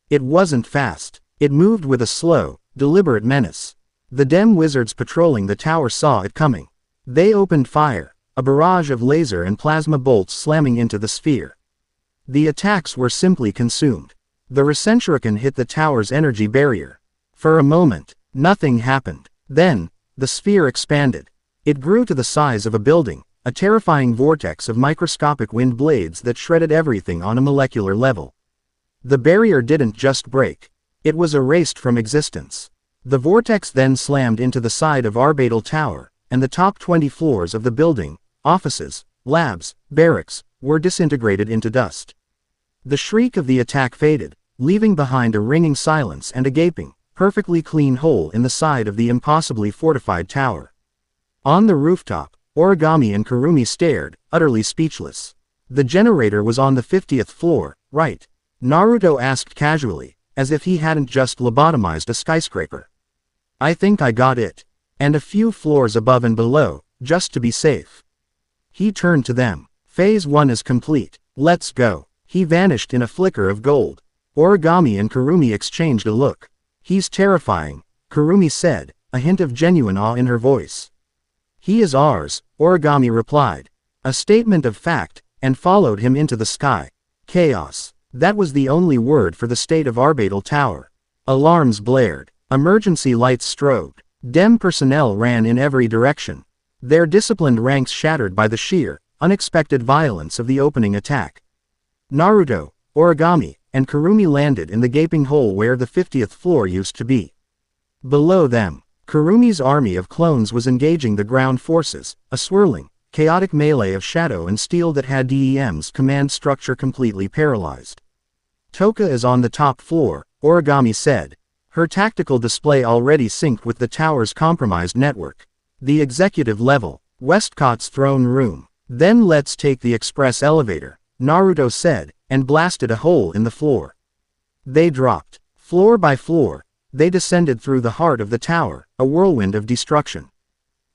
It wasn't fast. It moved with a slow, deliberate menace. The dem wizards patrolling the tower saw it coming. They opened fire, a barrage of laser and plasma bolts slamming into the sphere. The attacks were simply consumed. The Rasenshuriken hit the tower's energy barrier. For a moment, nothing happened. Then, the sphere expanded. It grew to the size of a building, a terrifying vortex of microscopic wind blades that shredded everything on a molecular level. The barrier didn't just break. It was erased from existence. The vortex then slammed into the side of Arbatel Tower, and the top 20 floors of the building, offices, labs, barracks, were disintegrated into dust. The shriek of the attack faded, leaving behind a ringing silence and a gaping, perfectly clean hole in the side of the impossibly fortified tower. On the rooftop, Origami and Kurumi stared, utterly speechless. The generator was on the 50th floor, right? Naruto asked casually, as if he hadn't just lobotomized a skyscraper. I think I got it. And a few floors above and below, just to be safe. He turned to them. Phase 1 is complete. Let's go. He vanished in a flicker of gold. Origami and Kurumi exchanged a look. He's terrifying, Kurumi said, a hint of genuine awe in her voice. He is ours, Origami replied. A statement of fact, and followed him into the sky. Chaos. That was the only word for the state of Arbatel Tower. Alarms blared. Emergency lights strobed. Dem personnel ran in every direction. Their disciplined ranks shattered by the sheer, unexpected violence of the opening attack. Naruto, Origami, and Kurumi landed in the gaping hole where the 50th floor used to be. Below them, Kurumi's army of clones was engaging the ground forces, a swirling, chaotic melee of shadow and steel that had DEM's command structure completely paralyzed. Tohka is on the top floor, Origami said. Her tactical display already synced with the tower's compromised network. The executive level, Westcott's throne room. Then let's take the express elevator, Naruto said, and blasted a hole in the floor. They dropped. Floor by floor, they descended through the heart of the tower, a whirlwind of destruction.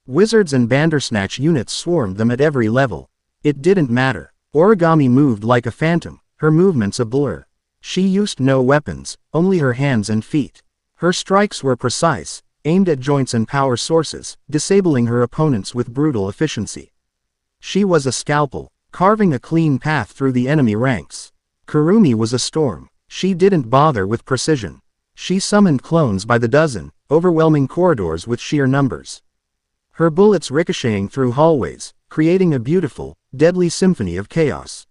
Wizards and Bandersnatch units swarmed them at every level. It didn't matter. Origami moved like a phantom, her movements a blur. She used no weapons, only her hands and feet. Her strikes were precise, aimed at joints and power sources, disabling her opponents with brutal efficiency. She was a scalpel, carving a clean path through the enemy ranks. Kurumi was a storm. She didn't bother with precision. She summoned clones by the dozen, overwhelming corridors with sheer numbers. Her bullets ricocheting through hallways, creating a beautiful, deadly symphony of chaos.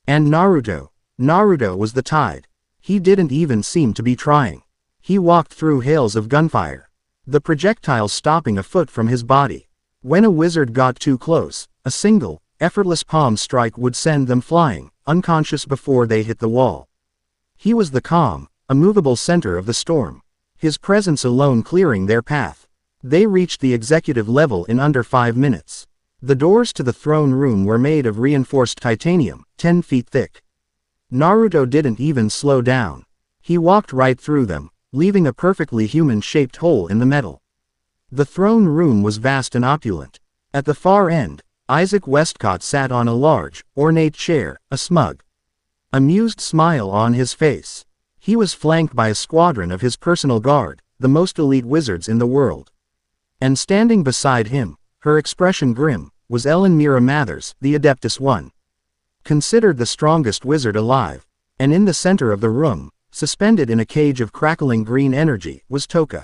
And Naruto was the tide. He didn't even seem to be trying. He walked through hails of gunfire, the projectiles stopping a foot from his body. When a wizard got too close, a single, effortless palm strike would send them flying, unconscious before they hit the wall. He was the calm, immovable center of the storm, his presence alone clearing their path. They reached the executive level in under 5 minutes. The doors to the throne room were made of reinforced titanium, 10 feet thick. Naruto didn't even slow down. He walked right through them, leaving a perfectly human-shaped hole in the metal. The throne room was vast and opulent. At the far end, Isaac Westcott sat on a large, ornate chair, a smug, amused smile on his face. He was flanked by a squadron of his personal guard, the most elite wizards in the world. And standing beside him, her expression grim, was Ellen Mira Mathers, the Adeptus One. Considered the strongest wizard alive. And in the center of the room, suspended in a cage of crackling green energy, was Tohka.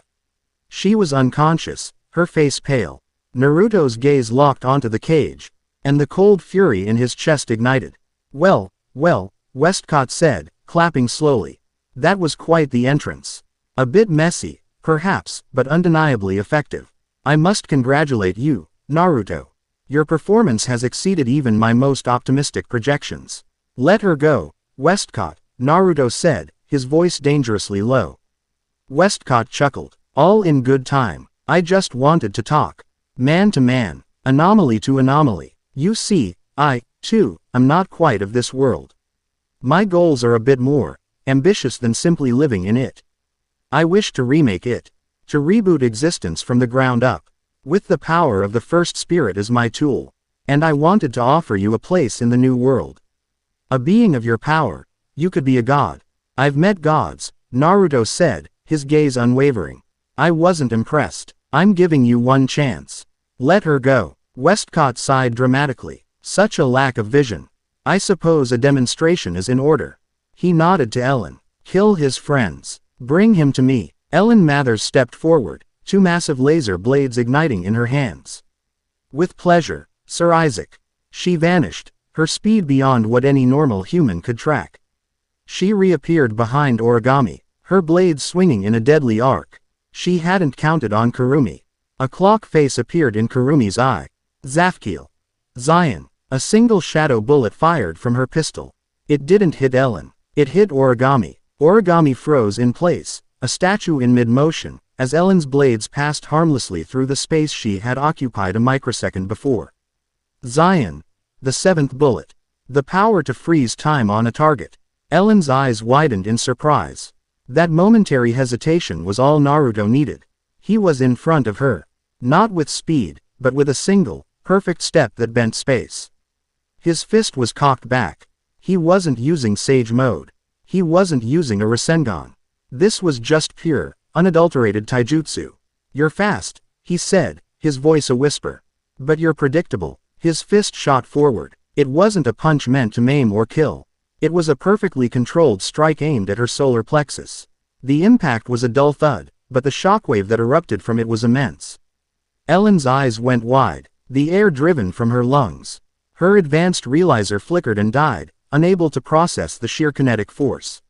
She was unconscious, her face pale. Naruto's gaze locked onto the cage, and the cold fury in his chest ignited. Well, Westcott said, clapping slowly. That was quite the entrance. A bit messy, perhaps, but undeniably effective. I must congratulate you, Naruto. Your performance has exceeded even my most optimistic projections. Let her go, Westcott, Naruto said, his voice dangerously low. Westcott chuckled. All in good time. I just wanted to talk. Man to man, anomaly to anomaly. You see, I, too, am not quite of this world. My goals are a bit more ambitious than simply living in it. I wish to remake it, to reboot existence from the ground up, with the power of the first spirit as my tool. And I wanted to offer you a place in the new world. A being of your power, you could be a god. I've met gods, Naruto said, his gaze unwavering. I wasn't impressed. I'm giving you one chance. Let her go. Westcott sighed dramatically. Such a lack of vision. I suppose a demonstration is in order. He nodded to Ellen. Kill his friends. Bring him to me. Ellen Mathers stepped forward, 2 massive laser blades igniting in her hands. With pleasure, Sir Isaac. She vanished, her speed beyond what any normal human could track. She reappeared behind Origami, her blades swinging in a deadly arc. She hadn't counted on Kurumi. A clock face appeared in Kurumi's eye. Zafkiel. Zion. A single shadow bullet fired from her pistol. It didn't hit Ellen. It hit Origami. Origami froze in place, a statue in mid-motion, as Ellen's blades passed harmlessly through the space she had occupied a microsecond before. Zion. The 7th bullet. The power to freeze time on a target. Ellen's eyes widened in surprise. That momentary hesitation was all Naruto needed. He was in front of her. Not with speed, but with a single, perfect step that bent space. His fist was cocked back. He wasn't using Sage Mode. He wasn't using a Rasengan. This was just pure, unadulterated taijutsu. You're fast, he said, his voice a whisper. But you're predictable. His fist shot forward. It wasn't a punch meant to maim or kill. It was a perfectly controlled strike aimed at her solar plexus. The impact was a dull thud, but the shockwave that erupted from it was immense. Ellen's eyes went wide, the air driven from her lungs. Her advanced realizer flickered and died, unable to process the sheer kinetic force.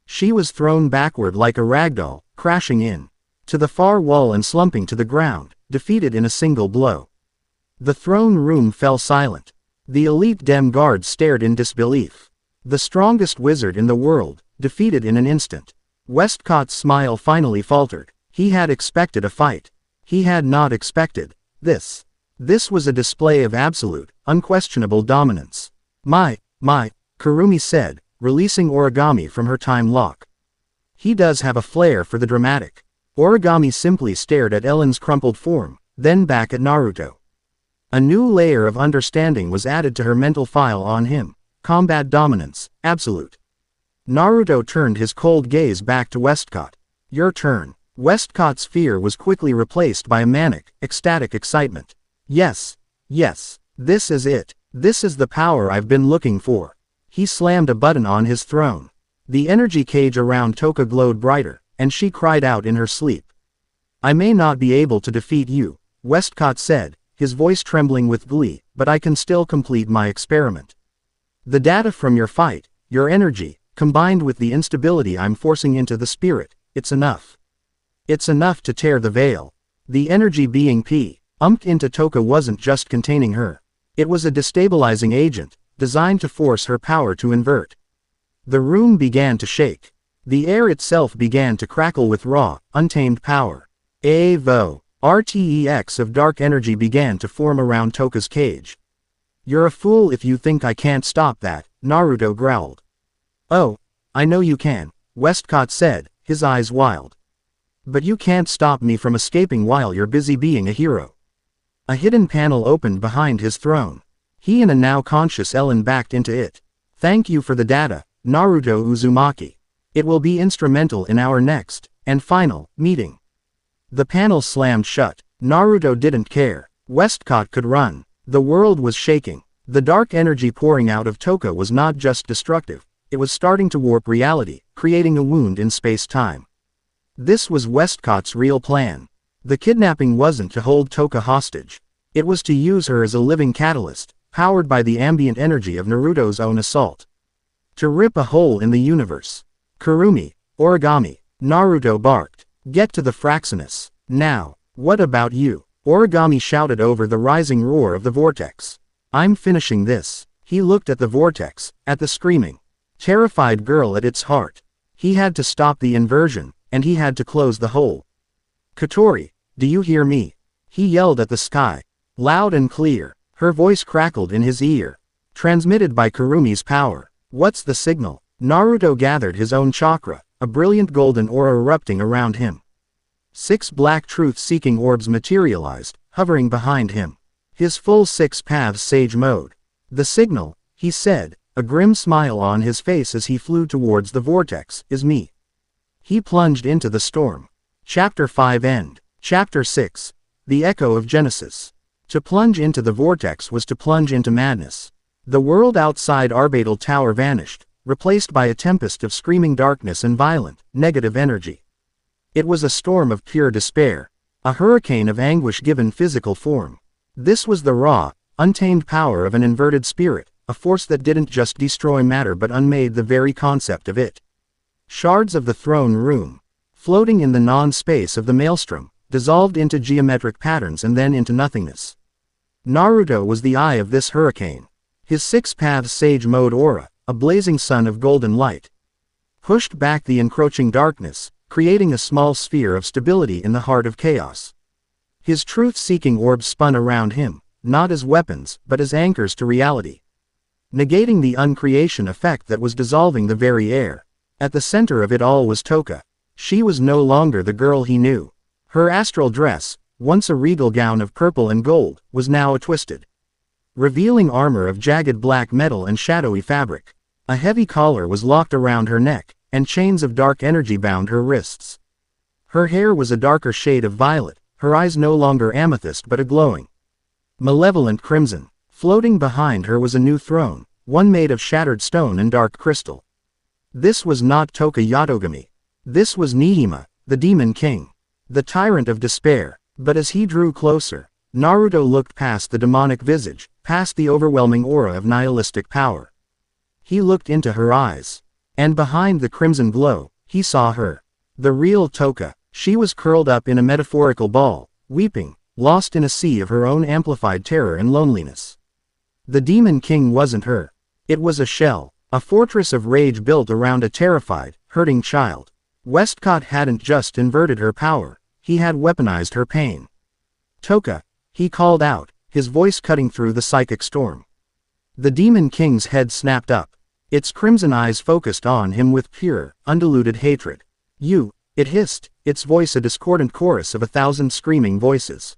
She was thrown backward like a ragdoll, crashing in to the far wall and slumping to the ground, defeated in a single blow. The throne room fell silent. The elite Dem guards stared in disbelief. The strongest wizard in the world, defeated in an instant. Westcott's smile finally faltered. He had expected a fight. He had not expected This was a display of absolute, unquestionable dominance. My, Kurumi said, releasing Origami from her time lock. He does have a flair for the dramatic. Origami simply stared at Ellen's crumpled form, then back at Naruto. A new layer of understanding was added to her mental file on him. Combat dominance, absolute. Naruto turned his cold gaze back to Westcott. Your turn. Westcott's fear was quickly replaced by a manic, ecstatic excitement. Yes, this is it. This is the power I've been looking for. He slammed a button on his throne. The energy cage around Tohka glowed brighter, and she cried out in her sleep. I may not be able to defeat you, Westcott said, his voice trembling with glee, but I can still complete my experiment. The data from your fight, your energy, combined with the instability I'm forcing into the spirit, it's enough. It's enough to tear the veil. The energy being pumped into Tohka wasn't just containing her. It was a destabilizing agent, designed to force her power to invert. The room began to shake. The air itself began to crackle with raw, untamed power. RTEX of dark energy began to form around Tohka's cage. You're a fool if you think I can't stop that, Naruto growled. Oh, I know you can, Westcott said, his eyes wild. But you can't stop me from escaping while you're busy being a hero. A hidden panel opened behind his throne. He and a now conscious Ellen backed into it. Thank you for the data, Naruto Uzumaki. It will be instrumental in our next, and final, meeting. The panel slammed shut. Naruto didn't care. Westcott could run. The world was shaking. The dark energy pouring out of Tohka was not just destructive, it was starting to warp reality, creating a wound in space-time. This was Westcott's real plan. The kidnapping wasn't to hold Tohka hostage. It was to use her as a living catalyst, powered by the ambient energy of Naruto's own assault. To rip a hole in the universe. Kurumi, Origami, Naruto barked. Get to the Fraxinus. Now, what about you? Origami shouted over the rising roar of the vortex. I'm finishing this. He looked at the vortex, at the screaming, terrified girl at its heart. He had to stop the inversion, and he had to close the hole. Kotori, do you hear me? He yelled at the sky. Loud and clear, her voice crackled in his ear. Transmitted by Kurumi's power. What's the signal? Naruto gathered his own chakra, a brilliant golden aura erupting around him. 6 black truth-seeking orbs materialized, hovering behind him. His full 6 paths sage mode. The signal, he said, a grim smile on his face as he flew towards the vortex, is me. He plunged into the storm. Chapter 5 End. Chapter 6. The Echo of Genesis. To plunge into the vortex was to plunge into madness. The world outside Arbatel Tower vanished, replaced by a tempest of screaming darkness and violent, negative energy. It was a storm of pure despair. A hurricane of anguish given physical form. This was the raw, untamed power of an inverted spirit, a force that didn't just destroy matter but unmade the very concept of it. Shards of the throne room, floating in the non-space of the maelstrom, dissolved into geometric patterns and then into nothingness. Naruto was the eye of this hurricane. His 6 paths sage mode aura, a blazing sun of golden light, pushed back the encroaching darkness, creating a small sphere of stability in the heart of chaos. His truth-seeking orbs spun around him, not as weapons, but as anchors to reality, negating the uncreation effect that was dissolving the very air. At the center of it all was Tohka. She was no longer the girl he knew. Her astral dress, once a regal gown of purple and gold, was now a twisted, revealing armor of jagged black metal and shadowy fabric. A heavy collar was locked around her neck, and chains of dark energy bound her wrists. Her hair was a darker shade of violet, her eyes no longer amethyst but a glowing, malevolent crimson. Floating behind her was a new throne, one made of shattered stone and dark crystal. This was not Tohka Yatogami. This was Nihima, the Demon King, the tyrant of despair. But as he drew closer, Naruto looked past the demonic visage, past the overwhelming aura of nihilistic power. He looked into her eyes. And behind the crimson glow, he saw her. The real Tohka. She was curled up in a metaphorical ball, weeping, lost in a sea of her own amplified terror and loneliness. The Demon King wasn't her. It was a shell, a fortress of rage built around a terrified, hurting child. Westcott hadn't just inverted her power, he had weaponized her pain. Tohka, he called out, his voice cutting through the psychic storm. The Demon King's head snapped up. Its crimson eyes focused on him with pure, undiluted hatred. You, it hissed, its voice a discordant chorus of 1,000 screaming voices.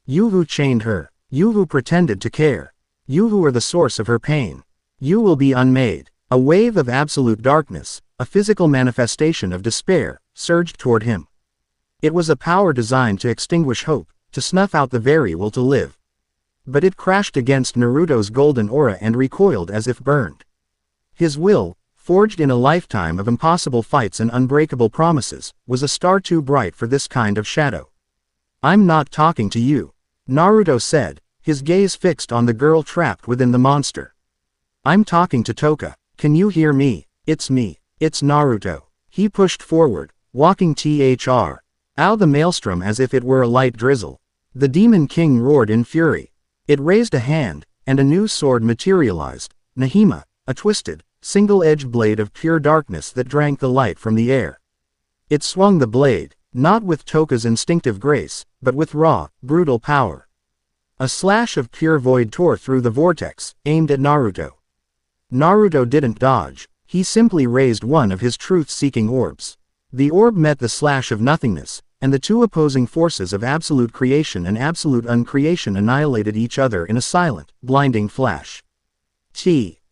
You who chained her, you who pretended to care, you who are the source of her pain. You will be unmade. A wave of absolute darkness, a physical manifestation of despair, surged toward him. It was a power designed to extinguish hope, to snuff out the very will to live. But it crashed against Naruto's golden aura and recoiled as if burned. His will, forged in a lifetime of impossible fights and unbreakable promises, was a star too bright for this kind of shadow. I'm not talking to you, Naruto said, his gaze fixed on the girl trapped within the monster. I'm talking to Tohka. Can you hear me? It's me. It's Naruto. He pushed forward, walking out the maelstrom as if it were a light drizzle. The Demon King roared in fury. It raised a hand, and a new sword materialized, Nahima, a twisted, single-edged blade of pure darkness that drank the light from the air. It swung the blade, not with Tohka's instinctive grace, but with raw, brutal power. A slash of pure void tore through the vortex, aimed at Naruto. Naruto didn't dodge, he simply raised one of his truth-seeking orbs. The orb met the slash of nothingness, and the two opposing forces of absolute creation and absolute uncreation annihilated each other in a silent, blinding flash.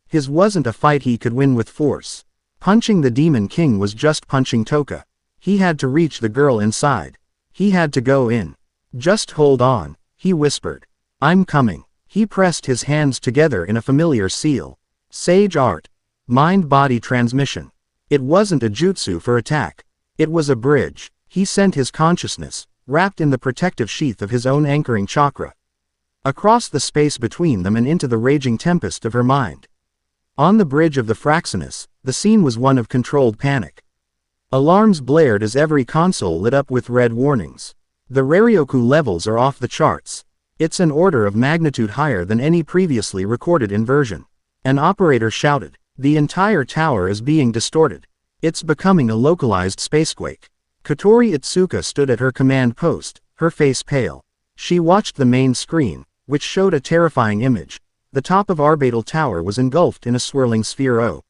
His wasn't a fight he could win with force. Punching the Demon King was just punching Tohka. He had to reach the girl inside. He had to go in. Just hold on, he whispered. I'm coming. He pressed his hands together in a familiar seal. Sage art. Mind-body transmission. It wasn't a jutsu for attack. It was a bridge. He sent his consciousness, wrapped in the protective sheath of his own anchoring chakra, across the space between them and into the raging tempest of her mind. On the bridge of the Fraxinus, the scene was one of controlled panic. Alarms blared as every console lit up with red warnings. The Raryoku levels are off the charts. It's an order of magnitude higher than any previously recorded inversion. An operator shouted, the entire tower is being distorted. It's becoming a localized spacequake. Kotori Itsuka stood at her command post, her face pale. She watched the main screen, which showed a terrifying image. The top of Arbatel Tower was engulfed in a swirling sphere of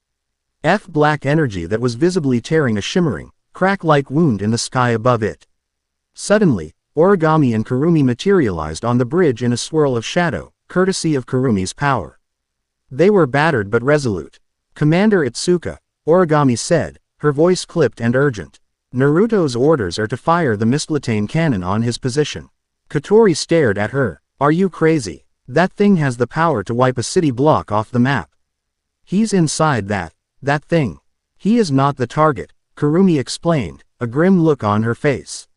black energy that was visibly tearing a shimmering, crack-like wound in the sky above it. Suddenly, Origami and Kurumi materialized on the bridge in a swirl of shadow, courtesy of Kurumi's power. They were battered but resolute. Commander Itsuka, Origami said, her voice clipped and urgent. Naruto's orders are to fire the Mistletoe cannon on his position. Kotori stared at her. Are you crazy? That thing has the power to wipe a city block off the map. He's inside that thing. He is not the target, Kurumi explained, a grim look on her face.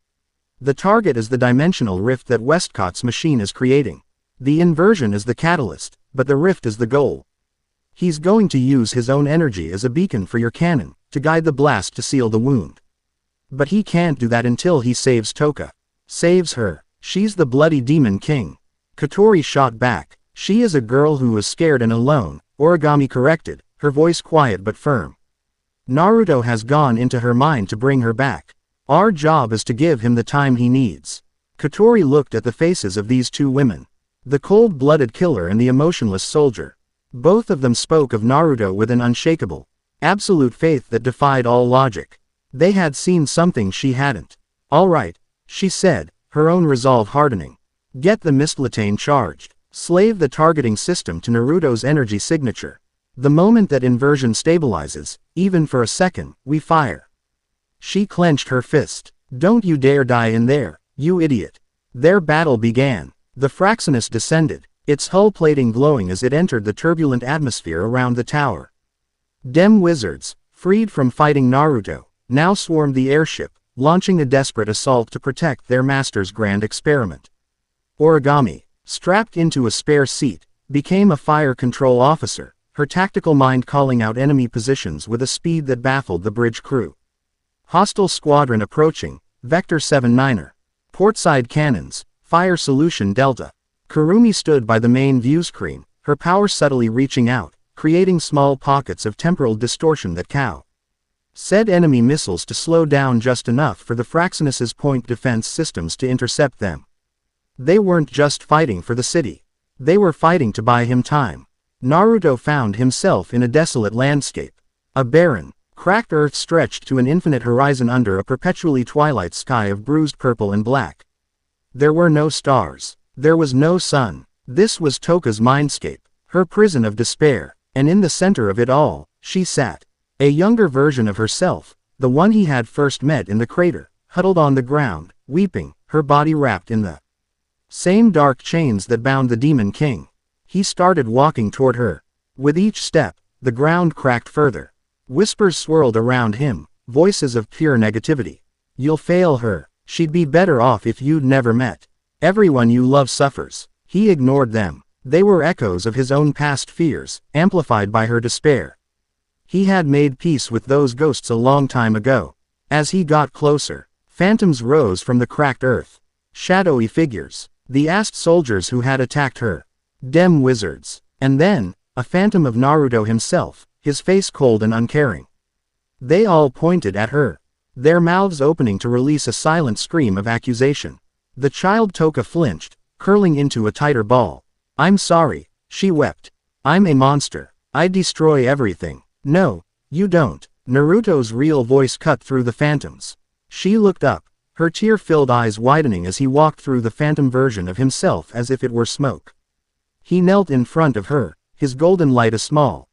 The target is the dimensional rift that Westcott's machine is creating. The inversion is the catalyst, but the rift is the goal. He's going to use his own energy as a beacon for your cannon, to guide the blast to seal the wound. But he can't do that until he saves Tohka. Saves her. She's the bloody Demon King. Kotori shot back. She is a girl who is scared and alone, Origami corrected, her voice quiet but firm. Naruto has gone into her mind to bring her back. Our job is to give him the time he needs. Kotori looked at the faces of these two women. The cold-blooded killer and the emotionless soldier. Both of them spoke of Naruto with an unshakable, absolute faith that defied all logic. They had seen something she hadn't. All right, she said, her own resolve hardening. Get the Mistletoe charged. Slave the targeting system to Naruto's energy signature. The moment that inversion stabilizes, even for a second, we fire. She clenched her fist. Don't you dare die in there, you idiot. Their battle began. The Fraxinus descended, its hull plating glowing as it entered the turbulent atmosphere around the tower. Dem wizards, freed from fighting Naruto, now swarmed the airship, launching a desperate assault to protect their master's grand experiment. Origami, strapped into a spare seat, became a fire control officer, her tactical mind calling out enemy positions with a speed that baffled the bridge crew. Hostile squadron approaching, Vector 7-9er. Portside cannons, Fire Solution Delta. Kurumi stood by the main view screen, her power subtly reaching out, creating small pockets of temporal distortion that said enemy missiles to slow down just enough for the Fraxinus's point defense systems to intercept them. They weren't just fighting for the city. They were fighting to buy him time. Naruto found himself in a desolate landscape. A barren, cracked earth stretched to an infinite horizon under a perpetually twilight sky of bruised purple and black. There were no stars. There was no sun. This was Tohka's mindscape, her prison of despair, and in the center of it all, she sat. A younger version of herself, the one he had first met in the crater, huddled on the ground, weeping, her body wrapped in the same dark chains that bound the Demon King. He started walking toward her. With each step, the ground cracked further. Whispers swirled around him, voices of pure negativity. You'll fail her. She'd be better off if you'd never met. Everyone you love suffers. He ignored them. They were echoes of his own past fears, amplified by her despair. He had made peace with those ghosts a long time ago. As he got closer, phantoms rose from the cracked earth. Shadowy figures. The asked soldiers who had attacked her. Dem wizards. And then, a phantom of Naruto himself, his face cold and uncaring. They all pointed at her, their mouths opening to release a silent scream of accusation. The child Tohka flinched, curling into a tighter ball. I'm sorry, she wept. I'm a monster. I destroy everything. No, you don't. Naruto's real voice cut through the phantoms. She looked up, her tear-filled eyes widening as he walked through the phantom version of himself as if it were smoke. He knelt in front of her, his golden light a small,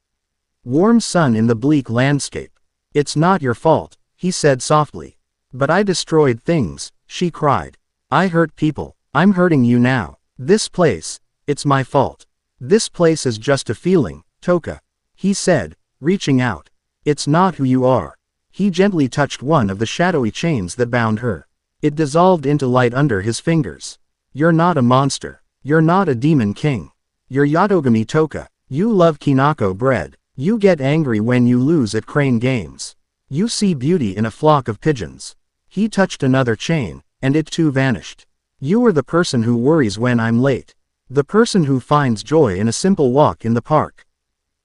warm sun in the bleak landscape. It's not your fault, he said softly. But I destroyed things, she cried. I hurt people. I'm hurting you now. This place, it's my fault. This place is just a feeling, Tohka, he said, reaching out. It's not who you are. He gently touched one of the shadowy chains that bound her. It dissolved into light under his fingers. You're not a monster. You're not a demon king. You're Yatogami Tohka. You love kinako bread. You get angry when you lose at crane games. You see beauty in a flock of pigeons. He touched another chain, and it too vanished. You are the person who worries when I'm late. The person who finds joy in a simple walk in the park.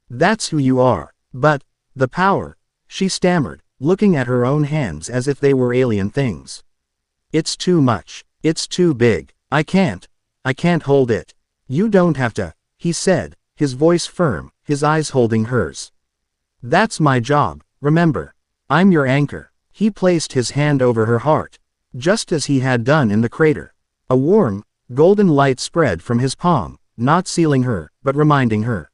That's who you are. But, the power, she stammered, looking at her own hands as if they were alien things. It's too much. It's too big. I can't hold it. You don't have to, he said, his voice firm, his eyes holding hers. That's my job, remember. I'm your anchor. He placed his hand over her heart, just as he had done in the crater. A warm, golden light spread from his palm, not sealing her, but reminding her.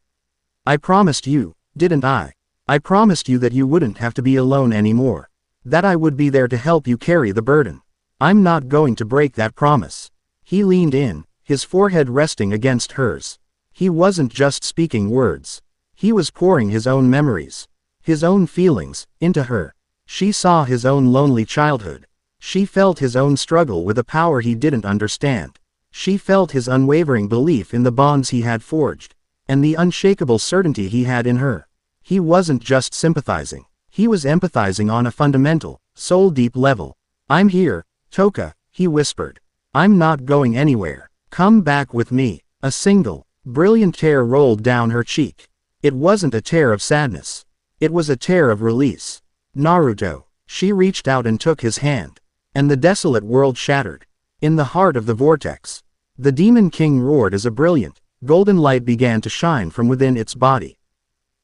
I promised you, didn't I? I promised you that you wouldn't have to be alone anymore. That I would be there to help you carry the burden. I'm not going to break that promise. He leaned in, his forehead resting against hers. He wasn't just speaking words. He was pouring his own memories, his own feelings, into her. She saw his own lonely childhood. She felt his own struggle with a power he didn't understand. She felt his unwavering belief in the bonds he had forged, and the unshakable certainty he had in her. He wasn't just sympathizing. He was empathizing on a fundamental, soul-deep level. I'm here, Tohka, he whispered. I'm not going anywhere. Come back with me. A single, brilliant tear rolled down her cheek. It wasn't a tear of sadness. It was a tear of release. Naruto. She reached out and took his hand. And the desolate world shattered. In the heart of the vortex, the Demon King roared as a brilliant, golden light began to shine from within its body.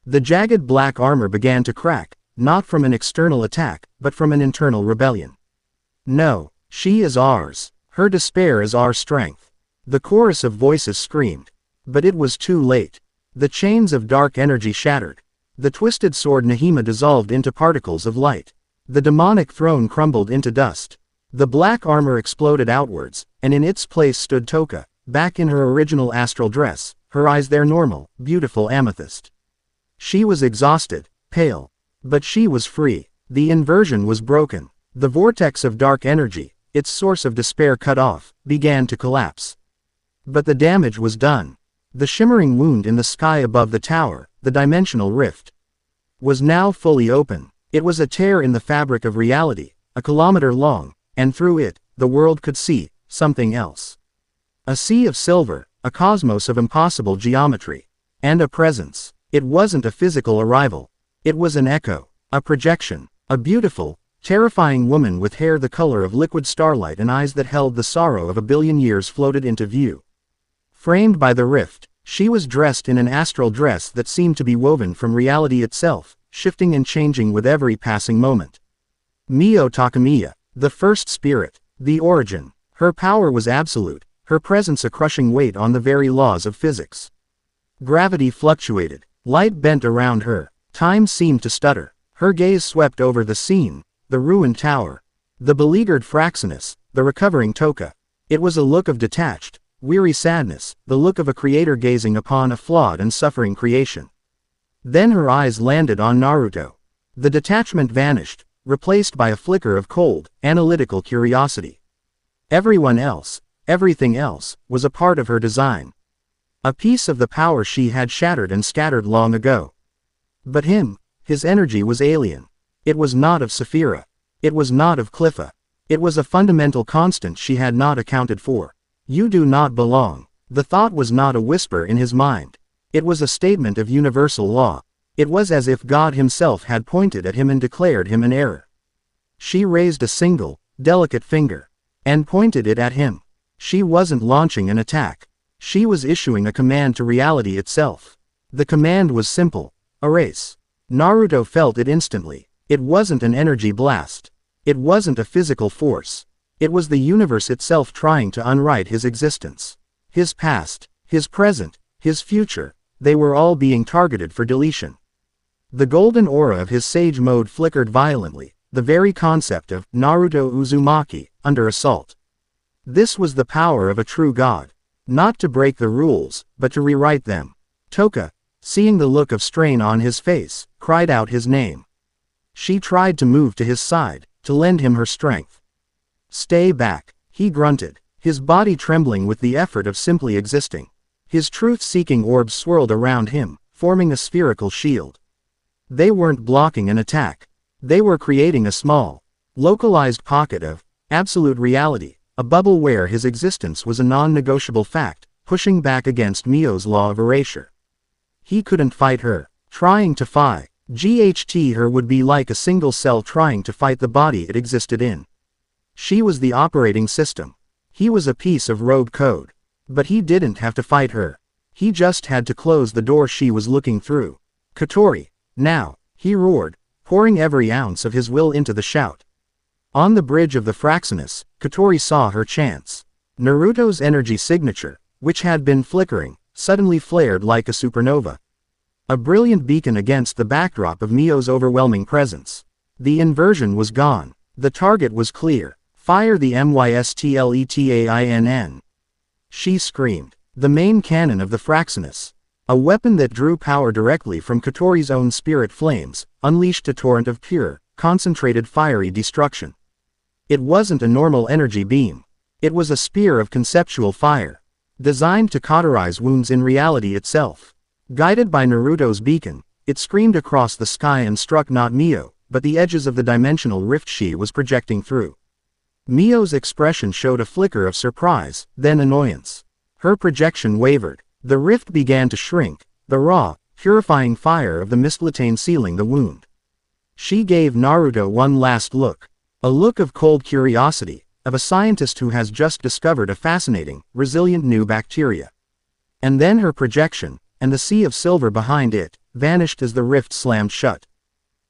The jagged black armor began to crack, not from an external attack, but from an internal rebellion. No, she is ours. Her despair is our strength. The chorus of voices screamed. But it was too late. The chains of dark energy shattered. The twisted sword Nahima dissolved into particles of light. The demonic throne crumbled into dust. The black armor exploded outwards, and in its place stood Tohka, back in her original astral dress, her eyes their normal, beautiful amethyst. She was exhausted, pale. But she was free. The inversion was broken. The vortex of dark energy, its source of despair cut off, began to collapse. But the damage was done. The shimmering wound in the sky above the tower, the dimensional rift, was now fully open. It was a tear in the fabric of reality, a kilometer long, and through it, the world could see something else. A sea of silver, a cosmos of impossible geometry, and a presence. It wasn't a physical arrival. It was an echo, a projection, a beautiful, Terrifying woman with hair the color of liquid starlight and eyes that held the sorrow of a billion years floated into view. Framed by the rift, she was dressed in an astral dress that seemed to be woven from reality itself, shifting and changing with every passing moment. Mio Takamiya, the first spirit, the origin. Her power was absolute, her presence a crushing weight on the very laws of physics. Gravity fluctuated, light bent around her, time seemed to stutter. Her gaze swept over the scene, the ruined tower, the beleaguered Fraxinus, the recovering Tohka. It was a look of detached, weary sadness, the look of a creator gazing upon a flawed and suffering creation. Then her eyes landed on Naruto. The detachment vanished, replaced by a flicker of cold, analytical curiosity. Everyone else, everything else, was a part of her design. A piece of the power she had shattered and scattered long ago. But him, his energy was alien. It was not of Saphira. It was not of Cliffa. It was a fundamental constant she had not accounted for. You do not belong. The thought was not a whisper in his mind. It was a statement of universal law. It was as if God himself had pointed at him and declared him an error. She raised a single, delicate finger, and pointed it at him. She wasn't launching an attack. She was issuing a command to reality itself. The command was simple: erase. Naruto felt it instantly. It wasn't an energy blast. It wasn't a physical force. It was the universe itself trying to unwrite his existence. His past, his present, his future, they were all being targeted for deletion. The golden aura of his sage mode flickered violently, the very concept of Naruto Uzumaki, under assault. This was the power of a true god. Not to break the rules, but to rewrite them. Tohka, seeing the look of strain on his face, cried out his name. She tried to move to his side, to lend him her strength. Stay back, he grunted, his body trembling with the effort of simply existing. His truth-seeking orbs swirled around him, forming a spherical shield. They weren't blocking an attack. They were creating a small, localized pocket of absolute reality, a bubble where his existence was a non-negotiable fact, pushing back against Mio's law of erasure. He couldn't fight her. Trying to fight her would be like a single cell trying to fight the body it existed in. She was the operating system. He was a piece of rogue code. But he didn't have to fight her. He just had to close the door she was looking through. Kotori, now, he roared, pouring every ounce of his will into the shout. On the bridge of the Fraxinus, Kotori saw her chance. Naruto's energy signature, which had been flickering, suddenly flared like a supernova. A brilliant beacon against the backdrop of Mio's overwhelming presence. The inversion was gone. The target was clear. Fire the mystletain. She screamed. The main cannon of the Fraxinus. A weapon that drew power directly from Kotori's own spirit flames, unleashed a torrent of pure, concentrated fiery destruction. It wasn't a normal energy beam. It was a spear of conceptual fire, designed to cauterize wounds in reality itself. Guided by Naruto's beacon, it screamed across the sky and struck not Mio, but the edges of the dimensional rift she was projecting through. Mio's expression showed a flicker of surprise, then annoyance. Her projection wavered. The rift began to shrink, the raw, purifying fire of the mystletain sealing the wound. She gave Naruto one last look. A look of cold curiosity, of a scientist who has just discovered a fascinating, resilient new bacteria. And then her projection, and the sea of silver behind it, vanished as the rift slammed shut,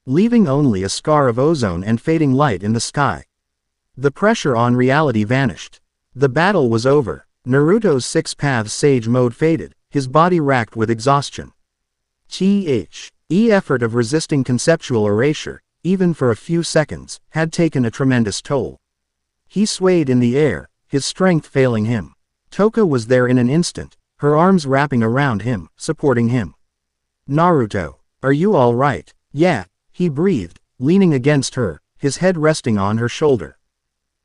leaving only a scar of ozone and fading light in the sky. The pressure on reality vanished. The battle was over. Naruto's six-path sage mode faded, his body racked with exhaustion. The effort of resisting conceptual erasure, even for a few seconds, had taken a tremendous toll. He swayed in the air, his strength failing him. Tohka was there in an instant, her arms wrapping around him, supporting him. Naruto, are you all right? Yeah, he breathed, leaning against her, his head resting on her shoulder.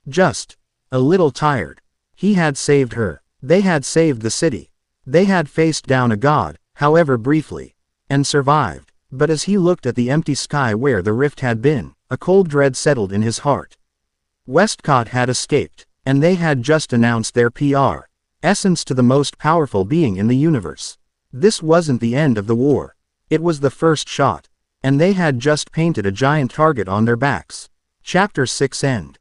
Just a little tired. He had saved her. They had saved the city. They had faced down a god, however briefly, and survived. But as he looked at the empty sky where the rift had been, a cold dread settled in his heart. Westcott had escaped, and they had just announced their PR. Essence to the most powerful being in the universe. This wasn't the end of the war. It was the first shot. And they had just painted a giant target on their backs. Chapter 6 End.